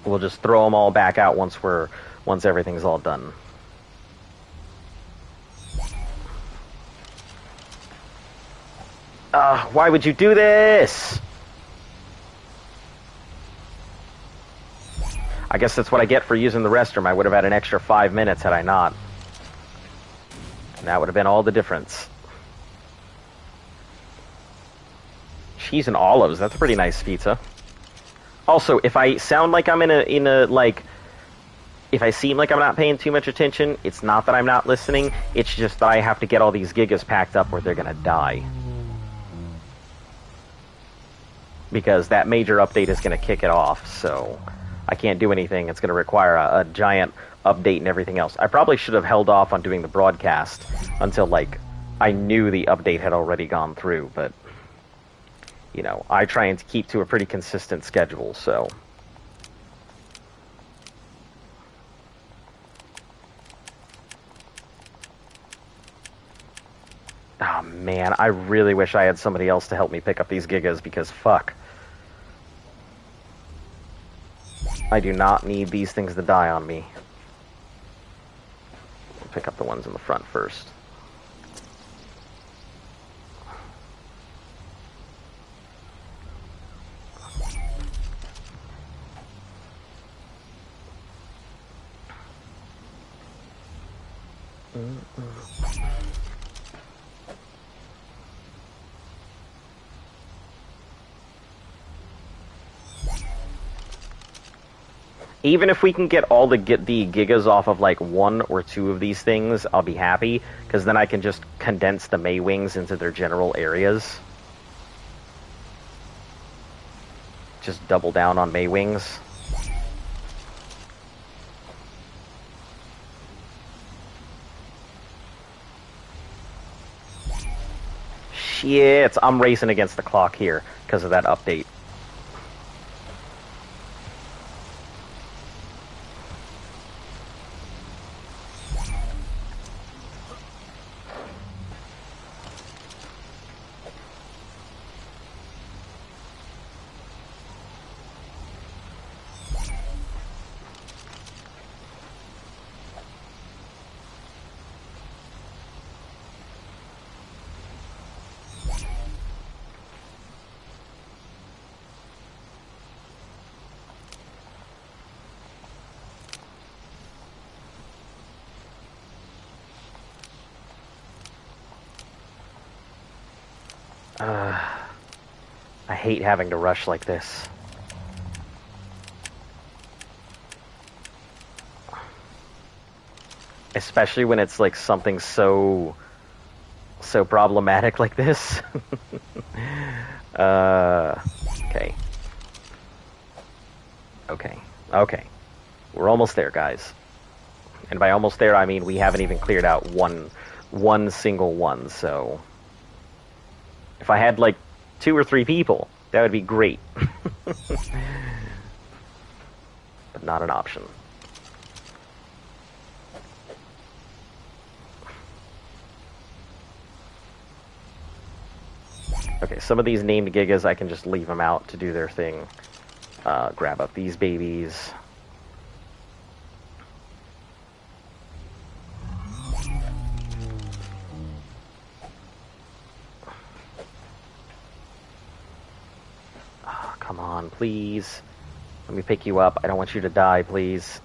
We'll just throw them all back out once everything's all done. Why would you do this? I guess that's what I get for using the restroom. I would have had an extra 5 minutes had I not. And that would have been all the difference. Cheese and olives, that's a pretty nice pizza. Also, if I sound like I'm if I seem like I'm not paying too much attention, it's not that I'm not listening, it's just that I have to get all these Gigas packed up or they're gonna die. Because that major update is gonna kick it off, so I can't do anything. It's gonna require a giant update and everything else. I probably should have held off on doing the broadcast until, like, I knew the update had already gone through, but, you know, I try and keep to a pretty consistent schedule, so. Oh, man, I really wish I had somebody else to help me pick up these Gigas, because fuck. I do not need these things to die on me. I'll pick up the ones in the front first. Even if we can get the Gigas off of like 1 or 2 of these things, I'll be happy, because then I can just condense the May Wings into their general areas. Just double down on May Wings. Shit, I'm racing against the clock here because of that update. I hate having to rush like this. Especially when it's like something so problematic like this. Okay. Okay. We're almost there, guys. And by almost there, I mean we haven't even cleared out one single one, so if I had like 2 or 3 people, that would be great. But not an option. Okay, some of these named Gigas, I can just leave them out to do their thing. Grab up these babies. Oh, come on, please. Let me pick you up. I don't want you to die, please.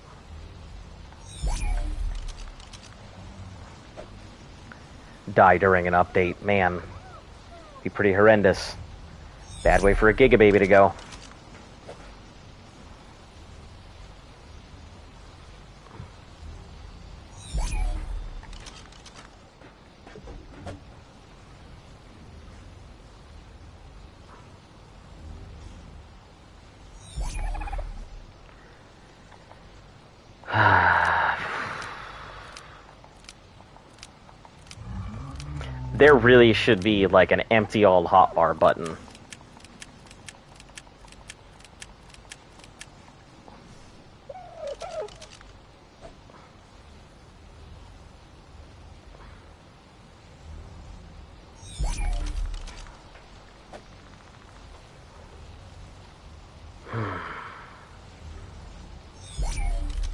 Die during an update. Man. Be pretty horrendous. Bad way for a Giga baby to go. There really should be like an empty all hotbar button.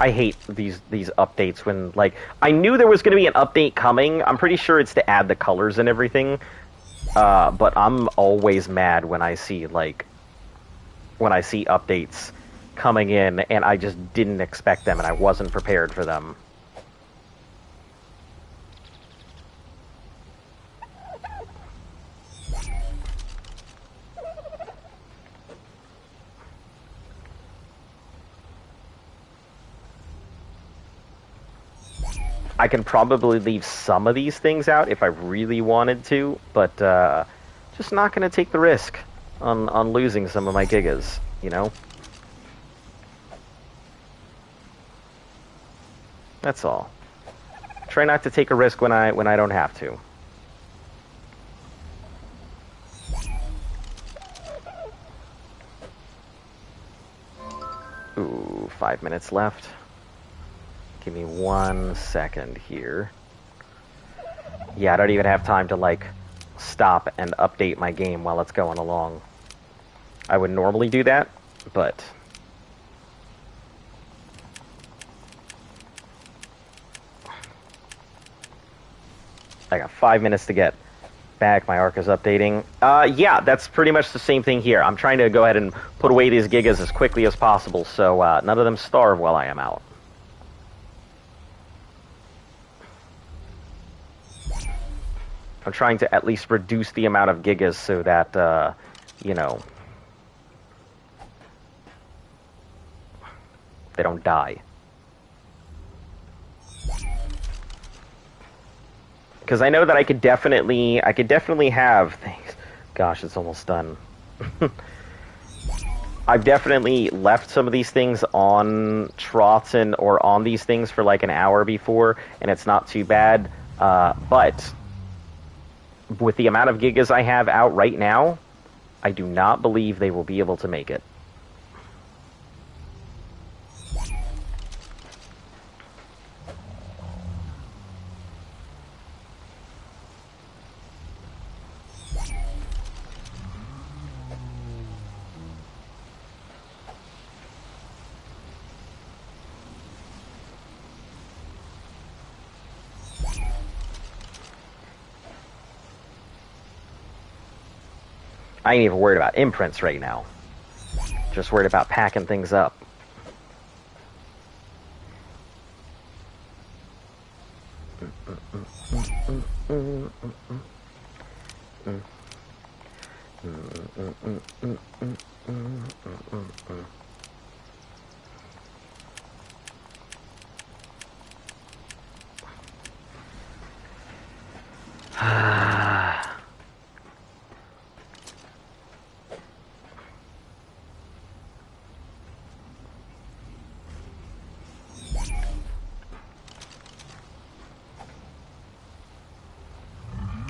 I hate these updates when, like, I knew there was going to be an update coming. I'm pretty sure it's to add the colors and everything. But I'm always mad when I see, like, when I see updates coming in and I just didn't expect them and I wasn't prepared for them. I can probably leave some of these things out if I really wanted to, but just not going to take the risk on losing some of my gigas, you know? That's all. Try not to take a risk when I don't have to. Ooh, 5 minutes left. Give me 1 second here. Yeah, I don't even have time to, like, stop and update my game while it's going along. I would normally do that, but... I got 5 minutes to get back. My arc is updating. Yeah, that's pretty much the same thing here. I'm trying to go ahead and put away these gigas as quickly as possible, so none of them starve while I am out. I'm trying to at least reduce the amount of gigas so that, you know, they don't die. Because I know that I could definitely have things. Gosh, it's almost done. I've definitely left some of these things on Trotten or on these things for like an hour before, and it's not too bad. But with the amount of gigas I have out right now, I do not believe they will be able to make it. I ain't even worried about imprints right now. Just worried about packing things up.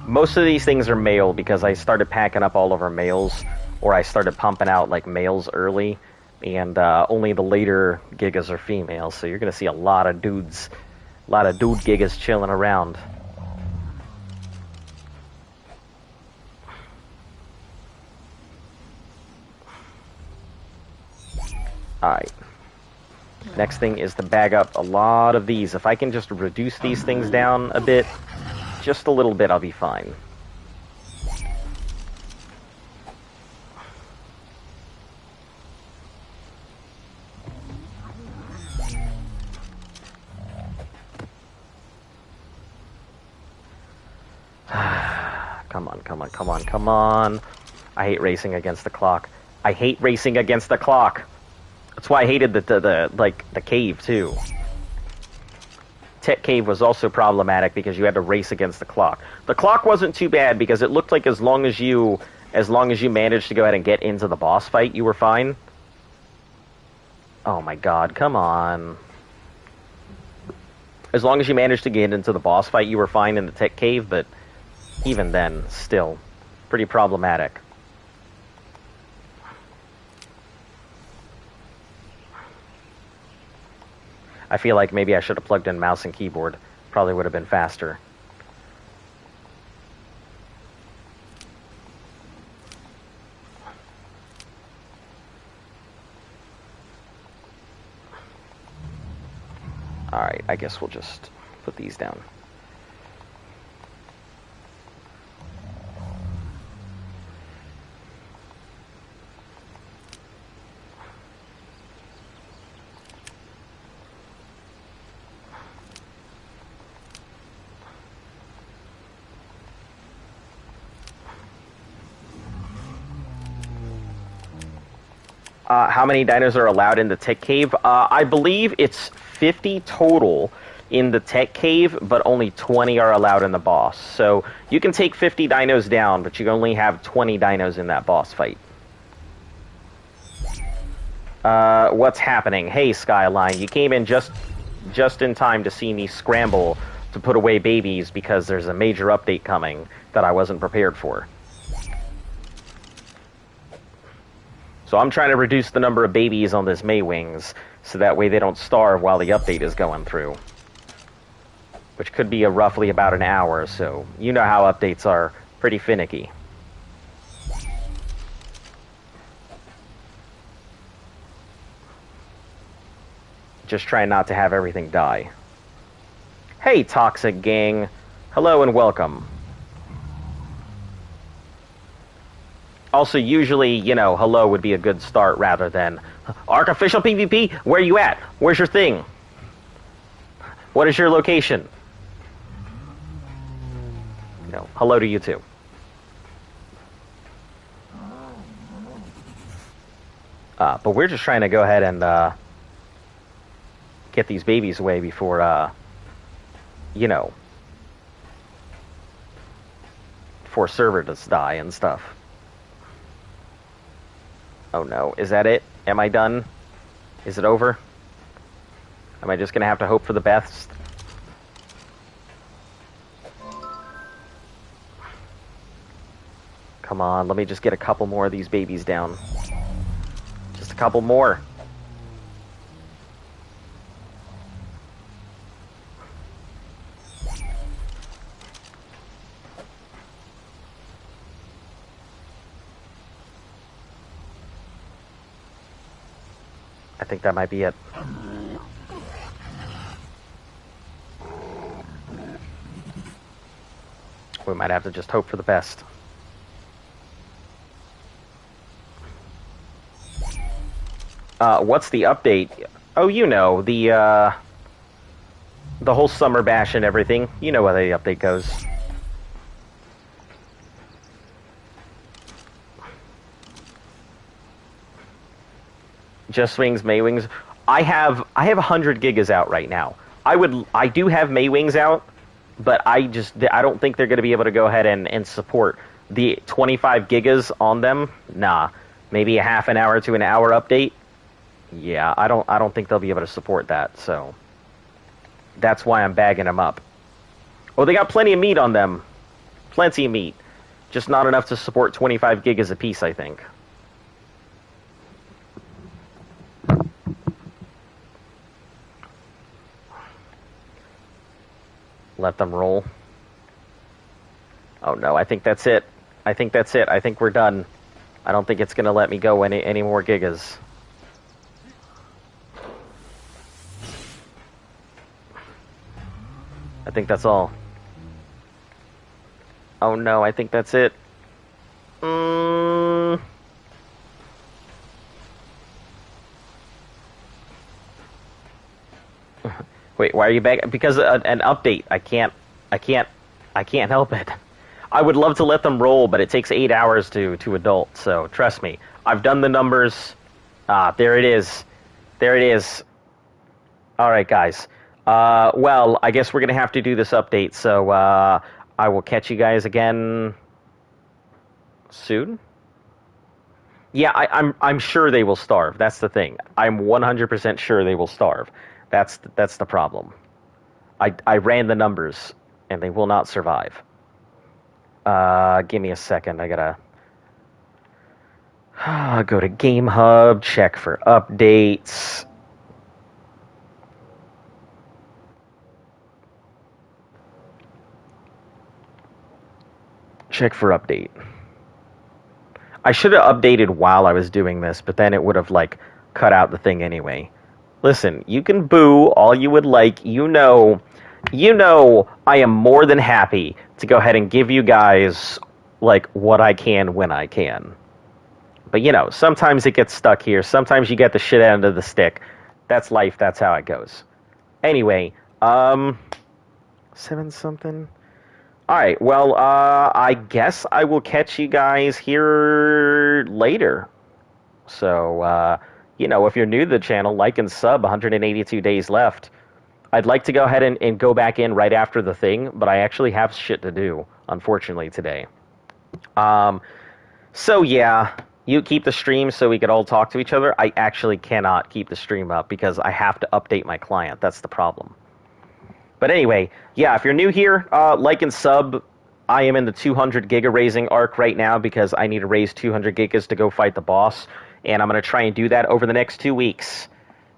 Most of these things are male because I started packing up all of our males, or I started pumping out like males early, and only the later gigas are females. So you're gonna see a lot of dudes, a lot of dude gigas chilling around. Alright. Next thing is to bag up a lot of these. If I can just reduce these things down a bit, just a little bit, I'll be fine. Come on, come on, come on, come on. I hate racing against the clock. I hate racing against the clock. That's why I hated the cave too. Tech Cave was also problematic because you had to race against the clock. The clock wasn't too bad because it looked like as long as you managed to go ahead and get into the boss fight, you were fine. Oh my god, come on. As long as you managed to get into the boss fight, you were fine in the Tech Cave, but even then, still, pretty problematic. I feel like maybe I should have plugged in mouse and keyboard. Probably would have been faster. Alright, I guess we'll just put these down. How many dinos are allowed in the tech cave? I believe it's 50 total in the tech cave, but only 20 are allowed in the boss. So you can take 50 dinos down, but you only have 20 dinos in that boss fight. What's happening? Hey, Skyline, you came in just in time to see me scramble to put away babies because there's a major update coming that I wasn't prepared for. So I'm trying to reduce the number of babies on this Maywings, so that way they don't starve while the update is going through. Which could be roughly about an hour, so you know how updates are, pretty finicky. Just try not to have everything die. Hey, Toxic Gang. Hello and welcome. Also, usually, you know, hello would be a good start rather than Arc Official PvP, where you at? Where's your thing? What is your location? No, hello to you too. But we're just trying to go ahead and get these babies away before, you know, before server does die and stuff. Oh no, is that it? Am I done? Is it over? Am I just gonna have to hope for the best? Come on, let me just get a couple more of these babies down. Just a couple more. I think that might be it. We might have to just hope for the best. What's the update? Oh, you know, the whole summer bash and everything. You know how the update goes. Just Wings, Maywings. I have 100 gigas out right now. I do have Maywings out, but I don't think they're going to be able to go ahead and support the 25 gigas on them. Nah, maybe a half an hour to an hour update. Yeah, I don't think they'll be able to support that. So that's why I'm bagging them up. Oh, they got plenty of meat on them. Plenty of meat. Just not enough to support 25 gigas apiece, I think. Let them roll. Oh no, I think that's it. I think that's it. I think we're done. I don't think it's going to let me go any more gigas. I think that's all. Oh no, I think that's it. Wait, why are you back? Because an update. I can't help it. I would love to let them roll, but it takes 8 hours to adult. So trust me, I've done the numbers. There it is. There it is. All right, guys. Well, I guess we're gonna have to do this update. So I will catch you guys again soon. Yeah, I'm sure they will starve. That's the thing. I'm 100% sure they will starve. That's the problem. I ran the numbers, and they will not survive. Give me a second. I gotta go to Game Hub, check for updates. Check for update. I should have updated while I was doing this, but then it would have, like, cut out the thing anyway. Listen, you can boo all you would like. You know, I am more than happy to go ahead and give you guys, like, what I can when I can. But, sometimes it gets stuck here. Sometimes you get the shit end of the stick. That's life. That's how it goes. Anyway, 7 something. Alright, well, I guess I will catch you guys here later. So, if you're new to the channel, like and sub, 182 days left. I'd like to go ahead and go back in right after the thing, but I actually have shit to do, unfortunately, today. So yeah, you keep the stream so we could all talk to each other. I actually cannot keep the stream up because I have to update my client. That's the problem. But anyway, yeah, if you're new here, like and sub. I am in the 200 Giga raising arc right now because I need to raise 200 Gigas to go fight the boss, and I'm going to try and do that over the next 2 weeks.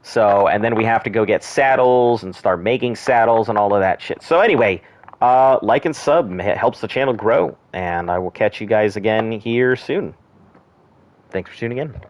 So, and then we have to go get saddles and start making saddles and all of that shit. So anyway, like and sub. It helps the channel grow, and I will catch you guys again here soon. Thanks for tuning in.